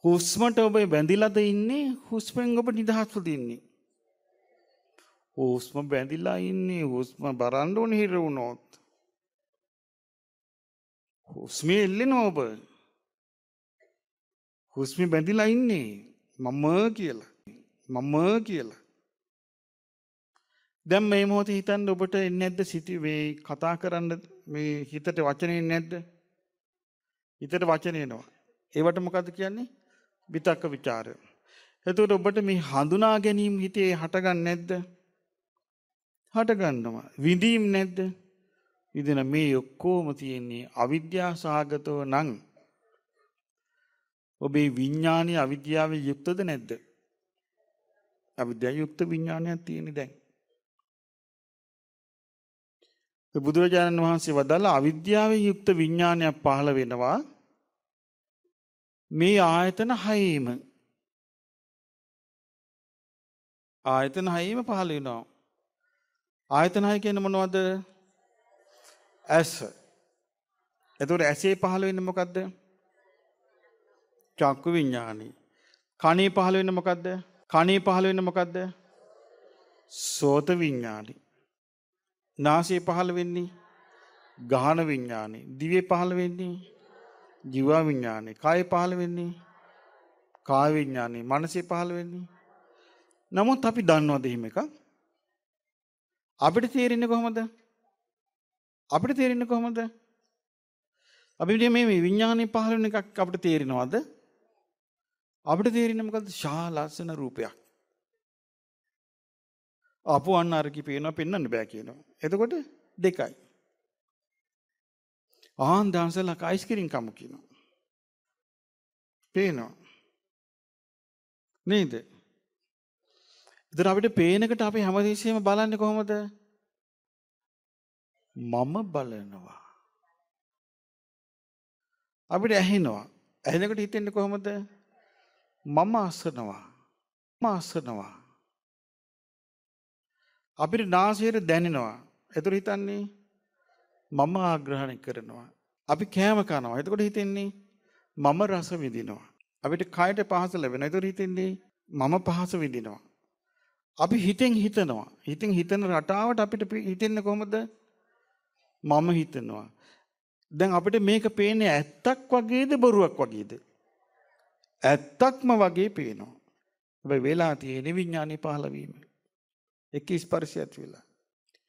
හුස්මට ඔබ බැඳිලාද ඉන්නේ? හුස්මෙන් ඔබ නිදහස්වද ඉන්නේ? හුස්ම බැඳිලා ඉන්නේ. හුස්ම බරන්න ඕනේ හිර වුණොත්. හුස්මේ එල්ලෙනවා ඔබ. හුස්මේ බැඳිලා ඉන්නේ. මම කියලා. දැන් මේ මොහොතේ හිතන්න ඔබට එන්නේ නැද්ද සිටි මේ කතා කරන්න මේ හිතට වචනේ එන්නේ නැද්ද? හිතට වචන එනවා. ඒවට මොකද්ද කියන්නේ? විතක්ක ਵਿਚාර. එතකොට ඔබට මේ හඳුනා ගැනීම හිතේ හටගන්නේ නැද්ද? හටගන්නවා. විඳීම් නැද්ද? විඳින මේ ඔක්කොම තියෙන්නේ අවිද්‍යාව සහගතව නම් ඔබේ විඥානීය අවිද්‍යාවෙන් යුක්තද නැද්ද? අවිද්‍යාව යුක්ත විඥානයක් තියෙන්නේ දැන්. බුදුරජාණන් වහන්සේ වදාළා අවිද්‍යාවෙන් යුක්ත විඥානයක් පහළ වෙනවා මේ ආයතන හයේම. ආයතන හයේම පහළ වෙනවා. ආයතන හය කියන්නේ මොනවද? ඇස. එතකොට ඇසේ පහළ වෙන්නේ මොකද්ද? චක්කු විඥානි. කනේ පහළ වෙන්නේ මොකද්ද? කනේ පහළ වෙන්නේ මොකද්ද? සෝත විඥානි. නාසයේ පහළ වෙන්නේ ගාහන විඥානි. දිවේ පහළ වෙන්නේ ජීව විඥානි. කායේ පහළ වෙන්නේ කාය විඥානි. මනසේ පහළ වෙන්නේ. නමුත් අපි දන්නවද එහෙම එකක්? අපිට තේරෙන්නේ කොහොමද? අපි මේ විඥානේ පහළ වෙන එකක් අපිට තේරෙනවද? අපිට තේරෙන්නේ මොකද්ද? ශා ලස්සන රූපයක්. අපු අන්න අරකි පේනවා පෙන්වන්න බෑ කියනවා. එතකොට දෙකයි. ආන් දාන්සලා අයිස්ක්‍රීම් කමු කියනවා. පේනවා. නේද? ඉතින් අපිට පේනකට අපි හැමදේශෙම බලන්නේ කොහොමද? මම බලනවා. අපිට ඇහෙනවා. ඇහෙනකොට හිතෙන්නේ කොහොමද? මම අසනවා. අසනවා. අපිට නාසයට දැනෙනවා. එතකොට හිතන්නේ මම ආග්‍රහණය කරනවා. අපි කෑම කනවා. එතකොට හිතෙන්නේ මම රස විඳිනවා. අපිට කයට පහස ලැබෙනවා. එතකොට හිතෙන්නේ මම පහස විඳිනවා. අපි හිතෙන් හිතනවා. හිතෙන් හිතන රටාවට අපිට හිතෙන්නේ කොහොමද? මම හිතනවා. දැන් අපිට මේක පේන්නේ ඇත්තක් වගේද බොරුවක් වගේද? ඇත්තක්ම වගේ පේනවා. හැබැයි වෙලා තියෙන විඥානේ පහළ වීම. එක ස්පර්ශයත් වෙලා.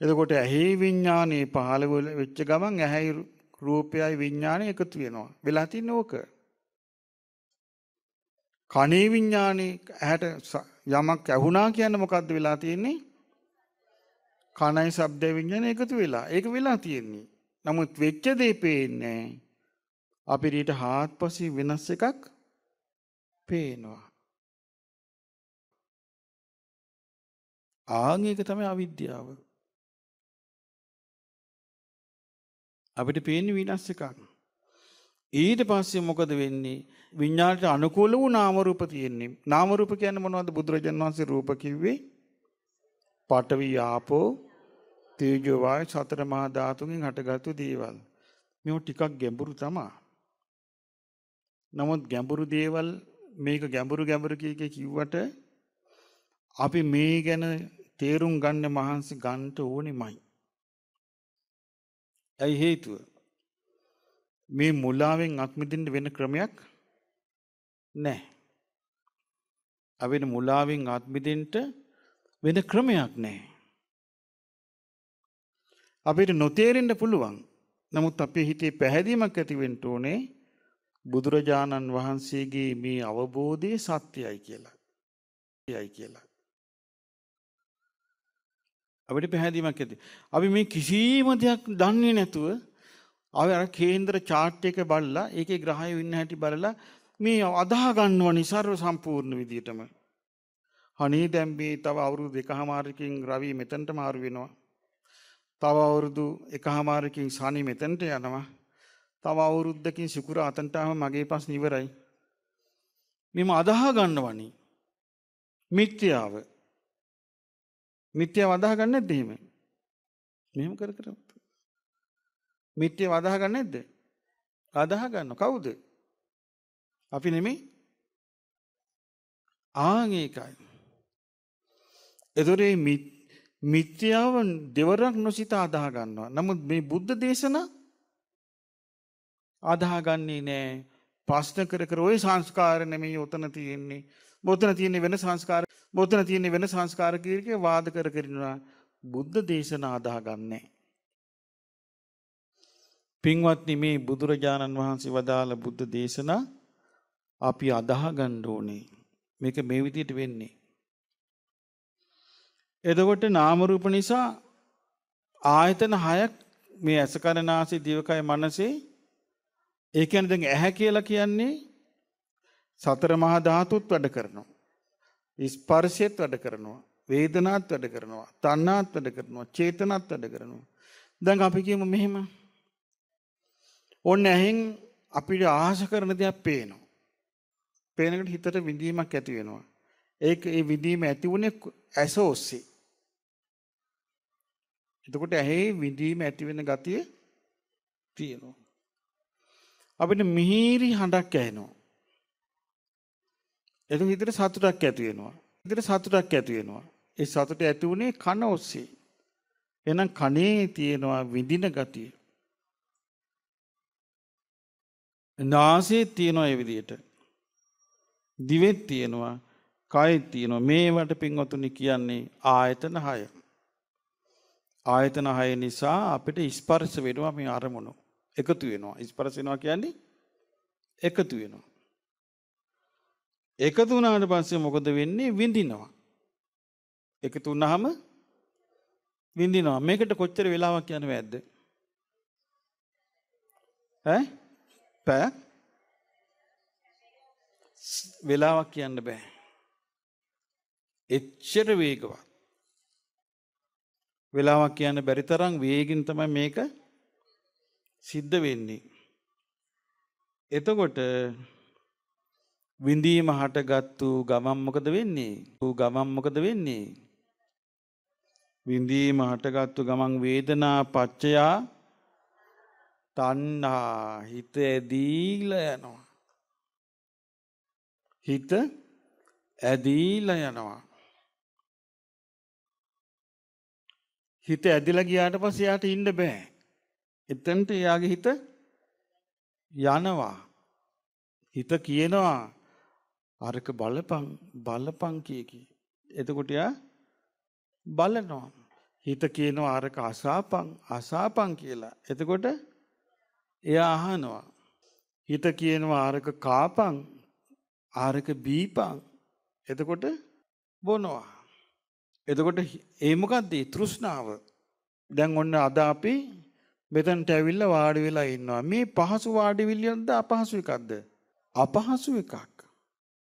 එතකොට ඇහි විඥානේ පහළ වෙච්ච ගමන් ඇහි රූපයයි විඥානේ එකතු වෙනවා. වෙලා තින්නේ ඕක. කනේ විඥානේ ඇහැට යමක් ඇහුණා කියන්නේ මොකද්ද වෙලා තියෙන්නේ? කනයි ශබ්ද විඥානේ එකතු වෙලා. ඒක වෙලා තියෙන්නේ. නමුත් වෙච්ච දේ පේන්නේ අපිට ඊට හාත්පසින් වෙනස් එකක් පේනවා. ඒක තමයි අවිද්‍යාව. අපිට පේන්නේ විනාශ එකක්. ඊට පස්සේ මොකද වෙන්නේ? විඥාණයට අනුකූල වූ නාම රූප තියෙන්නේ. නාම රූප කියන්නේ මොනවද? බුදුරජාණන් වහන්සේ රූප කිව්වේ පඨවි ආපෝ තේජෝ වායු සතර මහා ධාතුන්ගෙන් හටගත්තු දේවල්. මේව ටිකක් ගැඹුරු තමයි. නමුත් ගැඹුරු දේවල් මේක ගැඹුරු කිව්වට අපි මේ ගැන තේරුම් ගන්න මහන්සි ගන්නට ඕනෙමයි. ඇයි හේතුව? මේ මුලාවෙන් අත්මිදින්න වෙන ක්‍රමයක් නැහැ. අපිට මුලාවෙන් අත්මිදින්න වෙන ක්‍රමයක් නැහැ. අපිට නොතේරෙන්න පුළුවන්. නමුත් අපේ හිතේ පැහැදීමක් ඇති වෙන්න ඕනේ බුදුරජාණන් වහන්සේගේ මේ අවබෝධයේ සත්‍යයි කියලා. අපිට පැහැදීමක් ඇති. අපි මේ කිසිම දෙයක් දන්නේ නැතුව අපි අර කේන්ද්‍ර chart එක බලලා ඒකේ ග්‍රහයෝ ඉන්න හැටි බලලා මේ අදාහ ගන්නවනි සර්ව සම්පූර්ණ විදියටම. අනේ දැන් මේ තව අවුරුදු 2කමාරකින් රවි මෙතනට මාරු වෙනවා. තව අවුරුදු 1කමාරකින් ශනි මෙතනට යනවා. තව අවුරුද්දකින් ශුක්‍ර අතන්ටම මගේ ප්‍රශ්න ඉවරයි. මෙම අදාහ ගන්නවනි මිත්‍යාව. මිත්‍යාව අදාහ ගන්න නැද්ද එහෙම? මෙහෙම කර මිත්‍යාව අදාහ ගන්න නැද්ද? අදාහ ගන්න. කවුද? අපි නෙමෙයි. ඒකයි. එතකොට මේ මිත්‍යාව දෙවරක් නොසිත අදාහ ගන්නවා. නමුත් මේ බුද්ධ දේශනා අදාහ ගන්නේ නැහැ. ප්‍රශ්න කර ඔය සංස්කාර නෙමෙයි උතන තියෙන්නේ. මොතන තියෙන්නේ වෙන සංස්කාර. මොතන තියෙන්නේ වෙන සංස්කාර කීර්කේ වාද කර ඉන්නවා. බුද්ධ දේශනා අදාහ ගන්නෑ. පින්වත්නි මේ බුදුරජාණන් වහන්සේ වදාළ බුද්ධ දේශනා අපි අදාහ ගන්න ඕනේ. මේක මේ විදිහට වෙන්නේ. එතකොට නාම රූප නිසා ආයතන 6ක් මේ ඇස කන නාසය දිවකය මනසේ. ඒ කියන්නේ දැන් ඇහැ කියලා කියන්නේ සතර මහා ධාතුත් වැඩ කරනවා. ස්පර්ශයත් වැඩ කරනවා. වේදනාත් වැඩ කරනවා. තණ්හාත් වැඩ කරනවා. චේතනාත් වැඩ කරනවා. දැන් අපි කියමු මෙහෙම. ඔන්න ඇහෙන් අපිට ආශ කරන දේක් පේනවා. පේනකොට හිතට විඳීමක් ඇති වෙනවා. ඒ විඳීම ඇති වුණේ ඇස ඔස්සේ. එතකොට ඇහි විඳීම ඇති වෙන ගතිය තියෙනවා. අපිට මිහිරි හඬක් ඇහෙනවා. එතකොට හිතට සතුටක් ඇති වෙනවා. ඒ සතුට ඇති වුණේ කන ඔස්සේ. එහෙනම් කනේ තියෙනවා විඳින ගතිය. නාසයේ තියෙනවා ඒ විදිහට. දිවෙත් තියෙනවා, කයෙත් තියෙනවා. මේවට පින්වතුනි කියන්නේ ආයතන 6. ආයතන 6 නිසා අපිට ස්පර්ශ වෙනවා මේ අරමුණු. එකතු වෙනවා. ස්පර්ශ වෙනවා කියන්නේ එකතු වෙනවා. එකතු වුණාට පස්සේ මොකද වෙන්නේ? විඳිනවා. එකතු වුණාම විඳිනවා. මේකට කොච්චර වෙලාවක් යන්න බෑද්ද? පැය වෙලාවක් කියන්න බෑ. එච්චර වේගවත්. වෙලාවක් කියන්න බැරි තරම් වේගින් තමයි මේක සිද්ධ වෙන්නේ. එතකොට විඳීම හටගත්තු ගමන් මොකද වෙන්නේ? ගමන් මොකද වෙන්නේ? විඳීම හටගත්තු ගමන් වේදනා පච්චයා තණ්හා හිත ඇදීලා යනවා. හිත ඇදීලා යනවා. හිත ඇදිලා ගියාට පස්සේ යාට ඉන්න බෑ. එතනට යාගේ හිත යනවා. හිත කියනවා අරක බලපං කීකි. එතකොට යා බලනවා. හිත කියනවා අරක අසාපං කියලා. එතකොට එයා අහනවා. හිත කියනවා අරක කාපං ආරක බීපං. එතකොට බොනවා. එතකොට ඒ මොකද්ද? තෘෂ්ණාව. දැන් ඔන්න අද අපි මෙතනට ඇවිල්ලා වාඩි වෙලා ඉන්නවා. මේ පහසු වාඩි විල්ලියක්ද අපහසු එකක්ද? අපහසු එකක්.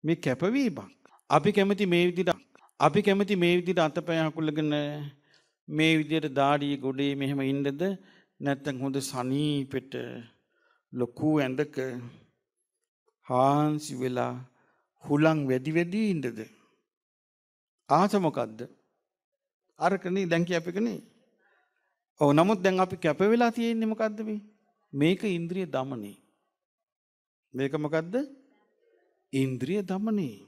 මේ කැපවීමක්. අපි කැමති මේ විදිහට අතපය හකුලගෙන මේ විදිහට දාඩිය ගොඩේ මෙහෙම ඉන්නද? නැත්නම් හොඳ සනීපෙට ලොකු ඇඳක හාන්සි වෙලා හුලං වැඩි ඉන්නද? ආස මොකද්ද? අරකනේ දැන් කියපෙකනේ. ඔව් නමුත් දැන් අපි කැප වෙලා තියෙන්නේ මොකද්ද මේ? මේක ඉන්ද්‍රිය দমনේ. මේක මොකද්ද? ඉන්ද්‍රිය দমনේ.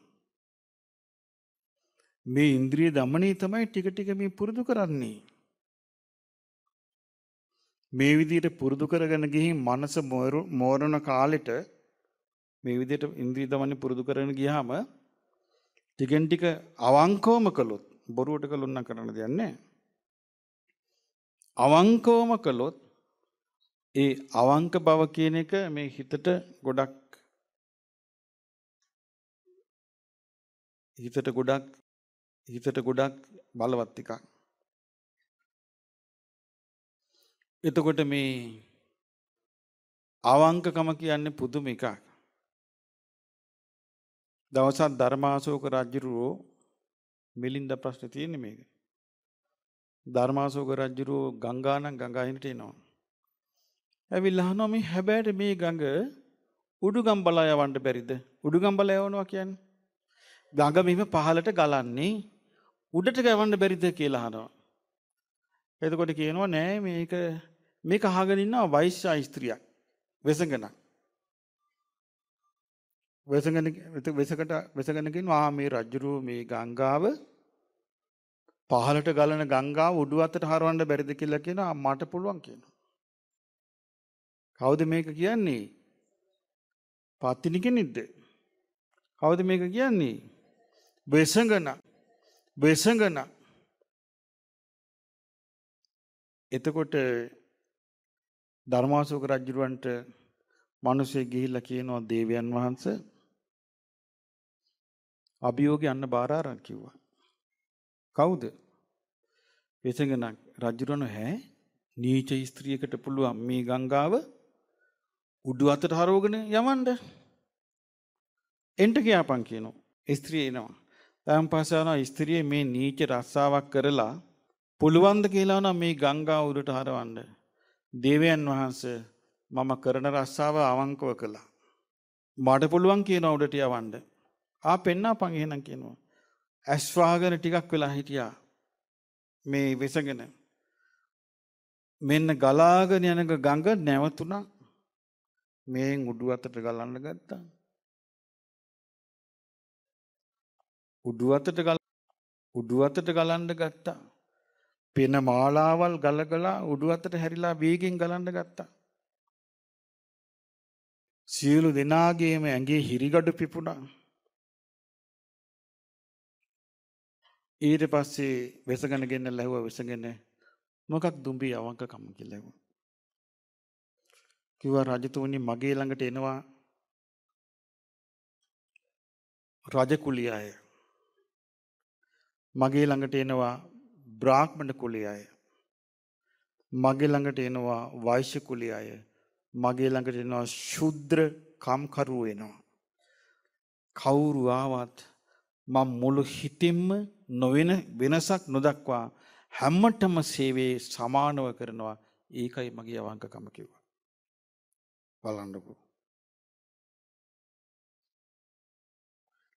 මේ ඉන්ද්‍රිය দমনේ තමයි ටික ටික මේ පුරුදු කරන්නේ. මේ විදිහට පුරුදු කරගෙන ගිහින් මනස මෝරණ කාලෙට මේ විදිහට ඉන්ද්‍රිය দমনේ පුරුදු කරගෙන ගියාම ටිකෙන් ටික අවංකවම කළොත් බොරුවට කළොත් නම් කරන්න දෙයක් නැහැ. අවංකවම කළොත් ඒ අවංක බව කියන එක මේ හිතට ගොඩක් බලවත් එකක්. එතකොට මේ අවංකකම කියන්නේ පුදුම එකක්. දවසක් ධර්මාශෝක රජුරෝ මිලින්ද ප්‍රශ්න තියෙන්නේ මේක. ධර්මාශෝක රජුරෝ ගංගාහිනට එනවා. ඇවිල්ලා අහනවා මේ හැබැයි මේ ගඟ උඩුගම්බලා යවන්න බැරිද? උඩුගම්බලා යවනවා කියන්නේ ගඟ මෙහෙම පහළට ගලන්නේ උඩට ගවන්න බැරිද කියලා අහනවා. එතකොට කියනවා නෑ මේක අහගෙන ඉන්නවා වෛශ්‍ය ස්ත්‍රියක්. වෙසගෙන කියනවා මේ රජුරෝ මේ ගංගාව පහළට ගලන ගංගාව උඩු අතට හරවන්න බැරිද කියලා කියනවා. මට පුළුවන් කියනවා. කවුද මේක කියන්නේ? පත්තිනි කෙනෙක්ද? කවුද මේක කියන්නේ? වෙසඟන. එතකොට ධර්මාශෝක රජුරවන්ට මිනිස්සේ ගිහිල්ලා කියනවා දේවයන් වහන්සේ අභියෝගය යන්න බාර ආරන් කිව්වා. කවුද? වෙසඟන රජුරණ නීච ස්ත්‍රියකට පුළුවන් මේ ගංගාව උඩු අතට හරවගෙන යවන්න. එන්ට කියපන් කියනවා. ස්ත්‍රිය එනවා. දැන් පස්සේ ආනවා ස්ත්‍රිය මේ නීච රස්සාවක් කරලා පුළුවන් ද කියලා නම් මේ ගංගාව උඩට හරවන්න. දේවයන් වහන්සේ මම කරන රස්සාව අවංකව කළා. මට පුළුවන් කියනවා උඩට යවන්න. පෙන්නපන් එහෙනම් කියනවා. ඇස් වහගෙන ටිකක් වෙලා හිටියා. මේ වෙසගෙන මෙන්න ගලාගෙන යන ගඟ නැවතුණා. මේන් උඩු අතට ගලන්න ගත්තා. උඩු අතට ගලන්න ගත්තා. පෙන මාලාවල් ගලගලා උඩු අතට හැරිලා වේගෙන් ගලන්න ගත්තා. සියලු දෙනාගේම ඇඟේ හිරිගඩු පිපුණා. ඊට පස්සේ වෙසගෙන ගෙන්නලා ඇහුවා වෙසගෙන මොකක්ද උඹේ අවංකකම කියලා ඇහුවා. කිව්වා රජතුමනි මගේ ළඟට එනවා රජ කුලිය අය. මගේ ළඟට එනවා බ්‍රාහ්මණ කුලිය අය. මගේ ළඟට එනවා වෛශ්‍ය කුලිය අය. මගේ ළඟට එනවා ශුද්‍ර කම්කරුවෝ එනවා. කවුරු ආවත් මම මුළු හිතින්ම නොවන වෙනසක් නොදක්වා හැමතෙම සේවයේ සමානව කරනවා. ඒකයි මගේ අවංකකම කිව්වා. බලන්නකෝ.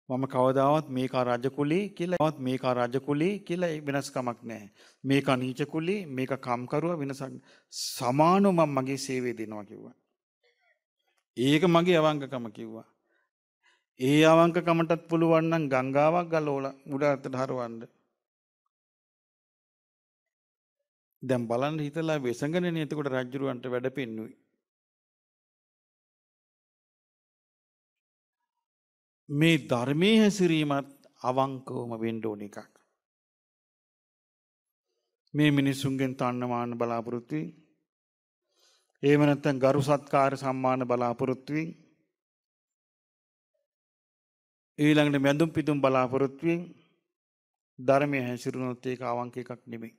මම කවදාවත් මේක රජ කුලී කියලා වෙනස්කමක් නැහැ. මේක නීච කුලී, මේක කම්කරුවා වෙනසක් සමානව මම මගේ සේවය දෙනවා කිව්වා. ඒක මගේ අවංකකම කිව්වා. ඒ අවංකකමටත් පුළුවන් නම් ගංගාවක් ගලවලා උඩ අතට හරවන්න. දැන් බලන්න හිතලා වෙසඟනේ එතකොට රජුරවන්ට වැඩ පෙන්නුයි. මේ ධර්මයේ හැසිරීමත් අවංකවම වෙන්න ඕන එකක්. මේ මිනිසුන්ගෙන් තණ්හමාන බලාපොරොත්තු වෙයි. එහෙම නැත්නම් ගරු සත්කාර සම්මාන බලාපොරොත්තු වෙයි. ඊළඟට මැදුම් පිදුම් බලාපොරොත්තු වෙයි. ධර්මයේ හැසිරුණොත් ඒක අවංක එකක් නෙමෙයි.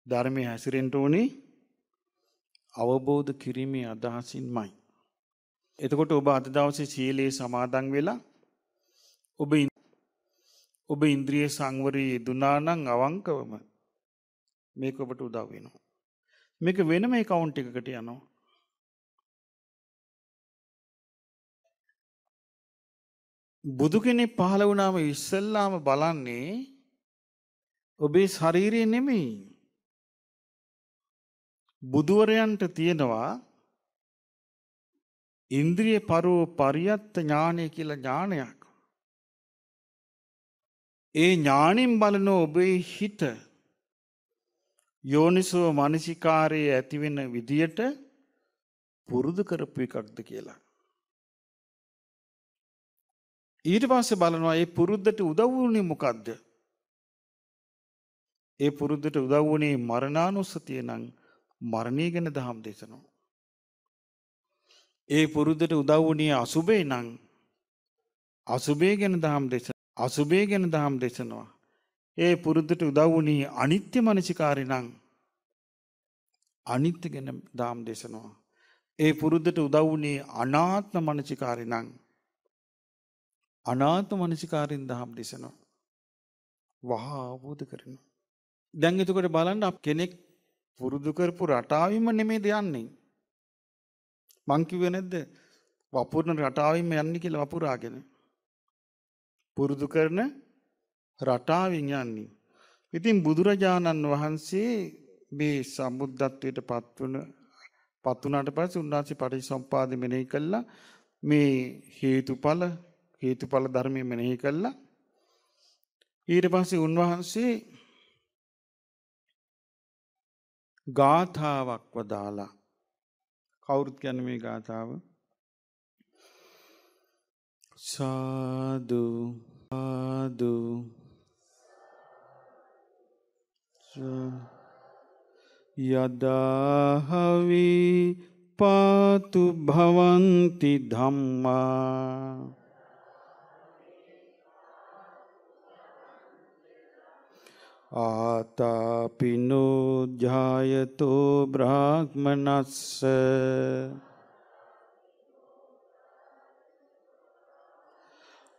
ධර්මයේ හැසිරෙන්න ඕනේ අවබෝධ කිරීමේ අදහසින්මයි. එතකොට ඔබ අද දවසේ සීලේ සමාදන් වෙලා ඔබ ඉන්ද්‍රිය සංවරයේ යෙදුනා නම් අවංකවම මේක ඔබට උදව් වෙනවා. මේක වෙනම account එකකට යනවා. බුදු කෙනෙක් පහළ වුණාම ඉස්සෙල්ලාම බලන්නේ ඔබේ ශරීරය නෙමෙයි. බුදුවරයන්ට තියෙනවා ඉන්ද්‍රිය පරෝ පරියත්ත ඥානය කියලා ඥානයක්. ඒ ඥාණයෙන් බලන ඔබේ හිත යෝනිසෝ මනසිකාරයේ ඇති වෙන විදියට පුරුදු කරපු එකක්ද කියලා. ඊට පස්සේ බලනවා මේ පුරුද්දට උදව් වුණේ මොකද්ද? ඒ පුරුද්දට උදව් වුණේ මරණානුස්සතිය නම් මරණය ගැන දහම් දේශනවා. ඒ පුරුද්දට උදව් වුණේ අසුබේ නම් අසුබේ ගැන දහම් දේශනවා. ඒ පුරුද්දට උදව් වුණේ අනිත්‍ය මනසිකාරය නම් අනිත්‍ය ගැන දහම් දේශනවා. ඒ පුරුද්දට උදව් වුණේ අනාත්ම මනසිකාරය නම් අනාත්ම මනසිකාරයෙන් දහම් දේශනවා. වහා අවබෝධ කරනවා. දැන් එතකොට බලන්න කෙනෙක් පුරුදු කරපු රටාවෙම නෙමෙයිද යන්නේ. මං කිව්වේ නැද්ද වපුරන රටාවෙම යන්නේ කියලා වපුරාගෙන. පුරුදු කරන රටාවෙන් යන්නේ. ඉතින් බුදුරජාණන් වහන්සේ මේ සම්බුද්ධත්වයට පත් වුණාට පස්සේ උන්වහන්සේ පටිච්චසමුප්පාද මෙනෙහි කළා. මේ හේතුඵල ධර්මයේ මෙනෙහි කළා. ඊට පස්සේ උන්වහන්සේ ගාථාවක් වදාලා. කවුරුත් කියන්නේ මේ ගාථාව? සාදු සාදු යදාහවි පාතු භවಂತಿ ධම්මා ආතාපිනෝ ජායතෝ බ්‍රාහ්මනස්ස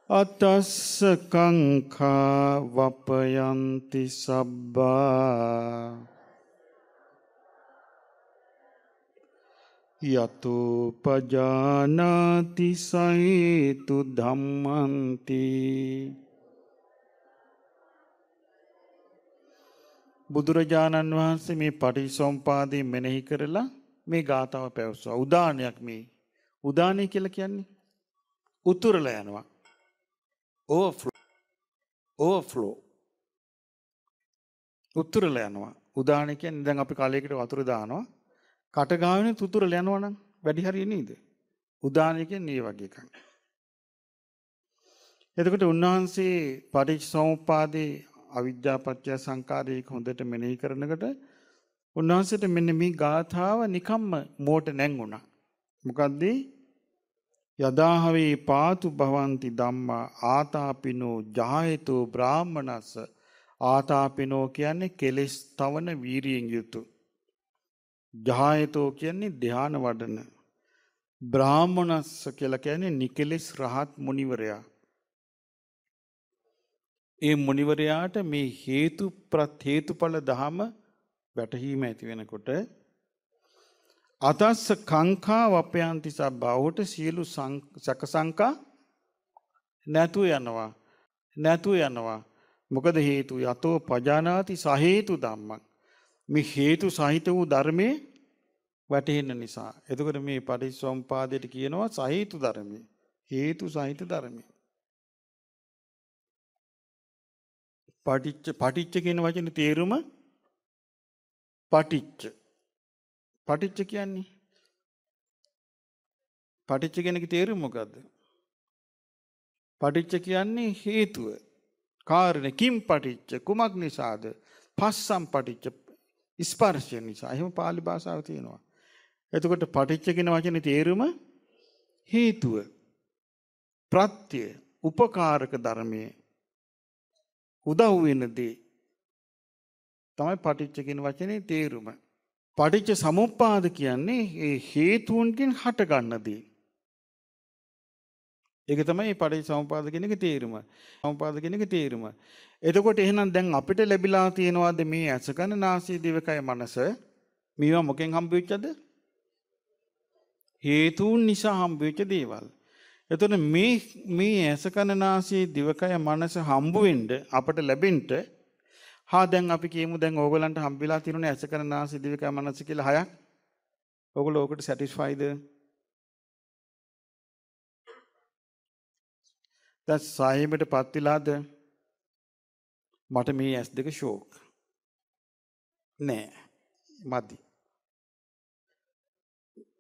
අතස්ස කංඛා වපයන්ති සබ්බා යතෝ පජානාති සහිතු ධම්මන්ති. බුදුරජාණන් වහන්සේ මේ පටිච්චසමුපාදය මෙනෙහි කරලා මේ ගාථාව පැවසුවා. උදානයක් මේ. උදානය කියලා කියන්නේ උතුරලා යනවා. ඕවර්ෆ්ලෝ. උතුරලා යනවා. උදානය කියන්නේ දැන් අපි කලයකට වතුර දානවා. කට ගාවෙන උතුරලා යනවා නම් වැඩි හරිය නේද? උදානය කියන්නේ මේ වගේ එකක්. එතකොට උන්වහන්සේ පටිච්චසමුපාදේ අවිද්‍යා පත්‍ය සංකාරයක හොඳට මෙනෙහි කරනකොට උන්වහන්සේට මෙන්න මේ ගාථාව නිකම්ම මෝට නැංගුණා. මොකද්ද? යදාහවේ පාතු භවಂತಿ ධම්මා ආතාපිනෝ ජායතෝ බ්‍රාහ්මනස්ස. ආතාපිනෝ කියන්නේ කෙලෙස් තවන වීරියෙන් යුතු. ජායතෝ කියන්නේ ධ්‍යාන වඩන. බ්‍රාහ්මනස්ස කියලා කියන්නේ නිකලෙස් රහත් මුනිවරයා. ඒ මුනිවරයාට මේ හේතුඵල දහම වැටහීම ඇති වෙනකොට අතස්ස කංඛා වපයන්ති සබ්බාවට සියලු සැක සංකා නැතුව යනවා. මොකද හේතු යතෝ පජානාති සහේතු ධම්මං. මේ හේතු සහිත වූ ධර්මයේ වැටෙන්න නිසා. එතකොට මේ පටිච්චසමුපාදයට කියනවා සහේතු ධර්මයේ. හේතු සහිත ධර්මයේ. පටිච්ච කියන වචනේ තේරුම පටිච්ච කියන්නේ පටිච්ච කියන එකේ තේරුම මොකද්ද? පටිච්ච කියන්නේ හේතුව. කාරණේ කිම් පටිච්ච කුමක් නිසාද? පස්සම් පටිච්ච ස්පර්ශය නිසා. එහෙම පාලි භාෂාව තියෙනවා. එතකොට පටිච්ච කියන වචනේ තේරුම හේතුව, ප්‍රත්‍ය, උපකාරක ධර්මයේ උදව් වෙන දේ තමයි පටිච්ච කියන වචනේ තේරුම. පටිච්ච සමුප්පාද කියන්නේ ඒ හේතුන්ගෙන් හටගන්න දේ. ඒක තමයි පටිච්ච සමුප්පාද කියන එකේ තේරුම. සමුප්පාද කියන එකේ තේරුම. එතකොට එහෙනම් දැන් අපිට ලැබිලා තියෙනවාද මේ ඇස කන නාසය දිවකය මනස? මේවා මොකෙන් හම්බ වෙච්චද? හේතුන් නිසා හම්බ වෙච්ච දේවල්. එතකොට මේ ඇස කන නාසය දිවකය මනස හම්බ වෙන්න අපට ලැබෙන්න දැන් අපි කියමු දැන් ඕගලන්ට හම්බෙලා තියෙනුනේ ඇස කන නාසය දිවකය මනස කියලා හයක්. ඕගොල්ලෝ ඔකට සැටිස්ෆයිද? දැන් සාහිබටපත් වෙලාද? මට මේ ඇස් දෙක ෂෝක් නෑ මදි.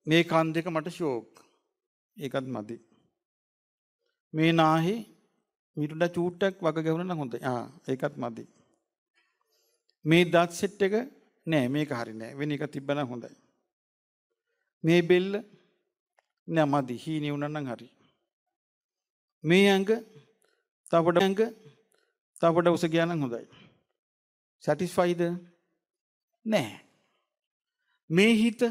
මේ කන් දෙක මට ෂෝක් ඒකත් මදි. මේ නාහි මිටුඩ චූට්ටක් වග ගැහුණා නම් හොඳයි. ඒකත් මදි. මේ දත් සෙට් එක නෑ මේක හරි නෑ වෙන එක තිබ්බනම් හොඳයි. මේ බෙල්ල නෑ මදි හීනි වුණා නම් හරි. මේ ඇඟ තවපොඩ උස ගියා නම් හොඳයි. සැටිස්ෆයිද? නෑ. මේ හිත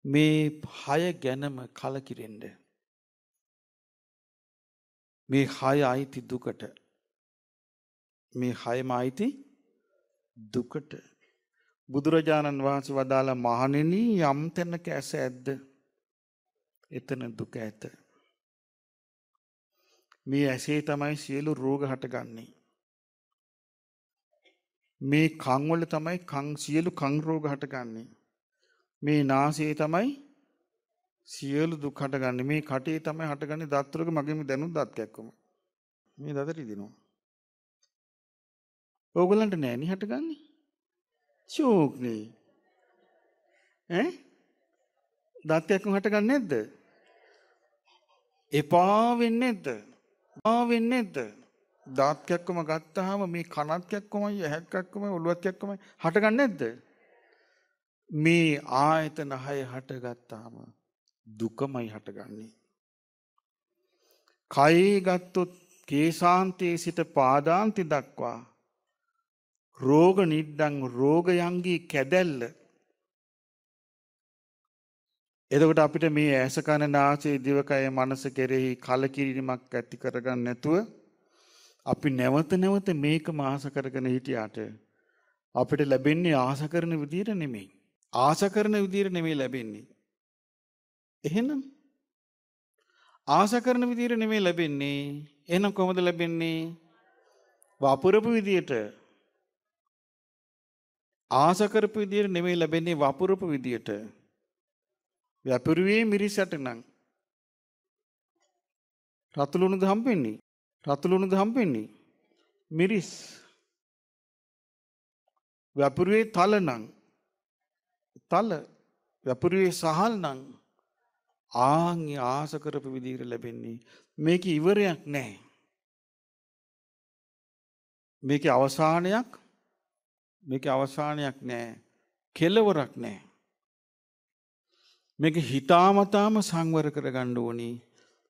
මේ 6 ගැනම කලකිරෙන්න. මේ 6 අයිති දුකට. මේ 6ම අයිති දුකට. බුදුරජාණන් වහන්සේ වදාළ මහණෙනි යම් තැනක ඇස ඇද්ද එතන දුක ඇත. මේ ඇසේ තමයි සියලු රෝග හටගන්නේ. මේ කන් වල තමයි සියලු කන් රෝග හටගන්නේ. මේ නාසයේ තමයි සියලු දුක් හටගන්නේ. මේ කටේ තමයි හටගන්නේ දත් රෝග. මගෙම දැනුත් දත් කැක්කම. මේ දතට ඉදිනවා. ඕගලන්ට නෑ නේ හටගන්නේ. ෂෝක් නේ. දත් කැක්කම හටගන්නේ නැද්ද? එපා වෙන්නේ නැද්ද? වෙන්නේ නැද්ද? දාත් කැක්කම ගත්තාම මේ කනත් කැක්කමයි ඇහත් කැක්කමයි ඔළුවත් කැක්කමයි හටගන්නේ නැද්ද? මේ ආයතන 6 හටගත්තාම දුකමයි හටගන්නේ. කයේ ගත්තොත් කේසාන්තයේ සිට පාදාන්ති දක්වා රෝග නිද්දං රෝගයන්ගේ කැදැල්ල. එතකොට අපිට මේ ඇස කන නාසය දිවකය මනස කෙරෙහි කලකිරීමක් ඇති කරගන්න නැතුව අපි නැවත නැවත මේකම ආස කරගෙන හිටියාට අපිට ලැබෙන්නේ ආස කරන විදියට නෙමෙයි. ආස කරන විදියට නෙමෙයි ලැබෙන්නේ. එහෙනම් ආස කරන විදියට නෙමෙයි ලැබෙන්නේ. එහෙනම් කොහොමද ලැබෙන්නේ? වපුරපු විදියට. ආස කරපු විදියට නෙමෙයි ලැබෙන්නේ වපුරපු විදියට. වැපුරුවේ මිරිසට නම් රතුළුණුද හම්බෙන්නේ මිරිස්. වැපුරුවේ තල නම් තල. වැපුරුවේ සහල් නම් ආන්ගේ ආස කරපු විදිහට ලැබෙන්නේ. මේක ඉවරයක් නැහැ. මේකේ අවසානයක් නැහැ. කෙලවරක් නැහැ. මේක හිතාමතාම සංවර කරගන්න ඕනි.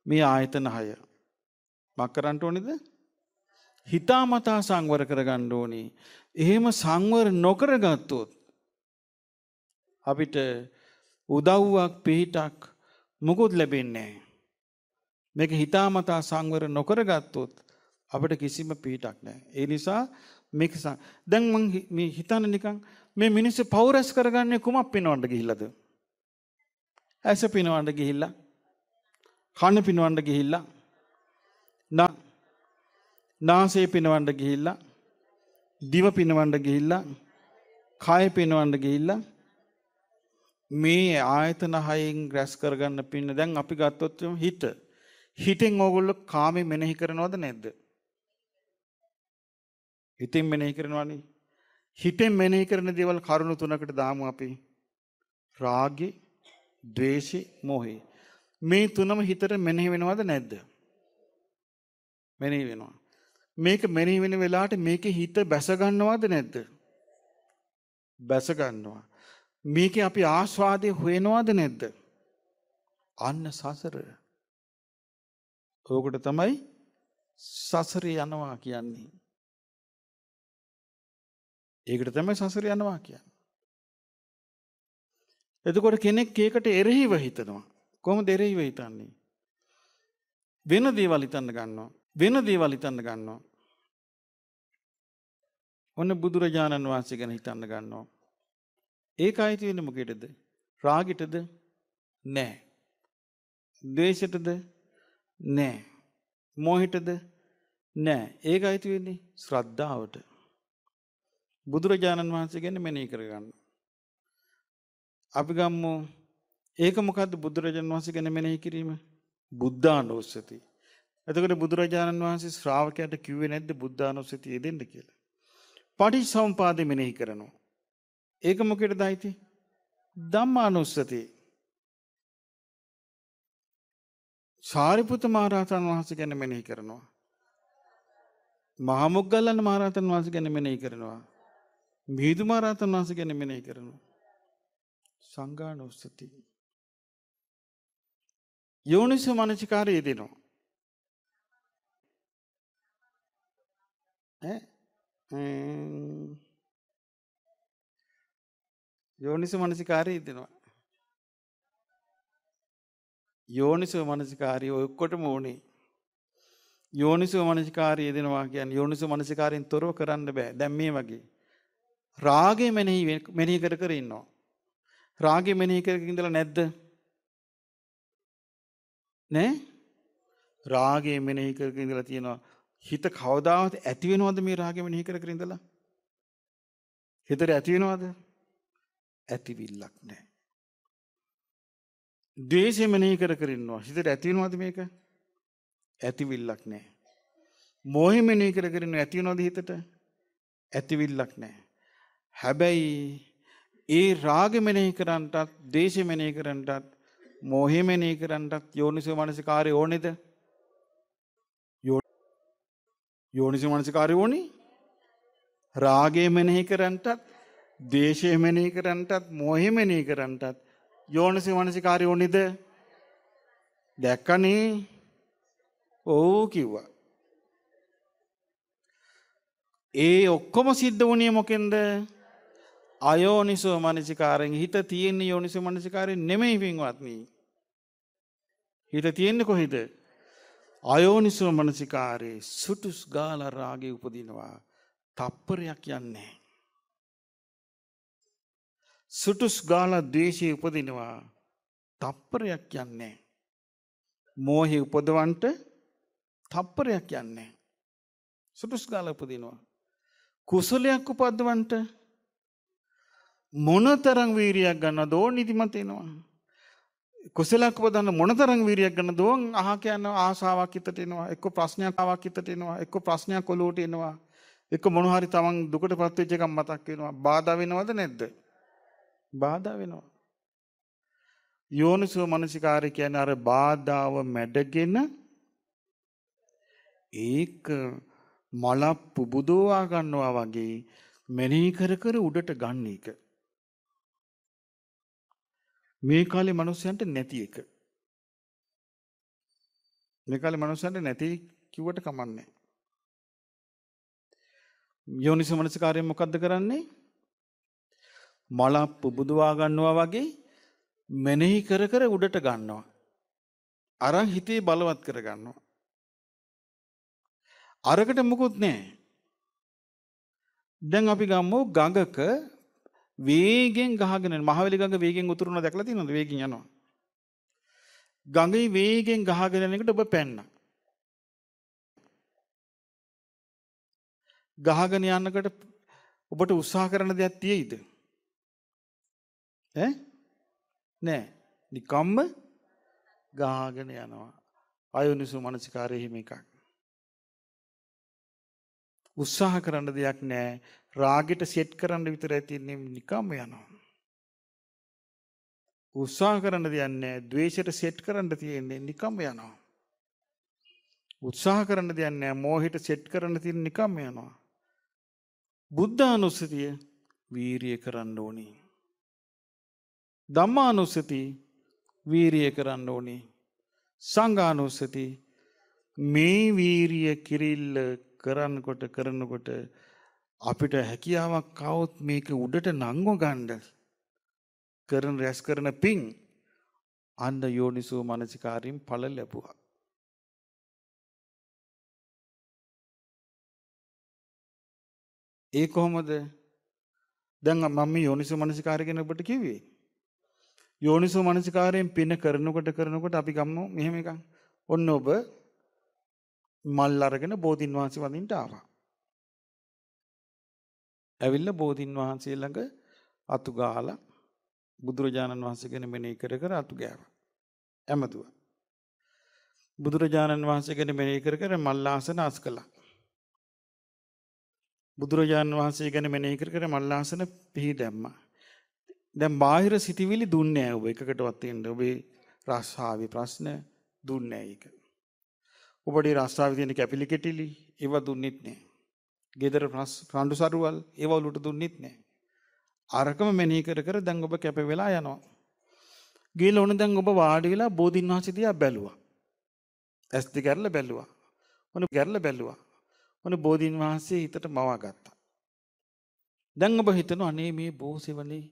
මේ ආයතන 6 මක් කරන්න ඕනේද? හිතාමතා සංවර කරගන්න ඕනි. එහෙම සංවර නොකරගත්තොත් අපිට උදව්වක් පිහිටක් මොකුත් ලැබෙන්නේ නැහැ. මේක හිතාමතා සංවර නොකරගත්තොත් අපිට කිසිම පිහිටක් නැහැ. ඒ නිසා මේක දැන් මං මේ හිතන්නේ නිකන් මේ මිනිස්සු පෞරස් කරගන්නේ කුමක් පිනවන්න ගිහිල්ලාද? ඇස පිනවන්න ගිහිල්ලා, කන පිනවන්න ගිහිල්ලා, නාසය පිනවන්න ගිහිල්ලා, දිව පිනවන්න ගිහිල්ලා, කය පිනවන්න ගිහිල්ලා මේ ආයතන හයෙන් රැස් කරගන්න පින්න දැන් අපි ගත්තොත් හිත. හිතෙන් ඕගොල්ලෝ කාමේ මෙනෙහි කරනවද නැද්ද? හිතෙන් මෙනෙහි කරනවනේ. හිතෙන් මෙනෙහි කරන දේවල් කරුණු තුනකට දාමු අපි. රාගය, ද්වේෂය, මෝහය. මේ තුනම හිතට මෙනෙහි වෙනවද නැද්ද? මෙනෙහි වෙනවා. මේක මෙනෙහි වෙන වෙලාවට මේකේ හිත බැස ගන්නවද නැද්ද? බැස ගන්නවා. මේකේ අපි ආස්වාදේ හොයනවද නැද්ද? අන්න සසර. ඕකට තමයි සසරේ යනවා කියන්නේ. ඒකට තමයි සසරේ යනවා කියන්නේ. එතකොට කෙනෙක් ඒකට එරෙහිව හිතනවා. කොහොමද එරෙහිව හිතන්නේ? වෙන දේවල් හිතන්න ගන්නවා. වෙන දේවල් හිතන්න ගන්නවා. ඔන්න බුදුරජාණන් වහන්සේ ගැන හිතන්න ගන්නවා. ඒක ආйти වෙන්නේ මොකේද? රාගෙටද? නෑ. ද්වේෂෙටද? නෑ. මෝහෙටද? නෑ. ඒක ආйти වෙන්නේ ශ්‍රද්ධාවට. බුදුරජාණන් වහන්සේ ගැන මෙනෙහි කරගන්න. අපි ගම්මු ඒක මොකද්ද බුදුරජාණන් වහන්සේ ගැන මෙනෙහි කිරීම? බුද්ධානුස්සති. එතකොට බුදුරජාණන් වහන්සේ ශ්‍රාවකයාට කිව්වේ නැද්ද බුද්ධානුස්සතිය යෙදෙන්න කියලා? පටිච්චසමුපාදෙ මෙනෙහි කරනවා. ඒක මොකේද ආйти? ධම්මානුස්සති. සාරිපුත්ත මහරහතන් වහන්සේ ගැන මෙනෙහි කරනවා. මහා මොග්ගල්ලාන මහරහතන් වහන්සේ ගැන මෙනෙහි කරනවා. මිහිඳු මහරහතන් වහන්සේ ගැන මෙනෙහි කරනවා. සංඝානුස්සති. යෝනිසෝ මනසිකාරය යෙදෙනවා. යෝනිසෝ මනසිකාරය යෙදෙනවා. යෝනිසෝ මනසිකාරය ඔක්කොටම ඕනේ. යෝනිසෝ මනසිකාරය යෙදෙනවා කියන්නේ යෝනිසෝ මනසිකාරයෙන් තොරව කරන්න බෑ. දැන් මේ වගේ රාගය මෙනෙහි කර කර ඉන්නවා. රාගය මෙනෙහි කර කර ඉඳලා නැද්ද? නෑ. රාගය මෙනෙහි කර කර ඉඳලා තියෙනවා. හිත කවදාවත් ඇති වෙනවද මේ රාගය මෙනෙහි කර කර ඉඳලා? හිතට ඇති වෙනවද? ඇතිවිල්ලක් නෑ. ද්වේෂය මෙනෙහි කර කර ඉන්නවා. හිතට ඇති වෙනවද මේක? ඇතිවිල්ලක් නෑ. මෝහය මෙනෙහි කර කර ඉන්නවා. ඇති වෙනවද හිතට? ඇතිවිල්ලක් නෑ. හැබැයි ඒ රාග මෙනෙහි කරන්නටත්, ද්වේෂ මෙනෙහි කරන්නටත්, මෝහය මෙනෙහි කරන්නටත් යෝනිසෝ මනසිකාරය ඕනේද? යෝනිසෝ මනසිකාරය ඕනේ. රාගය මෙනෙහි කරන්නටත්, ද්වේෂය මෙනෙහි කරන්නටත්, මෝහය මෙනෙහි කරන්නටත් යෝනිසෝ මනසිකාරය ඕනේද? දැක්කනේ. ඔව් කිව්වා. ඒ ඔක්කොම සිද්ධ වුණේ මොකෙන්ද? අයෝනිසෝ මනසිකාරයෙන්. හිත තියෙන්නේ යෝනිසෝ මනසිකාරයෙන් නෙමෙයි පින්වත්නි. හිත තියෙන්නේ කොහෙද? අයෝනිසෝ මනසිකාරේ. සුටුස් ගාලා රාගේ උපදිනවා. තප්පරයක් යන්නේ. සුටුස් ගාලා ද්වේෂය උපදිනවා. තප්පරයක් යන්නේ. මෝහය උපදවන්ට තප්පරයක් යන්නේ. සුටුස් ගාලා උපදිනවා. කුසලයක් උපදවන්ට මොනතරම් වීරියක් ගන්නවද? ඕන නිදිමත එනවා. කුසලයක් උපදවන්න මොනතරම් වීරියක් ගන්නවද? ඕන් අහක යන ආසාවක් හිතට එනවා. එක්ක ප්‍රශ්නයක් ආවක් හිතට එනවා. එක්ක ප්‍රශ්නයක් ඔලුවට එනවා. එක්ක මොන හරි තමන් දුකටපත් වෙච්ච එකක් මතක් වෙනවා. බාධා වෙනවද නැද්ද? බාධා වෙනවා. යෝනිසෝ මනසිකාරය කියන්නේ අර බාධාව මැඩගෙන ඒක මල පුබුදවා ගන්නවා වගේ මෙනෙහි කර කර උඩට ගන්න එක. මේ කාලේ මිනිස්සුන්ට නැති එක. මේ කාලේ මිනිස්සුන්ට නැති කිව්වට කමන්නේ. යෝනිසෝ මනසිකාරයෙන් මොකද්ද කරන්නේ? මල පුබුදවා ගන්නවා වගේ මෙනෙහි කර කර උඩට ගන්නවා. අරන් හිතේ බලවත් කර ගන්නවා. අරකට මොකුත් නැහැ. දැන් අපි ගමු ගඟක වේගෙන් ගහගෙන මහවැලි ගඟ වේගෙන් උතුරනවා දැකලා තියෙනවද? වේගෙන් යනවා. ගඟේ වේගෙන් ගහගෙන යනකොට ඔබ පැන්නා. ගහගෙන යනකොට ඔබට උත්සාහ කරන දෙයක් තියෙයිද? ඈ? නෑ. නිකම්ම ගහගෙන යනවා. අයෝනිසෝ මනසිකාරය හිම එකක්. උත්සාහ කරන්න දෙයක් නෑ. රාගෙට සෙට් කරන්න විතරයි තියෙන්නේ, නිකම්ම යනවා. උත්සාහ කරන්න දෙයක් නෑ. ද්වේෂයට සෙට් කරන්න තියෙන්නේ, නිකම්ම යනවා. උත්සාහ කරන්න දෙයක් නෑ. මෝහයට සෙට් කරන්න තියෙන, නිකම්ම යනවා. බුද්ධානුස්සතිය වීරිය කරන්න ඕනේ. ධම්මානුස්සති වීරිය කරන්න ඕනේ. සංඝානුස්සති මේ වීරිය කිරිල්ල කරනකොට අපිට හැකියාවක් આવොත් මේක උඩට නංව ගන්න කරන රැස් කරන පිං අන්න යෝනිසෝ මනසිකාරයෙන් ඵල ලැබුවා. ඒ කොහොමද? දැන් මම යෝනිසෝ මනසිකාරය ගැන ඔබට කිව්වේ. යෝනිසෝ මනසිකාරයෙන් පින කරනකොට අපි ගමු මෙහෙම එකක්. ඔන්න ඔබ මල් අරගෙන බෝධින් වහන්සේ වඳින්න ආවා. ඇවිල්ලා බෝධින් වහන්සේ ළඟ අතු ගාලා බුදුරජාණන් වහන්සේ ගැන මෙනෙහි කර කර අතු ගෑවා. ඇමතුවා. බුදුරජාණන් වහන්සේ ගැන මෙනෙහි කර කර මල් ආසන අස් කළා. බුදුරජාණන් වහන්සේ ගැන මෙනෙහි කර කර මල් ආසන පිහි දැම්මා. දැන් බාහිර සිටිවිලි දුන්නේ නැහැ ඔබ එකකටවත් තියෙන්න. ඔබේ රස්සාවේ ප්‍රශ්න දුන්නේ නැහැ ඒක. ඔබේ රස්සාවේ තියෙන කැපිලි කෙටිලි ඒව දුන්නෙත් නැහැ. ගෙදර රණ්ඩු සරුවල් ඒව වලට දුන්නෙත් නැහැ. අරකම මෙනෙහි කර කර දැන් ඔබ කැප වෙලා යනවා. ගිහලා ඕන දැන් ඔබ වාඩි වෙලා බෝධින් වහන්සේ දිහා බැලුවා. ඇස් දෙක අරලා බැලුවා. ඔන්න බෝධින් වහන්සේ හිතට මවා ගත්තා. දැන් ඔබ හිතනවා අනේ මේ බෝසෙවනේ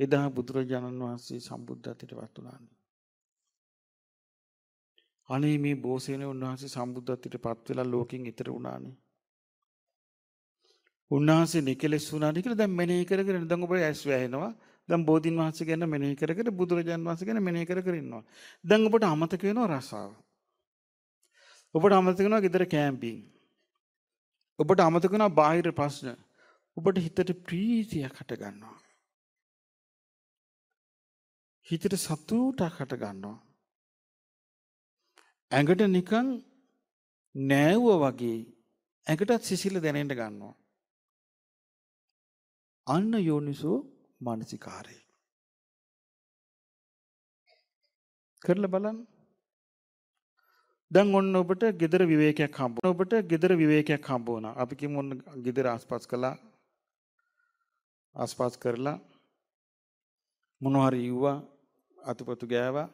එදා බුදුරජාණන් වහන්සේ සම්බුද්ධත්වයට වත් වුණානේ. අනේ මේ බෝසෙවනේ උන්වහන්සේ සම්බුද්ධත්වයට පත් වෙලා ලෝකෙන් ඈතර වුණානේ. උන්වහන්සේ නිකලෙස් වුණානේ කියලා දැන් මෙනෙහි කර කර දැන් ඔබ ඇස් වැහෙනවා. දැන් බෝධින් වහන්සේ ගැන මෙනෙහි කර කර බුදුරජාණන් වහන්සේ ගැන මෙනෙහි කර කර ඉන්නවා. දැන් ඔබට අමතක වෙනවා රසාව. ඔබට අමතක වෙනවා ගෙදර කැම්පින්. ඔබට අමතක වෙනවා බාහිර ප්‍රශ්න. ඔබට හිතට ප්‍රීතියක් හට ගන්නවා. හිතට සතුටක් හට ගන්නවා. ඇඟට නිකන් නෑවුව වගේ ඇඟටත් සිසිල දැනෙන්න ගන්නවා. අන්න යෝනිසෝ මානසිකාරය. කරලා බලන්න. දැන් ඔන්න ඔබට ගෙදර විවේකයක් හම්බ වුණා. අපි කියමු ඔන්න ගෙදර ආස්පස් කළා. ආස්පස් කරලා මොනවා හරි ඉව්වා අතුපතු ගෑවා.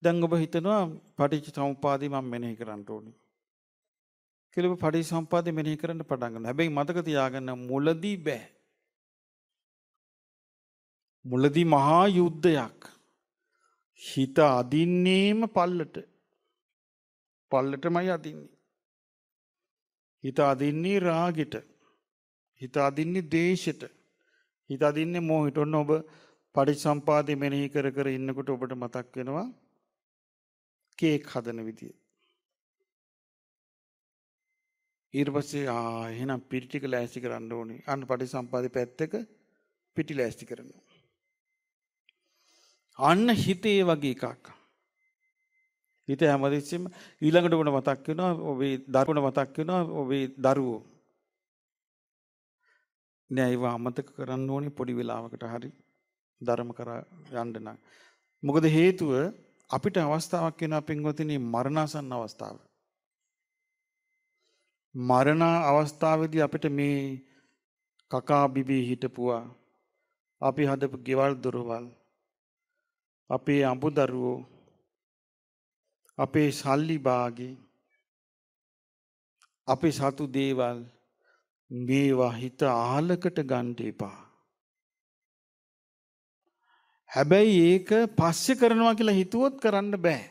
දැන් ඔබ හිතනවා පටිච්ච සමුප්පාදේ මම මෙනෙහි කරන්න ඕනේ. කියලා ඔබ පටිච්ච සමුප්පාදේ මෙනෙහි කරන්න පටන් ගන්නවා. හැබැයි මතක තියාගන්න මුලදී බෑ. මුලදී මහා යුද්ධයක්. හිත අදින්නේම පල්ලටමයි අදින්නේ. හිත අදින්නේ රාගෙට. හිත අදින්නේ දේශෙට. හිත අදින්නේ මොහොතට. ඔන්න ඔබ පටිච්චසමුපාදේ මෙනෙහි කර කර ඉන්නකොට ඔබට මතක් වෙනවා කේක් හදන විදිය. ඊට පස්සේ එහෙනම් පිටි ටික ලෑස්ති කරන්න ඕනේ. අන්න පටිච්චසමුපාදේ පැත්තක පිටි ලෑස්ති කරනවා. අන්න හිතේ වගේ එකක්. හිත හැමදෙස්සෙම ඊළඟට ඔබට මතක් වෙනවා ඔබේ දරුවෝ. නෑ ඒව අමතක කරන්න ඕනේ පොඩි වෙලාවකට හරි ධර්ම කරා යන්න නම්. මොකද හේතුව අපිට අවස්ථාවක් වෙනවා පින්වතුනි මරණාසන්න අවස්ථාව. මරණ අවස්ථාවේදී අපිට මේ කකා බිබී හිටපුවා අපි හදපු ගෙවල් දොරවල් අපේ අඹදරුවෝ අපේ සල්ලි බාගේ අපේ සතු දේවල් මේවා හිත ආලකට ගන්න එපා. හැබැයි ඒක පස්සේ කරනවා කියලා හිතුවොත් කරන්න බෑ.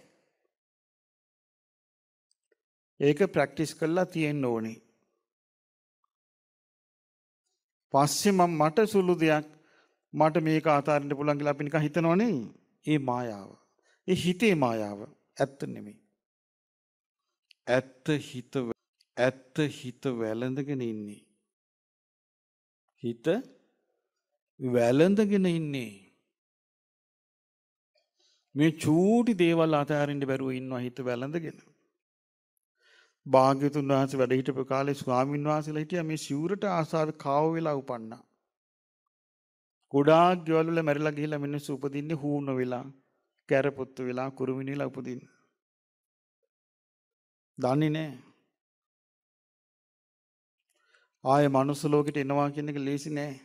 ඒක ප්‍රැක්ටිස් කරලා තියෙන්න ඕනේ. පස්සේ මට සුළු දෙයක් මට මේක අතාරින්න පුළුවන් කියලා අපි නිකන් හිතනව නෙවෙයි. ඒ මායාව. ඒ හිතේ මායාව. ඇත්ත නෙමෙයි. ඇත්ත හිත වැළඳගෙන ඉන්නේ. හිත වැළඳගෙන ඉන්නේ. මේ චූටි දේවල් අතහරින්න බැරුව ඉන්නවා හිත වැළඳගෙන. භාග්‍යතුන් වහන්සේ වැඩ හිටපු කාලේ ස්වාමීන් වහන්සේලා හිටියා මේ සිවුරට ආසාව කාව වෙලා උපන්නා. ගොඩාක් ගෙවල් වල මැරිලා ගිහිල්ලා මිනිස්සු උපදින්නේ හූන වෙලා, කැරපොත්තු වෙලා, කුරුමිනි වෙලා උපදින්නේ. දන්නේ නැහැ. ආයේ මනුස්ස ලෝකෙට එනවා කියන එක ලේසි නෑ.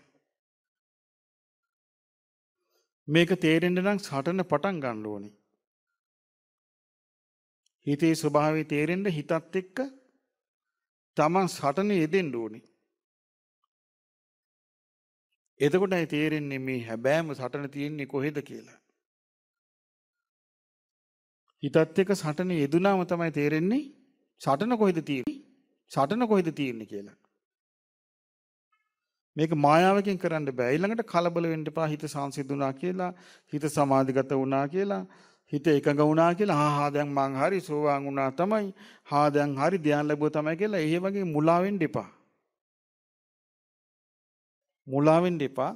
මේක තේරෙන්න නම් සටන පටන් ගන්න ඕනේ. හිතේ ස්වභාවය තේරෙන්න හිතත් එක්ක තමන් සටනේ යෙදෙන්න ඕනේ. එතකොටයි තේරෙන්නේ මේ හැබෑම සටන තියෙන්නේ කොහෙද කියලා. හිතත් එක්ක සටනේ යෙදුනාම තමයි තේරෙන්නේ සටන කොහෙද තියෙන්නේ? සටන කොහෙද තියෙන්නේ කියලා. මේක මායාවකින් කරන්න බෑ. ඊළඟට කලබල වෙන්න එපා. හිත සංසිඳුණා කියලා, හිත සමාධිගත වුණා කියලා, හිත එකඟ වුණා කියලා, දැන් මං හරි සෝවාන් වුණා තමයි, දැන් හරි ධ්‍යාන ලැබුවා තමයි කියලා ඒ වගේ මුලා වෙන්න එපා. මුලා වෙන්න එපා.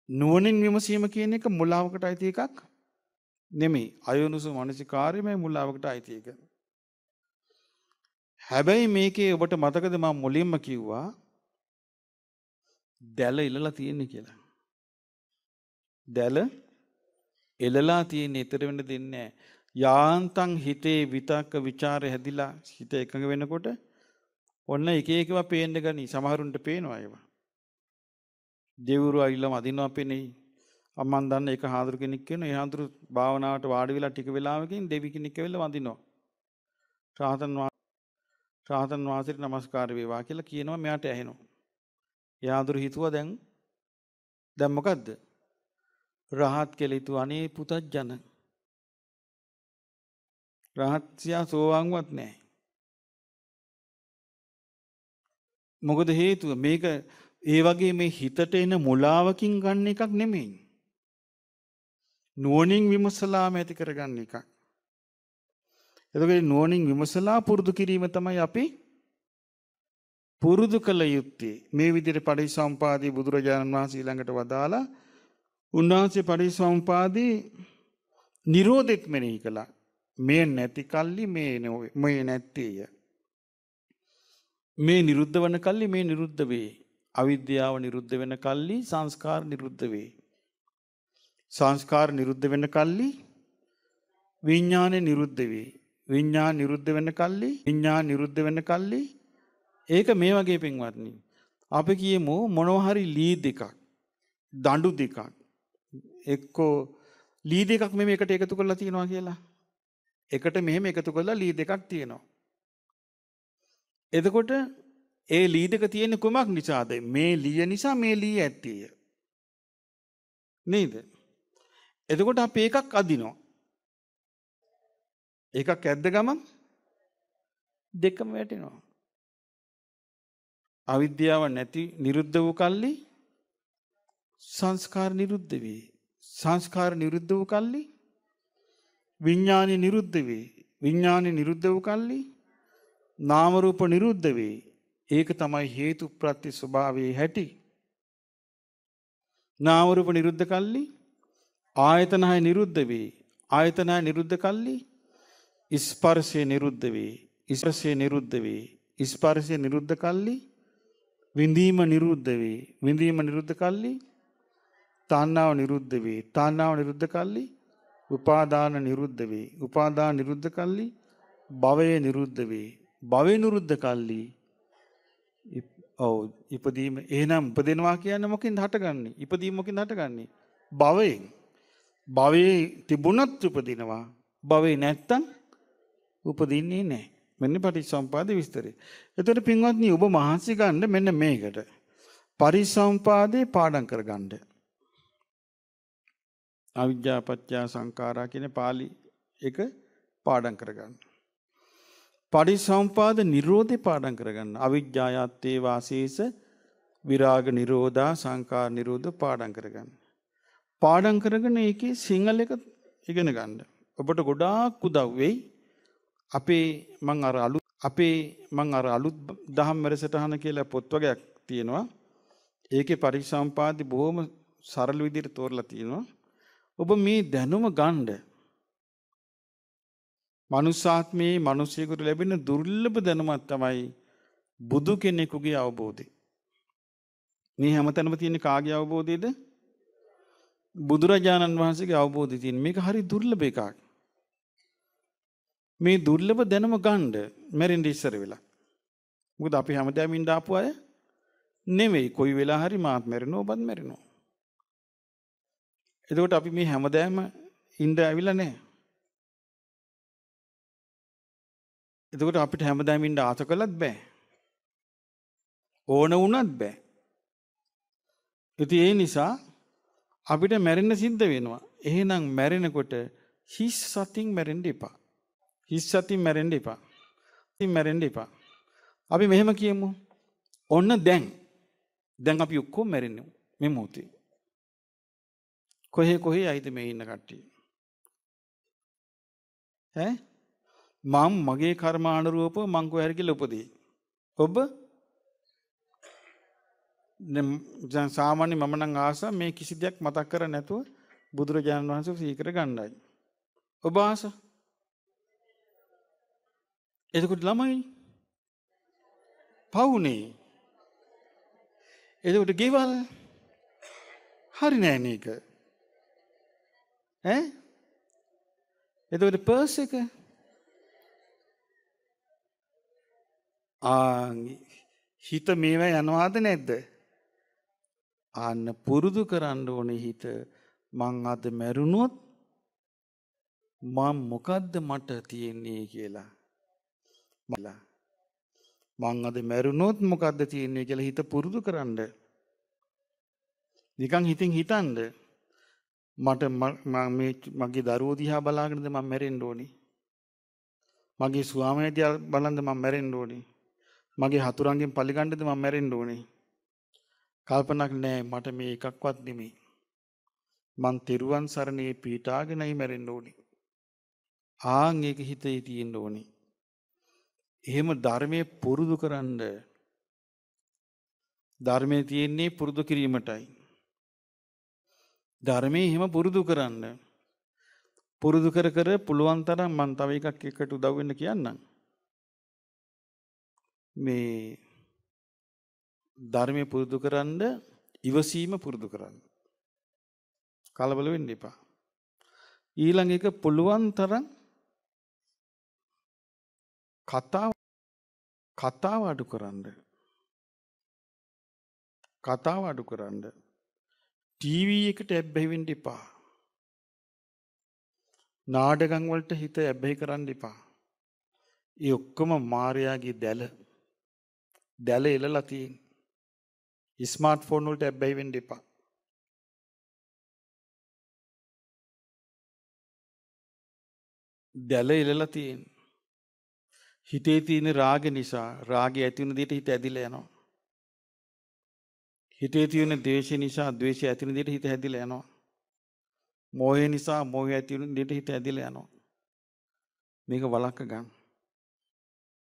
නුවණින් විමසීම කියන එක මුලාවකට අයිති එකක් නෙමෙයි. අයෝනිසෝ මනසිකාර්යමයි මුලාවකට අයිති එක. හැබැයි මේකේ ඔබට මතකද මම මුලින්ම කිව්වා දැල ඉලලා තියෙන්නේ කියලා. දැල එලලා තියෙන්නේ ඊතර වෙන්න දෙන්නේ නැහැ. යාන්තම් හිතේ විතක්ක ਵਿਚාර හැදිලා හිත එකඟ වෙනකොට ඔන්න එක එකව පේන්න ගනි. සමහරුන්ට පේනවා ඒවා. දෙවිවරු අයිලම අදිනවා පේන්නේ. අම්මන් දන්න එක හාඳුරු කෙනෙක් කියනවා. ඒ හාඳුරු භාවනාවට වාඩි වෙලා ටික වෙලාවකින් දෙවි කෙනෙක් ඇවිල්ලා වඳිනවා. රාහතන් වහන්සේට নমස්කාර වේවා කියලා කියනවා. මෙයාට ඇහෙනවා. යාඳුරු හිතුවා දැන් මොකද්ද? රහත් කියලා හිතුවා. අනේ පුතත්ජන. රහත්සියා සෝවාන්වත් නැහැ. මොකද හේතුව? මේක ඒ වගේ මේ හිතට එන මුලාවකින් ගන්න එකක් නෙමෙයි. නුවණින් විමසලාම ඇති කරගන්න එකක්. එතකොට නුවණින් විමසලා පුරුදු කිරීම තමයි අපි පුරුදු කළ යුත්තේ. මේ විදිහට පටිච්චසමුපාදයේ බුදුරජාණන් වහන්සේ ළඟට වදාලා උන්වහන්සේ පටිච්චසමුපාදයේ නිරෝධෙත් මෙනෙහි කළා. මේ නැති කල්ලි මේ නැත්තේය. මේ නිරුද්ධ වන කල්ලි මේ නිරුද්ධ වේ. අවිද්‍යාව නිරුද්ධ වෙන කල්ලි සංස්කාර නිරුද්ධ වේ. සංස්කාර නිරුද්ධ වෙන කල්ලි විඥානය නිරුද්ධ වේ. විඥාන නිරුද්ධ වෙන කල්ලි විඥාන නිරුද්ධ වෙන කල්ලි ඒක මේ වගේ පින්වත්නි. අපි කියමු මොනවා හරි ලී දෙකක්, දඬු දෙකක්, එක්කෝ ලී දෙකක් මෙහෙම එකට එකතු කරලා තියනවා කියලා. එකට මෙහෙම එකතු කරලා ලී දෙකක් තියෙනවා. එතකොට ඒ ලී දෙක තියෙන්නේ කුමක් නිසාද? මේ ලී නිසා මේ ලී ඇත්තේය. නේද? එතකොට අපි එකක් අදිනවා. එකක් ඇද්ද ගමන් දෙකම වැටෙනවා. අවිද්‍යාව නැති නිරුද්ධ වූ කල්ලි සංස්කාර නිරුද්ධ වේ. සංස්කාර නිරුද්ධ වූ කල්ලි විඥානය නිරුද්ධ වේ. විඥානය නිරුද්ධ වූ කල්ලි නාම රූප නිරුද්ධ වේ. ඒක තමයි හේතු ප්‍රත්‍ය ස්වභාවයේ හැටි. නාම රූප නිරුද්ධ කල්ලි ආයතන හය නිරුද්ධ වේ. ආයතන හය නිරුද්ධ කල්ලි ස්පර්ශය නිරුද්ධ වේ. ස්පර්ශය නිරුද්ධ වේ. ස්පර්ශය නිරුද්ධ කල්ලි විඳීම නිරුද්ධ වේ. විඳීම නිරුද්ධ කල්ලි තණ්හාව නිරුද්ධ වේ. තණ්හාව නිරුද්ධ කල්ලි උපාදාන නිරුද්ධ වේ. උපාදාන නිරුද්ධ කල්ලි භවය නිරුද්ධ වේ. භවය නිරුද්ධ කල්ලි ඉපදීම. එහෙනම් උපදිනවා කියන්නේ මොකෙන්ද හටගන්නේ? ඉපදීම මොකෙන්ද හටගන්නේ? භවයෙන්. භවයේ තිබුණත් උපදිනවා. භවේ නැත්තම් උපදින්නේ නැහැ. මෙන්න පටිච්චසමුපාද විස්තරය. එතකොට පින්වත්නි ඔබ මහන්සි ගන්න මෙන්න මේකට. පරිසම්පාදේ පාඩම් කරගන්න. අවිජ්ජා පත්‍ය සංඛාරා කියන පාළි එක පාඩම් කරගන්න. පටිසම්පාද නිරෝධේ පාඩම් කරගන්න. අවිජ්ජායත්තේ වාසීස විරාග නිරෝධා සංඛාර නිරෝධ පාඩම් කරගන්න. පාඩම් කරගෙන ඒකේ සිංහල එක ඉගෙන ගන්න. ඔබට ගොඩාක් උදව් වෙයි. අපේ මං අර අලුත් දහම් වැඩසටහන කියලා පොත් වගේක් තියෙනවා. ඒකේ පරිසම්පාදි බොහොම සරල විදිහට තෝරලා තියෙනවා. ඔබ මේ දැනුම ගන්න මනුස්සාත්මයේ මිනිසෙකුට ලැබෙන දුර්ලභ දැනුමක් තමයි බුදු කෙනෙකුගේ අවබෝධය. මේ හැමතැනම තියෙන කාගේ අවබෝධයද? බුදුරජාණන් වහන්සේගේ අවබෝධය තියෙන. මේක හරි දුර්ලභ එකක්. මේ දුර්ලභ දැනුම ගන්න මැරෙන්න ඉස්සර වෙලා. මොකද අපි හැමදාම ඉඳ ආපු අය නෙමෙයි. කොයි වෙලා හරි මාත් මැරෙනවා ඔබත් මැරෙනවා. එතකොට අපි මේ හැමදාම ඉඳ ඇවිල්ලා නැහැ. එතකොට අපිට හැමදාම ඉඳ ආස කළත් බෑ. ඕන වුණත් බෑ. ඉතින් ඒ නිසා අපිට මැරෙන්න සිද්ධ වෙනවා. එහෙනම් මැරෙනකොට හිස් සතින් මැරෙන්න එපා. හිස් සතින් මැරෙන්න එපා. ඉතින් මැරෙන්න එපා. අපි මෙහෙම කියමු. ඔන්න දැන් අපි ඔක්කොම මැරෙන්නේ මේ මොහොතේ. කොහේ ආයිද මේ ඉන්න කට්ටිය? මම මගේ කර්මානුරූපව මං කොහේ හරි කියලා උපදී. ඔබ දැන් සාමාන්‍ය මම නම් ආස මේ කිසි දෙයක් මතක් කර නැතුව බුදුරජාණන් වහන්සේ සීකර ගන්නයි. ඔබ ආස. එතකොට ළමයි පවුනේ. එතකොට ගෙවල් හරි නෑ නේක. එතකොට පර්ස් එක හිත මේවා යනවාද නැද්ද? අන්න පුරුදු කරන්න ඕනේ හිත. මං අද මැරුණොත් මම මොකද්ද මට තියෙන්නේ කියලා. මං අද මැරුණොත් මොකද්ද තියෙන්නේ කියලා හිත පුරුදු කරන්න. නිකන් හිතින් හිතන්න. මට මගේ දරුවෝ දිහා බලාගෙනද මම මැරෙන්න ඕනේ. මගේ ස්වාමියා දිහා බලන්ද මම මැරෙන්න ඕනේ. මගේ හතුරන්ගෙන් පරිගන්නද මම මැරෙන්න ඕනේ. කල්පනාක් නෑ මට මේ එකක්වත් නෙමෙයි. මං තෙරුවන් සරණේ පීඨාගෙනයි මැරෙන්න ඕනේ. ඒක හිතේ තියෙන්න ඕනේ. එහෙම ධර්මයේ පුරුදු කරන්න. ධර්මයේ තියෙන්නේ පුරුදු කිරීමටයි. ධර්මයේ එහෙම පුරුදු කරන්න. පුරුදු කර කර පුළුවන් තරම් මං තව එකක් එකට උදව් වෙන්න කියන්නම්. මේ ධර්මයේ පුරුදු කරන්න ඉවසීම පුරුදු කරන්න. කලබල වෙන්න එපා. ඊළඟ එක පුළුවන් තරම් කතාව අඩු කරන්න. කතාව අඩු කරන්න. ටීවී එකට ඇබ්බැහි වෙන්න එපා. නාටකම් වලට හිත ඇබ්බැහි කරන්න එපා. ඒ ඔක්කොම මායාවේ දැල එලලා තියෙන. ස්මාර්ට් ෆෝන් වලට ඇබ්බැහි වෙන්න එපා. දැල එලලා තියෙන. හිතේ තියෙන රාග නිසා රාගය ඇති වෙන දෙයට හිත ඇදිලා යනවා. හිතේ තියෙන ද්වේෂය නිසා ද්වේෂය ඇති වෙන දෙයට හිත ඇදිලා යනවා. මෝහය නිසා මෝහය ඇති වෙන දෙයට හිත ඇදිලා යනවා. මේක වළක්ව ගන්න.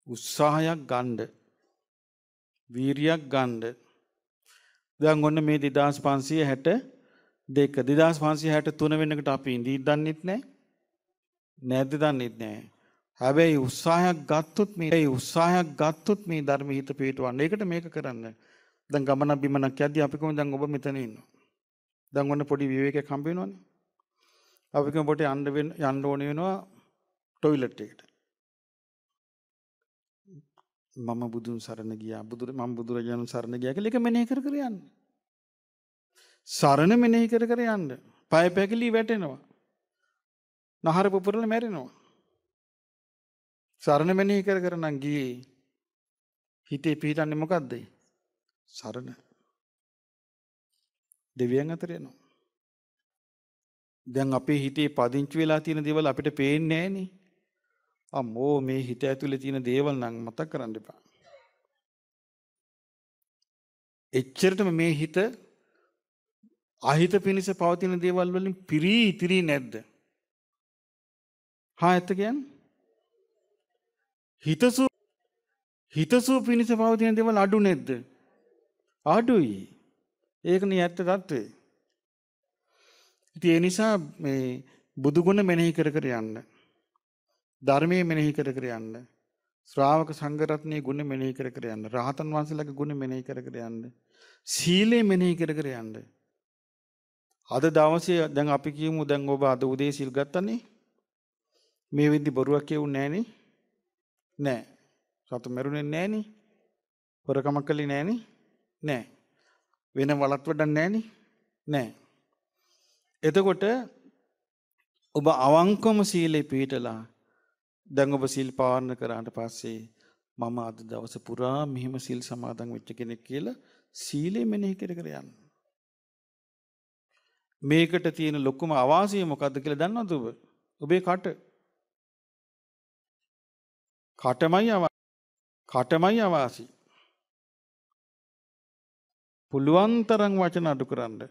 උත්සාහයක් ගන්න. වීරියක් ගන්න. දැන් ඔන්න මේ 2562 2563 වෙනකට අපි ඉඳී දන්නෙත් නැහැ. නැද්ද දන්නෙත් නැහැ. හැබැයි උත්සාහයක් ගත්තොත් මේ ධර්ම හිත පිටවන්න. ඒකට මේක කරන්න. දැන් ගමන බිමනක් යද්දී අපි කොහොමද දැන් ඔබ මෙතන ඉන්නවා. දැන් ඔන්න පොඩි විවේකයක් හම්බ වෙනවනේ. අපි කොහොම පොඩි යන්න ඕනේ වෙනවා টয়ලට් එකට. මම බුදුන් සරණ ගියා. මම බුදුරජාණන් සරණ ගියා කියලා එක මෙනෙහි කර කර යන්න. සරණ මෙනෙහි කර කර යන්න. පය පැකිලි වැටෙනවා. නහර පුපුරල මැරෙනවා. සරණ මෙනෙහි කර කර නම් ගියේ. හිතේ පිහිටන්නේ මොකද්ද? සරණ. දෙවියන් අතර යනවා. දැන් අපේ හිතේ පදිංචි වෙලා තියෙන දේවල් අපිට පේන්නේ නැහනේ. අම්මෝ මේ හිත ඇතුලේ තියෙන දේවල් නම් මතක් කරන්න එපා. එච්චරටම මේ හිත අහිත පිනිස පවතින දේවල් වලින් පිරී නැද්ද? ඇත්ත කියන්නේ? හිතසු පිනිස පවතින දේවල් අඩු නැද්ද? අඩුයි. ඒකනේ ඇත්ත தත්ත්වය. ඉතින් ඒ නිසා මේ බුදු ගුණ මෙනෙහි කර කර යන්න. ධර්මයේ මෙනෙහි කර කර යන්න. ශ්‍රාවක සංඝ රත්නයේ ගුණ මෙනෙහි කර කර යන්න. රහතන් වහන්සේලාගේ ගුණ මෙනෙහි කර කර යන්න. සීලය මෙනෙහි කර කර යන්න. අද දවසේ දැන් අපි කියමු දැන් ඔබ අද උදේ සිල් ගත්තනේ. මේ වෙද්දි බොරුවක් කියුන්නේ නැහනේ. නෑ. සතු මරුනේ නැහනේ. හොරකමක් කළේ නැහනේ. නෑ. වෙන වලත් වඩන්නේ නැහනේ. නෑ. එතකොට ඔබ අවංකවම සීලේ පිළිපදලා දැන් ඔබ සිල් පාලන කරාට පස්සේ මම අද දවස පුරා මෙහෙම සිල් සමාදන් වෙච්ච කෙනෙක් කියලා සීලය මෙනෙහි කර කර යන්න. මේකට තියෙන ලොකුම අවාසිය මොකද්ද කියලා දන්නවද ඔබ? ඔබේ කට. කටමයි අවාසි. පුළුවන් තරම් වචන අඩු කරන්න.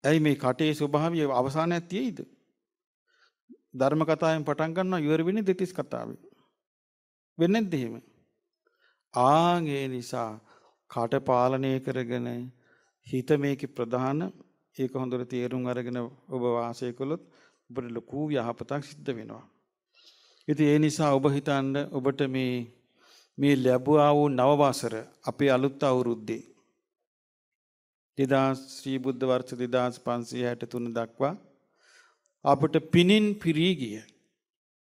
ඇයි මේ කටේ ස්වභාවය අවසානයක් තියෙයිද? ධර්ම කතාවෙන් පටන් ගන්නවා ඉවර වෙන්නේ දෙතිස් කතාවෙන්. වෙන්නේ නැද්ද එහෙම? ඒ නිසා කට පාලනය කරගෙන හිත මේකේ ප්‍රධාන ඒක හොඳට තේරුම් අරගෙන ඔබ වාසය කළොත් ඔබට ලොකු යහපතක් සිද්ධ වෙනවා. ඉතින් ඒ නිසා ඔබ හිතන්න ඔබට මේ ලැබුවා වූ නව වසර අපේ අලුත් අවුරුද්දේ 2000 ශ්‍රී බුද්ධ වර්ෂ 2563 දක්වා අපට පිනින් පිරී ගිය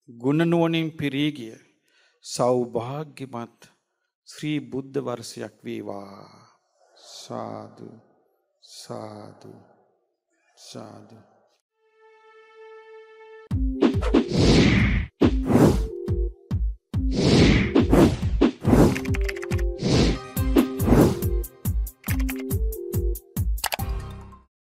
ගුණ නුවණින් පිරී ගිය සෞභාග්‍යමත් ශ්‍රී බුද්ධ වර්ෂයක් වේවා. සාදු සාදු සාදු.